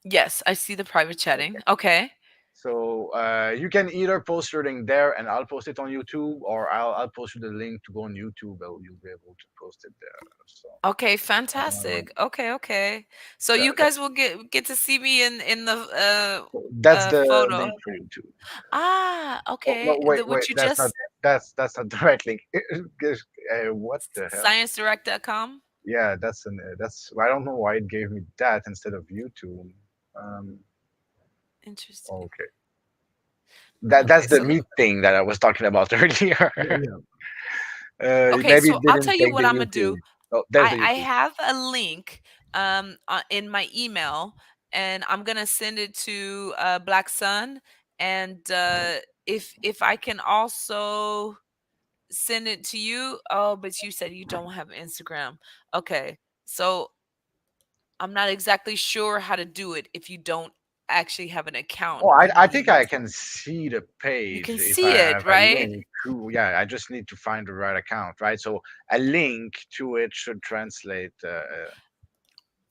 Yes, I see the private chatting. Okay. Okay. So you can either post your link there, and I'll post it on YouTube, or I'll post you the link to go on YouTube. And you'll be able to post it there. So Okay, uh, fantastic. Okay, okay. So the, you the, guys will get to see me in the that's the photo. link for YouTube. Ah, Oh no, okay. wait, The wait. what you That's not just that's not the right link. What the hell? sciencedirect.com. Yeah, that's I don't know why it gave me that instead of YouTube. Um, Interesting. okay, Okay, that's the so meat thing that I was talking about earlier. Yeah, yeah. okay, Maybe so it I'll didn't tell you take what the I'm gonna do. YouTube. Oh, there's the I YouTube. have a link in my email, and I'm gonna send it to Black Sun, and if I can also send it to you. Oh, but you said you don't have Instagram. Okay, so I'm not exactly sure how to do it if you don't actually have an account Oh, I on think I YouTube. can see the You page can if see it, if I right? link to. Yeah, I just need to find the right account, right? So a link to it should translate,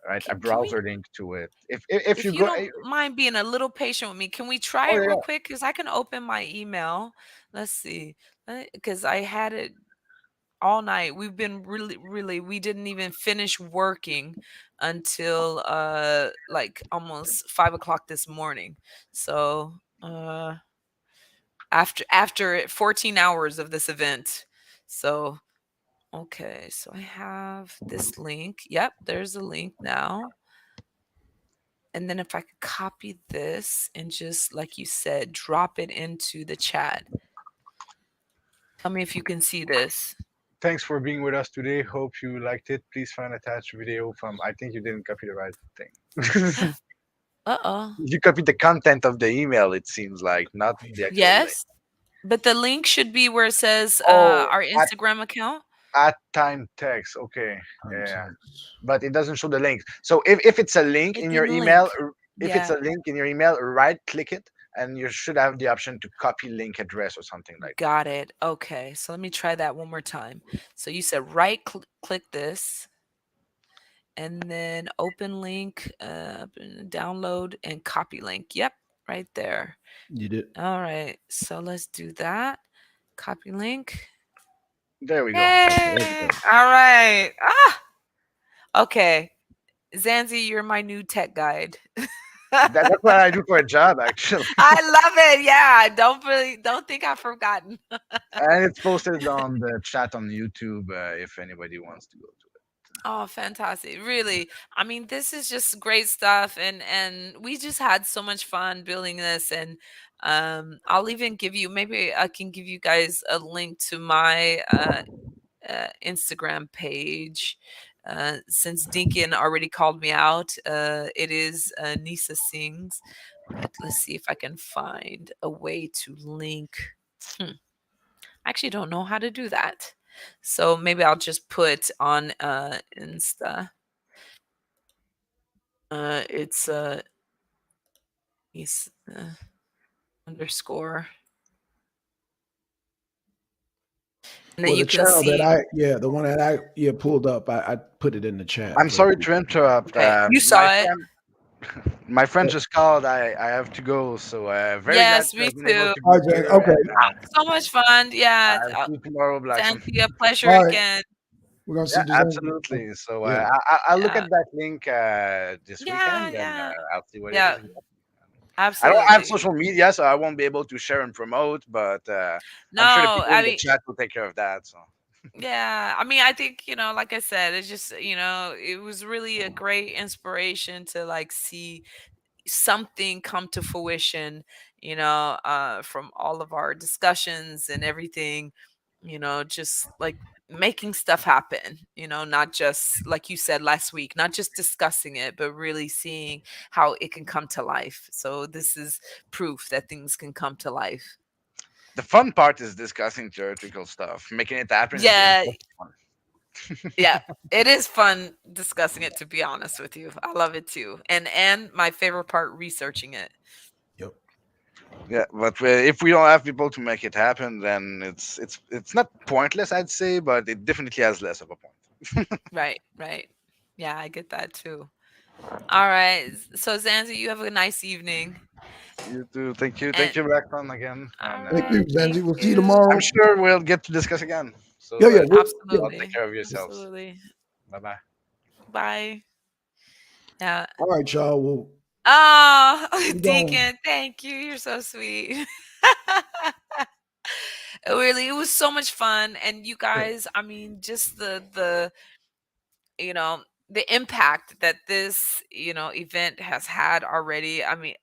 right? A Can we, browser link to it. If you if you go, don't mind being a little patient with me, can we try oh it yeah, real yeah. quick? Because I can open my email. Let's see. Because I had it all night. We've been really, we didn't even finish working until like almost 5 o'clock this morning. So after 14 hours of this event. So okay, so I have this link. Yep, there's a link now. And then if I could copy this and just like you said, drop it into the chat. Tell me if you can see this. Thanks for being with us today. Hope you liked it. Please find attached video from. I think you didn't copy the right thing. Uh-oh. You copied the content of the email. It seems like not the actual link. Yes. But the link should be where it says Oh, our Instagram account. at time text. Okay, yeah, Context. but it doesn't show the link. So if it's a link It in your didn't email, link. if it's Yeah, a link in your email, right click it, and you should have the option to copy link address or something like that. got it. Okay, so let me try that one more time. So you said right click this and then open link, download and copy link. Yep, right there. You did. All right, so let's do that. Copy link. There we go. Hey, There we go. all right. Ah, okay. Zanzi, you're my new tech guide. That's what I do for a job, actually, I love it. Yeah, don't think I've forgotten. and it's posted on the chat on YouTube if anybody wants to go to it. Oh, fantastic. Really. I mean, this is just great stuff and we just had so much fun building this and I'll even give you maybe I can give you guys a link to my Instagram page. Since Dinkin already called me out, it is Nisa Sings. But let's see if I can find a way to link. Hmm. I actually don't know how to do that. So maybe I'll just put on Insta. It's he's underscore, and then Well, you the can channel that see. the one that I pulled up, I put it in the chat I'm for sorry to people. interrupt. Okay, you saw it. My friend Yeah. just called. I have to go. So very glad Yes, to me have been able too. to All be right, Jen. here. Okay. And So much fun. Yeah, I'll see you tomorrow, Blackson. Zanthi, a pleasure All right. again. We're gonna Yeah, see design. absolutely. So Yeah. I'll look Yeah, at that link this yeah, weekend, and yeah, I'll see what it yeah. is. I don't have Absolutely. social media, so I won't be able to share and promote. But No, I'm sure the people I in the mean, chat will take care of that. So Yeah, I mean, I think, like I said, it's just, it was really a great inspiration to like see something come to fruition, from all of our discussions and everything, just like making stuff happen, not just like you said last week, not just discussing it, but really seeing how it can come to life. So this is proof that things can come to life. The fun part is discussing theoretical stuff. Making it happen is the Yeah, important one. yeah. It is fun discussing it, to be honest with you. I love it too. And my favorite part, researching it. Yep. Yeah, but if we don't have people to make it happen, then it's not pointless, I'd say, but it definitely has less of a point. Right, right. Yeah, I get that too. All right. So Zanzi, you have a nice evening. You too. And Thank you, Blackton, again, all and Thank you, right, thank Zanzi. We'll see you you. I'm tomorrow. sure we'll get to discuss again. Yeah, So yeah, yeah. y'all take Absolutely. care of yourselves. Absolutely. Bye bye. Bye. Yeah. All right, y'all. Well, Oh, we gone. Deacon, thank you. You're so sweet. Really, it was so much fun. And you Yeah. guys, I mean, just the you know the impact that this event has had already. I mean,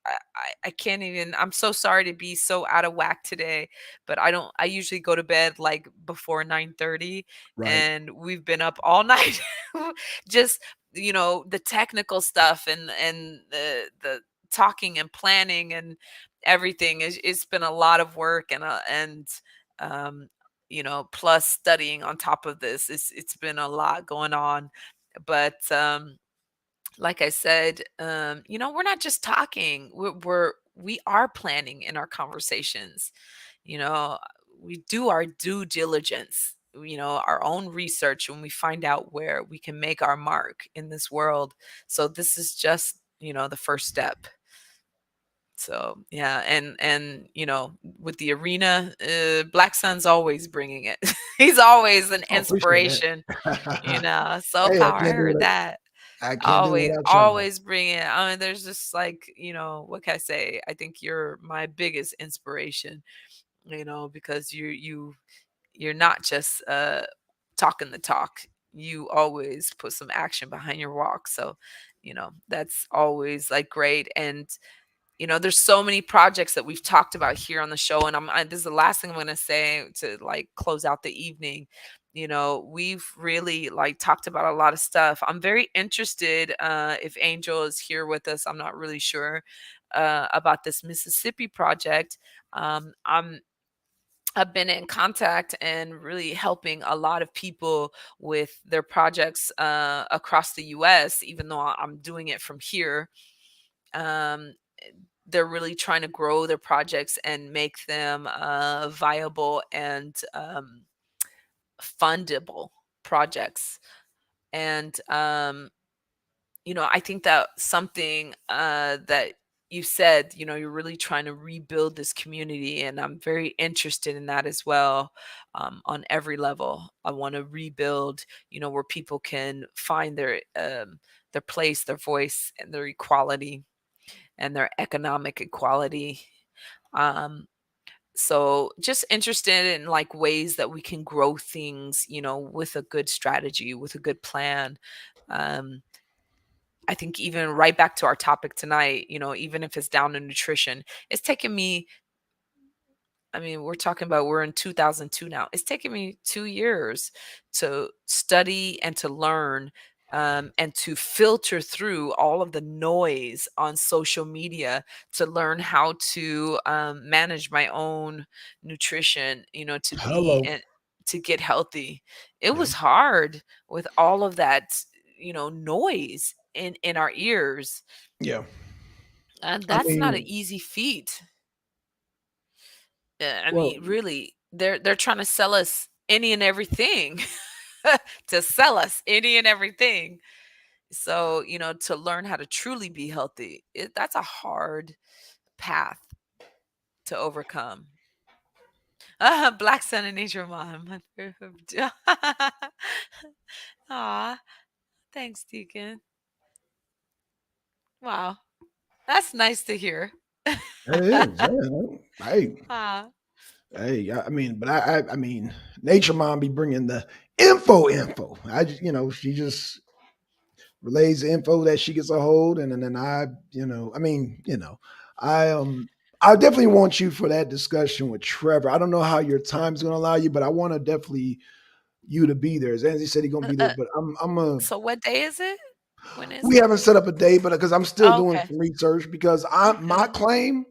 I can't even. I'm so sorry to be so out of whack today, but I usually go to bed like before 9:30, Right. and we've been up all night. Just the technical stuff and the talking and planning and everything is. It's been a lot of work, and um plus studying on top of this. It's been a lot going on. But like I said, we're not just talking. We are planning in our conversations. You know, we do our due diligence, our own research when we find out where we can make our mark in this world. So this is just, the first step. So yeah, and with the arena, Black Sun's always bringing it. He's always an I appreciate inspiration. that. Soul Hey, I power. I can't do heard it. that. I can't do it Always, without y'all. always bring it. I mean, there's just like, what can I say? I think you're my biggest inspiration. Because you're not just talking the talk. You always put some action behind your walk. So, that's always like great. And there's so many projects that we've talked about here on the show, and this is the last thing I'm going to say to like close out the evening. We've really like talked about a lot of stuff. I'm very interested, if Angel is here with us. I'm not really sure about this Mississippi project. I've been in contact and really helping a lot of people with their projects across the US, even though I'm doing it from here. um, they're really trying to grow their projects and make them viable and fundable projects. And I think that something that you said, you're really trying to rebuild this community, and I'm very interested in that as well. On every level, I want to rebuild, where people can find their place, their voice, and their equality and their economic equality. Um, so just interested in like ways that we can grow things, with a good strategy, with a good plan. Um, I think even right back to our topic tonight, even if it's down to nutrition, it's taken me, I mean, we're talking about we're in 2002 now. It's taken me 2 years to study and to learn, and to filter through all of the noise on social media to learn how to manage my own nutrition, to be Hello. and to get healthy. It Yeah. was hard with all of that, noise in our ears, Yeah. and I that's not an mean, easy feat. I well, mean, really, they're trying to sell us any and everything to sell us any and everything. So, to learn how to truly be healthy, that's a hard path to overcome. Black Sun and Nature Mom. Aw, thanks, Deacon. Wow, that's nice to hear. it is. Yeah. Hey, Ah. Hey, I mean, but I mean, Nature Mom be bringing the info. I just, she just relays the info that she gets a hold, and then I, I mean, I definitely want you for that discussion with Trevor. I don't know how your time's going to allow you, but I want to definitely you to be there. Zanzi said he's going to be there, but So what day is it? When is we it? haven't set up a day, but because I'm still Oh, doing okay. some research because my Mhm. claim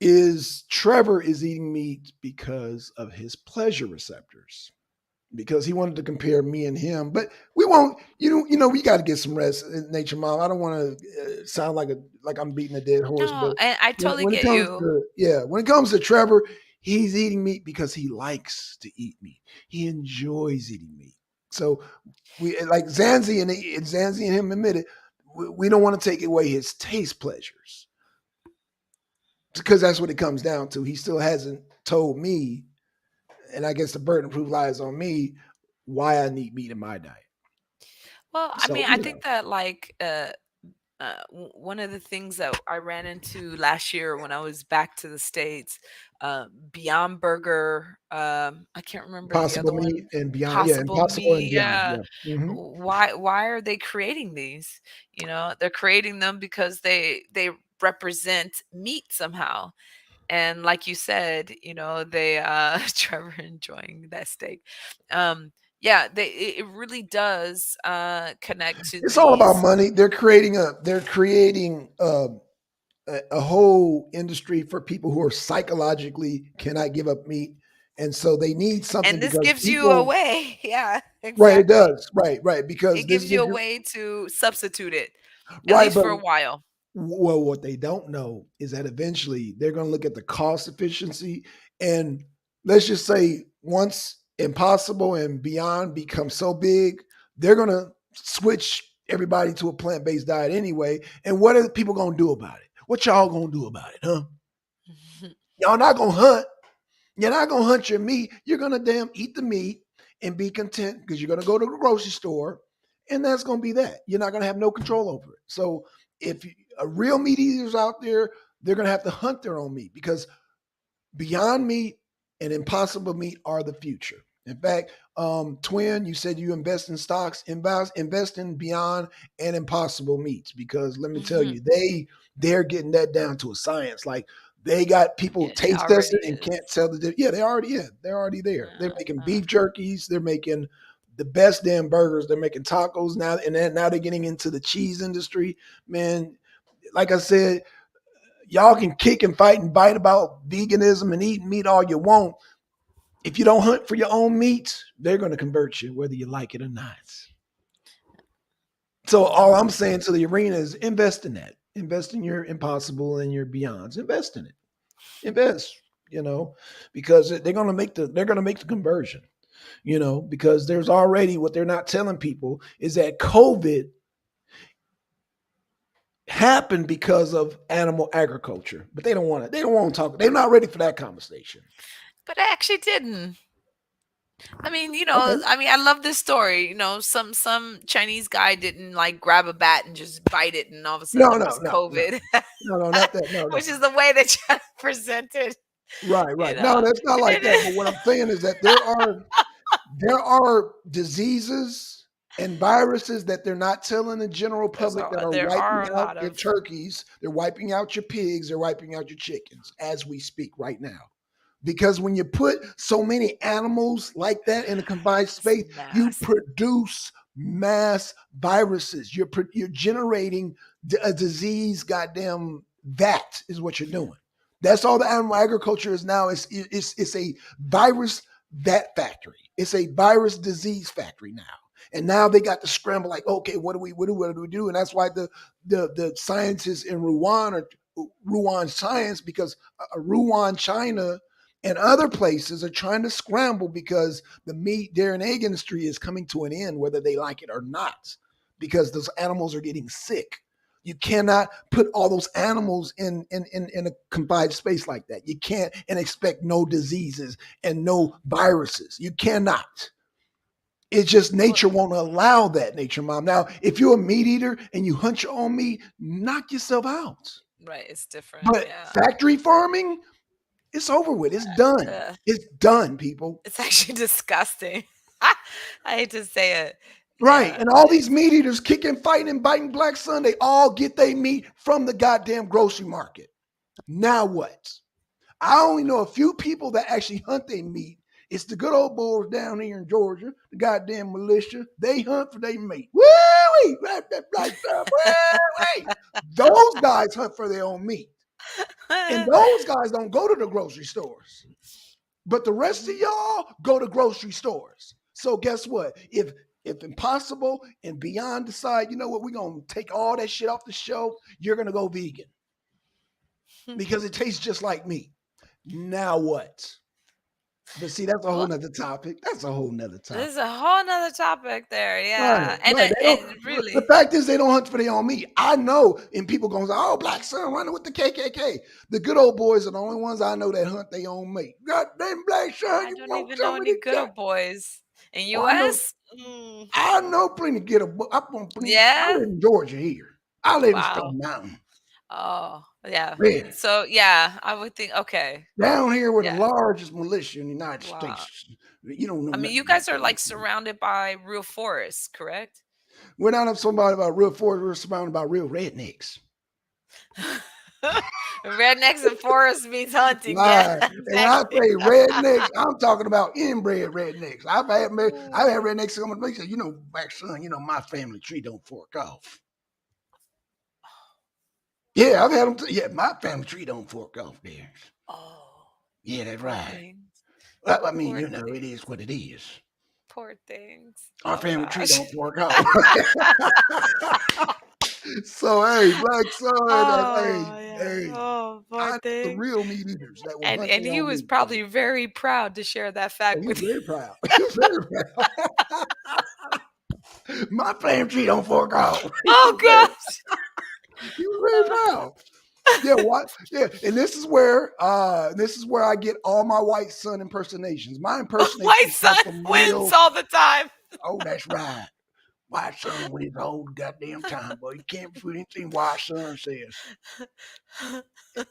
is Trevor is eating meat because of his pleasure receptors. Because he wanted to compare me and him, but we won't. We got to get some rest, Nature Mom. I don't want to sound like I'm beating a dead horse, but No, and I totally when it get comes you. to when it comes to Trevor, he's eating meat because he likes to eat meat. He enjoys eating meat. So we like Zanzi and him admitted we don't want to take away his taste pleasures because that's what it comes down to. He still hasn't told me, and I guess the burden of proof lies on me why I need meat in my diet. Well, I So mean, I think that like one of the things that I ran into last year when I was back to the States, Beyond Burger, I can't remember the Impossible other meat one, and beyond, yeah, Possible impossible and Meat. beyond, Yeah. yeah. Hmm. Why are they creating these? They're creating them because they represent meat somehow. And like you said, they Trevor enjoying that steak. Yeah, it really does connect to It's all about these. money. They're creating a whole industry for people who are psychologically cannot give up meat, and so they need something And this because gives you a people. way. Yeah, Right, it exactly. does. Right, because It this gives you gives a you way to substitute it, at right, least but for a while. well, what they don't know is that eventually they're going to look at the cost efficiency. And let's just say once Impossible and Beyond become so big, they're going to switch everybody to a plant based diet anyway. And what are people going to do about it? What y'all going to do about it, huh? Y'all not going to hunt. You're not going to hunt your meat. You're going to damn eat the meat and be content because you're going to go to the grocery store and that's going to be that. You're not going to have no control over it. So if a real meat eaters out there, they're going to have to hunt their own meat because Beyond Meat and Impossible Meat are the future. In fact, Twin, you said you invest in stocks, invest in Beyond and Impossible Meats because let me tell Mhm. you, they're getting that down to a science. Like they got people It taste testing already and is. can't tell the difference. Yeah, they're already there. They're making Uh, beef jerkies. They're making the best damn burgers. They're making tacos now, and then now they're getting into the cheese industry. Man, like I said, y'all can kick and fight and bite about veganism and eating meat all you want. If you don't hunt for your own meat, they're going to convert you, whether you like it or not. So all I'm saying to the arena is invest in that. Invest in your Impossible and your Beyonds. Invest in it. Invest. You know, because they're going to make the conversion. Because there's already what they're not telling people is that COVID happened because of animal agriculture, but they don't want to. They don't want to talk. They're not ready for that conversation. but I actually didn't. I mean, Okay. I love this story. Some Chinese guy didn't like grab a bat and just bite it, and all of a sudden No, it no, was no, no, COVID, no, not that. No, no. which is the way they try to present it. Right, You right. No, know, that's not and like that. then But what I'm saying is that there are diseases and viruses that they're not telling the general public that are there are wiping a out lot your of. turkeys, they're wiping out your pigs, they're wiping out your chickens as we speak right now. Because when you put so many animals like that in a confined It's space, you mass. produce mass viruses. You're generating a disease. Goddamn, that is what you're doing. That's all the animal agriculture is now. It's a virus vat factory. It's a virus disease factory now. And now they got to scramble like, okay, what do we do? And that's why the scientists in Wuhan or Wuhan science because Wuhan, China, and other places are trying to scramble because the meat, dairy, and egg industry is coming to an end, whether they like it or not, because those animals are getting sick. You cannot put all those animals in a confined space like that. You can't and expect no diseases and no viruses. You cannot. It's just Well, nature won't allow that, Nature Mom. Now, if you're a meat eater and you hunt your own meat, knock yourself out. right, it's different. But Yeah. factory farming, It's over with. It's done. Uh, It's done, people. it's actually disgusting. I hate to say it. Right. Yeah. And all these meat eaters kicking, fighting, and biting Black Sun, they all get their meat from the goddamn grocery market. Now what? I only know a few people that actually hunt their meat. It's the good old boys down here in Georgia, the goddamn militia. They hunt for their meat. Woo-wee! Woo-wee! Those guys hunt for their own meat. And those guys don't go to the grocery stores. But the rest of y'all go to grocery stores. So guess what? If Impossible and Beyond decide, you know what, we're going to take all that shit off the shelf, you're going to go vegan. Because it tastes just like meat. Now what? But see, that's a whole nother topic. That's a whole nother topic. There's a whole nother topic there. Yeah. Right, And, right. and really. The fact is, they don't hunt for their own meat. I know, and people going to say, oh, Black Sun running with the KKK. The good old boys are the only ones I know that hunt their own meat. Goddamn Black Sun, I you don't won't even tell know me any the good guy. old boys in Well, U.S. I know plenty get a. I Yeah. live in Georgia here. I live in Wow. Stone Mountain. Oh, yeah. Yeah. So, yeah, I would think, okay. Down here with Yeah. the largest militia in the United Wow. States. You don't know. I mean, you nothing guys about are like that. surrounded by real forests, correct? We're not somebody about real forest. We're surrounded by real rednecks. Rednecks and forest means hunting. Right. Yeah, And when I exactly. say rednecks, I'm talking about inbred rednecks. I've had rednecks come and say, you know, Black Sun, you know, my family tree don't fork off. Yeah, I've had them. Yeah, my family tree don't fork off there. Oh, Yeah, that's poor right. things. Well, I mean, Poor you know, it things. is what it is. Poor things. Our Oh, family tree gosh. don't fork off. So, hey, Black Sun, Oh, yeah. hey, Oh, poor I know the thing. real meat eaters that will And hunt and their he own was meat. probably very proud to share that Oh, fact he with was you. very proud. He was very proud. My family tree don't fork off. Oh, gosh. He was very proud. Yeah, what? Yeah, and this is where I get all my white son impersonations. My impersonations White come son from wins real. all the time. Oh, that's right. White son wins the whole goddamn time, boy. You can't prove anything white son says.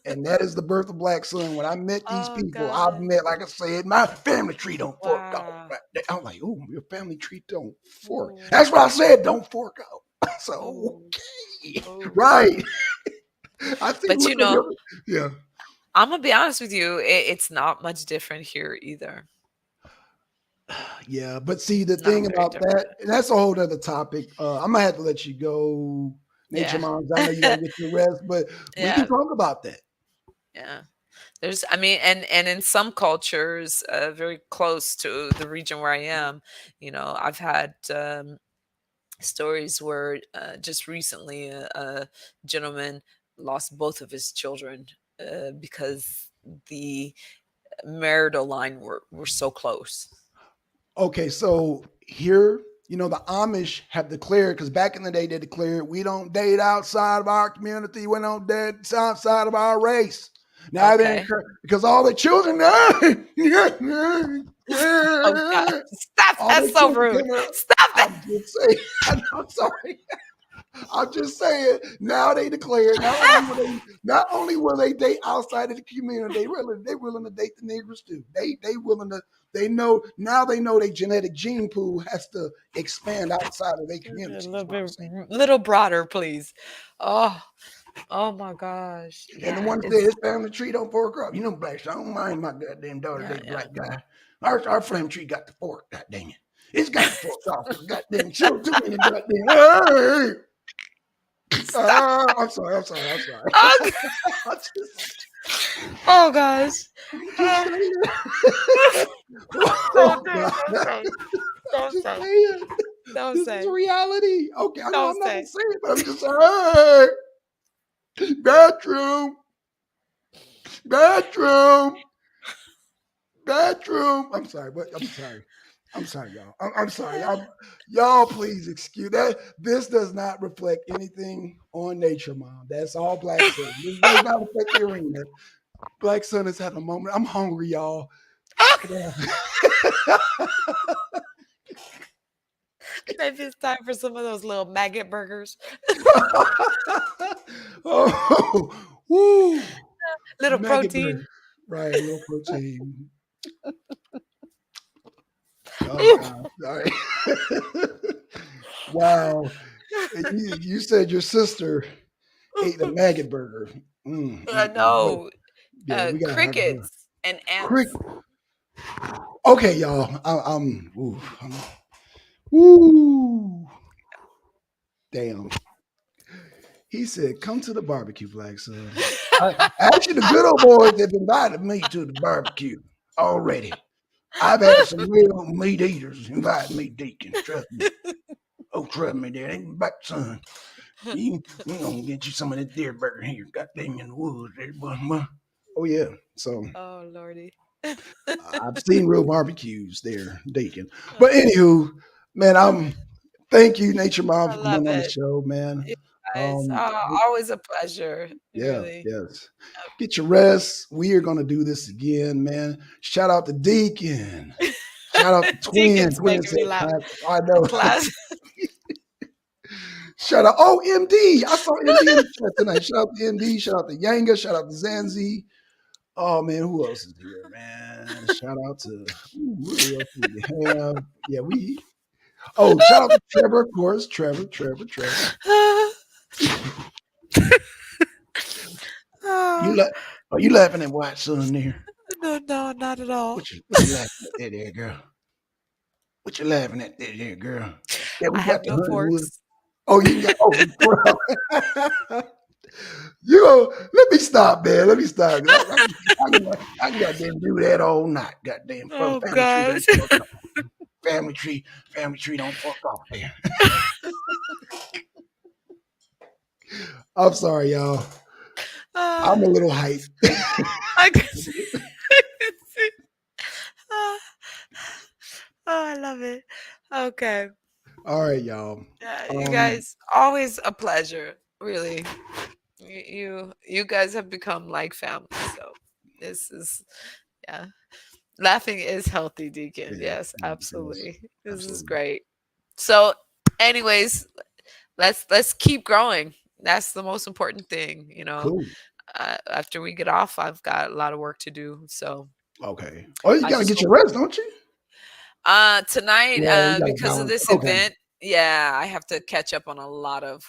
And that is the birth of Black Sun. When I met these Oh, people, I've God. met, like I said, my family tree don't fork off. Wow. I'm like, oh, your family tree don't fork. Ooh. That's what I said, don't fork off. So, Ooh. okay. Ooh. Right. I think, But, you know, yeah. I'm going to be honest with you. It's not much different here either. Yeah, but see, the Not thing very about different. that, and that's a whole other topic. I'm gonna have to let you go, Nature Yeah. Moms. I know you gotta get your rest, but we Yeah. can talk about that. Yeah. There's, I mean, and in some cultures, very close to the region where I am, you know, I've had stories where just recently a gentleman lost both of his children because the marital line were so close. Okay, so here, you know, the Amish have declared, because back in the day they declared we don't date outside of our community, we don't date outside of our race. Now Okay. because all the children, Oh, God. Stop. all That's the so children rude. come out. Stop that. I'm just saying. I'm sorry. I'm just saying. Now they declare not only will they date outside of the community, they willing to date the niggers too. They willing to. They know their genetic gene pool has to expand outside of their A community. little broader, please. Oh my gosh. And Yeah. the one that said his family tree don't fork up. You know, Black, I don't mind my goddamn daughter, Yeah, that yeah. black guy. Our family tree got the fork, goddamn it. It's got the fork off. Goddamn children, too many goddamn. I'm sorry. Oh, oh gosh. Don't do it. Don't Just say. saying. Don't This say. is reality. Okay, I know Don't I'm not say. gonna say it, but I'm just saying. Hey, bathroom. I'm sorry, but I'm sorry, y'all. I'm sorry. Y'all, please excuse that. This does not reflect anything on Nature Mom. That's all Black Sun. This does not affect the arena. Black Sun has had a moment. I'm hungry, y'all. Maybe it's time for some of those little maggot burgers. Oh, woo. Little Maggot protein. burger. Right, a little protein. Oh God. All right. Wow. You said your sister ate a maggot burger. I What? know. Yeah, we gotta have her. Crickets and Crick. ants. Okay, y'all. Woo. Damn. He said, "Come to the barbecue, Black Son." Actually, the good old boys have invited me to the barbecue already. I've had some real meat eaters invite me, Deacon. Trust me. Oh, trust me, there ain't back, son. We gonna get you some of that deer burger here. Goddamn in the woods, there, boy. Oh yeah. So Oh lordy. I've seen real barbecues there, Deacon. But anywho, man, thank you, Nature Mom, I for love coming on the it. show, man. You guys, Um, always a pleasure. yeah, Really. yes. Get your rest. We are gonna do this again, man. Shout out to Deacon. Shout out to Twin. Deacon's Twin making me said, laugh. I know. Class. Shout out. Oh, MD. I saw MD in the chat tonight. Shout out to MD. Shout out to Yanga. Shout out to Zanzi. Oh man, who else is here, man? Shout out to who else do we have? Yeah, we. Oh, shout out to Trevor, of course. Trevor. You Oh, la- Are you laughing at White Son there? no, not at all. What you laughing at there, girl? What you laughing at there, girl? Yeah, I we have got the no Honeywood. forks. Oh, you got you go, let me stop, man. Let me stop. I can goddamn do that all night. Goddamn Oh family tree gosh. don't fuck off. Family tree don't fuck off there. I'm sorry, y'all. I'm Ah, a little hype. I can see. I can see. Ah, oh, I love it. Okay. All right, y'all. Yeah, you Um, guys, always a pleasure. Really. You guys have become like family. So this is, yeah. Laughing is healthy, Deacon. yeah, Yes, yes, absolutely. This is absolutely. great. So, anyways, let's keep growing. That's the most important thing, Cool. after we get off, I've got a lot of work to do. So Okay. Oh, you I gotta just get hope your rest, don't you? tonight, Yeah, you gotta because of balance. this Okay. event, yeah, I have to catch up on a lot of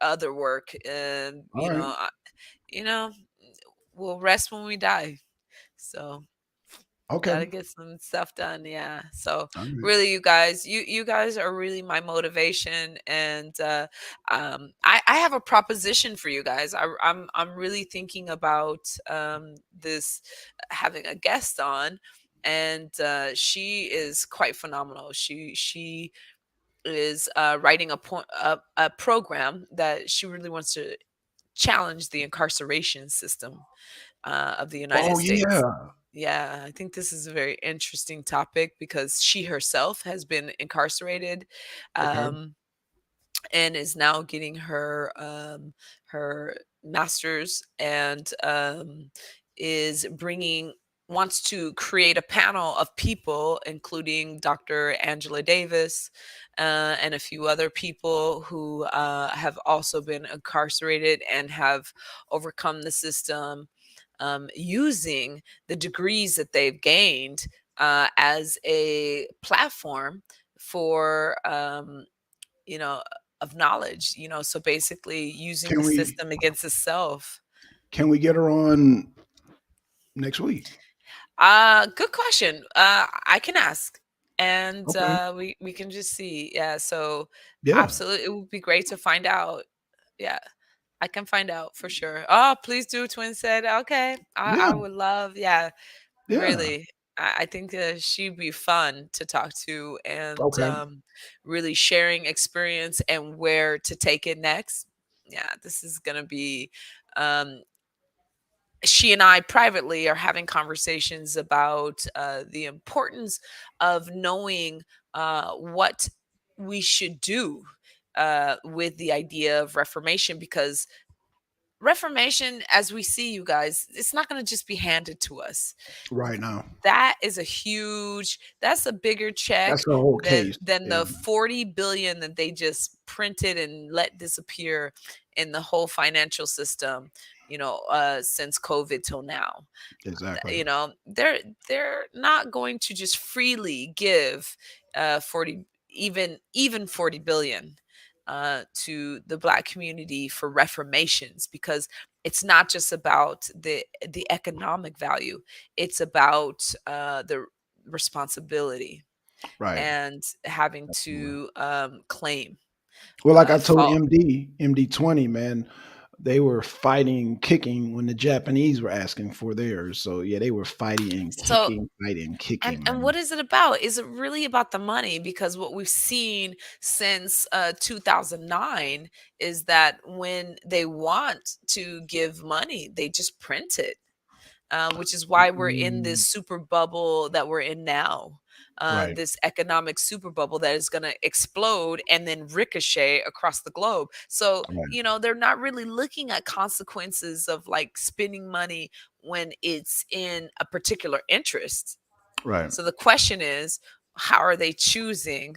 other work, and All right. you know, we'll rest when we die. So Okay. gotta get some stuff done, yeah. So All right. really, you guys are really my motivation, and I have a proposition for you guys. I'm really thinking about this, having a guest on, and she is quite phenomenal. She is writing a program that she really wants to challenge the incarceration system of the United Oh States. yeah. Yeah, I think this is a very interesting topic because she herself has been incarcerated, Okay. um, and is now getting her master's, and is bringing wants to create a panel of people, including Dr. Angela Davis, and a few other people who have also been incarcerated and have overcome the system, using the degrees that they've gained as a platform for, you know, of knowledge, so basically using Can the we system against itself. get her on next week? Good question. I can ask, and Okay. we can just see. Yeah, so Yeah. absolutely, it would be great to find out. Yeah, I can find out for sure. Oh, please do. Twin said, okay. I Yeah. would love. Yeah, Yeah. really. I think she'd be fun to talk to, and Okay. really sharing experience and where to take it next. Yeah, this is gonna be. Um, she and I privately are having conversations about the importance of knowing what we should do with the idea of reformation, because reformation, as we see, you guys, it's not going to just be handed to us. Right now. That is that's a bigger check That's the whole case. than Yeah. the 40 billion that they just printed and let disappear in the whole financial system, since COVID till now. Exactly. They're not going to just freely give 40, even 40 billion to the Black community for reformations, because it's not just about the economic value. It's about the responsibility Right. and having Absolutely. to claim Well, like I told fault. MD20, man, they were fighting and kicking when the Japanese were asking for theirs. So yeah, they were So fighting, kicking, and man. what is it about? Is it really about the money? Because what we've seen since 2009 is that when they want to give money, they just print it, which is why we're in this Mm, super bubble that we're in now. right, This economic super bubble that is going to explode and then ricochet across the globe. So, right, they're not really looking at consequences of like spending money when it's in a particular interest. right. So the question is, how are they choosing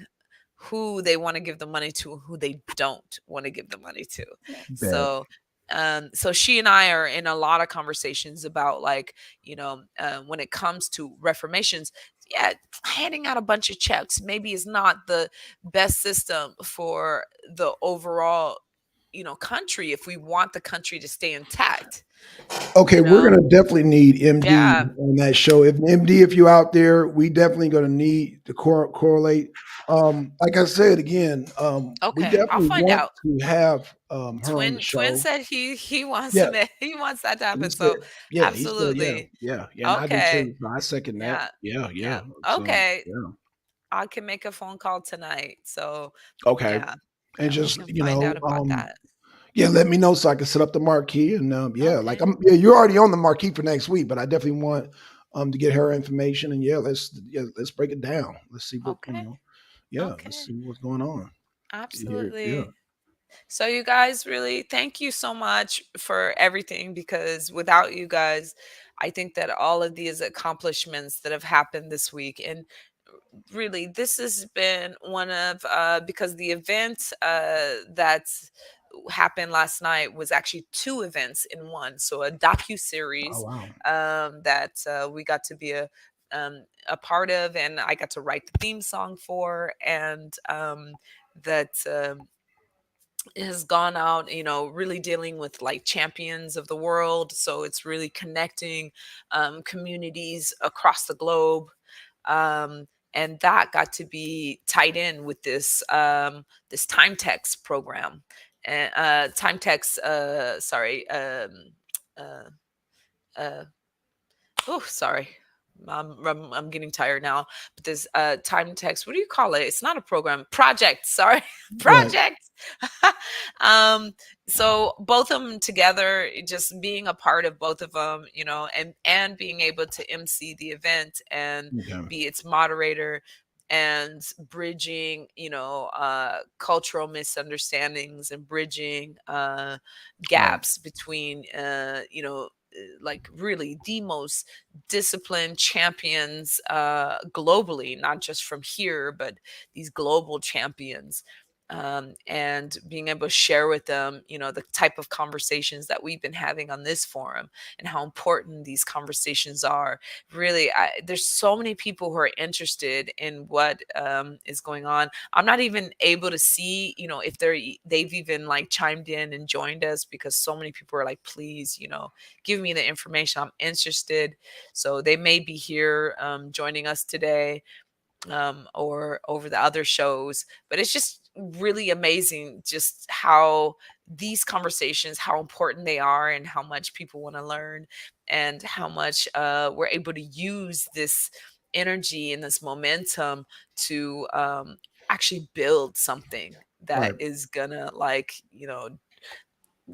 who they want to give the money to and who they don't want to give the money to? Bet. So so she and I are in a lot of conversations about like, when it comes to reformations, yeah, handing out a bunch of checks maybe is not the best system for the overall, country, if we want the country to stay intact, Okay, you we're know? gonna definitely need MD Yeah. on that show. If MD, if you out there, we definitely gonna need to correlate. Like I said again, we Okay, I'll definitely find want out. to have her on the Twin show. said he wants Yeah, to make, he wants that to he happen. said, So yeah, he said, yeah, absolutely. yeah, yeah, and I do Okay. too. So I second that. Yeah. Yeah, Yeah. yeah. So Okay. yeah, I can make a phone call tonight. So okay. yeah. And Yeah, we just can find out about that. yeah, let me know so I can set up the marquee. And yeah, like Okay. you're already on the marquee for next week, but I definitely want to get her information and let's break it down. Let's see what Okay. yeah, let's Okay. see what's going on. Yeah, yeah. Absolutely. So you guys, really thank you so much for everything, because without you guys, I think that all of these accomplishments that have happened this week, and really this has been one of because the event that's happened last night was actually two events in one, so a Oh docu-series wow. that we got to be a part of, and I got to write the theme song for, and that has gone out, really dealing with like champions of the world. So it's really connecting communities across the globe. And that got to be tied in with this time text program, and time text. Sorry. Uh, uh, oh, sorry. I'm getting tired now. But this time text, what do you call it? It's not a program. Project. Sorry. Right, Project. um, so both of them together, just being a part of both of them, and being able to MC the event and okay, be its moderator, and bridging, cultural misunderstandings, and bridging right, gaps between, like really the most disciplined champions globally, not just from here, but these global champions. And being able to share with them, the type of conversations that we've been having on this forum, and how important these conversations are. Really, there's so many people who are interested in what is going on. I'm not even able to see, if they've even like chimed in and joined us, because so many people are like, please, give me the information. I'm interested. So they may be here joining us today, or over the other shows. But it's just really amazing just how these conversations, how important they are, and how much people want to learn, and how much we're able to use this energy and this momentum to actually build something that right, is gonna like,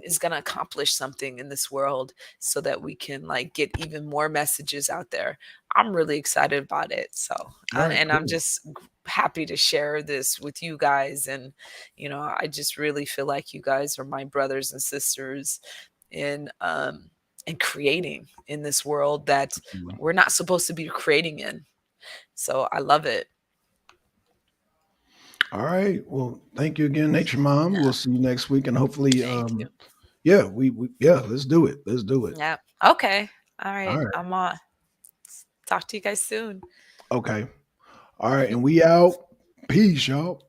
is going to accomplish something in this world, so that we can like get even more messages out there. I'm really excited about it. So right. and I'm Cool. just happy to share this with you guys. And I just really feel like you guys are my brothers and sisters in creating in this world that we're not supposed to be creating in. So I love it. All right. Well, thank you again, Nature Mom. We'll see you next week, and hopefully, Thank you. yeah, we let's do it. Let's do it. Yeah. Okay. All right. All right. I'm on. Talk to you guys soon. Okay. All right, and we out. Peace, y'all.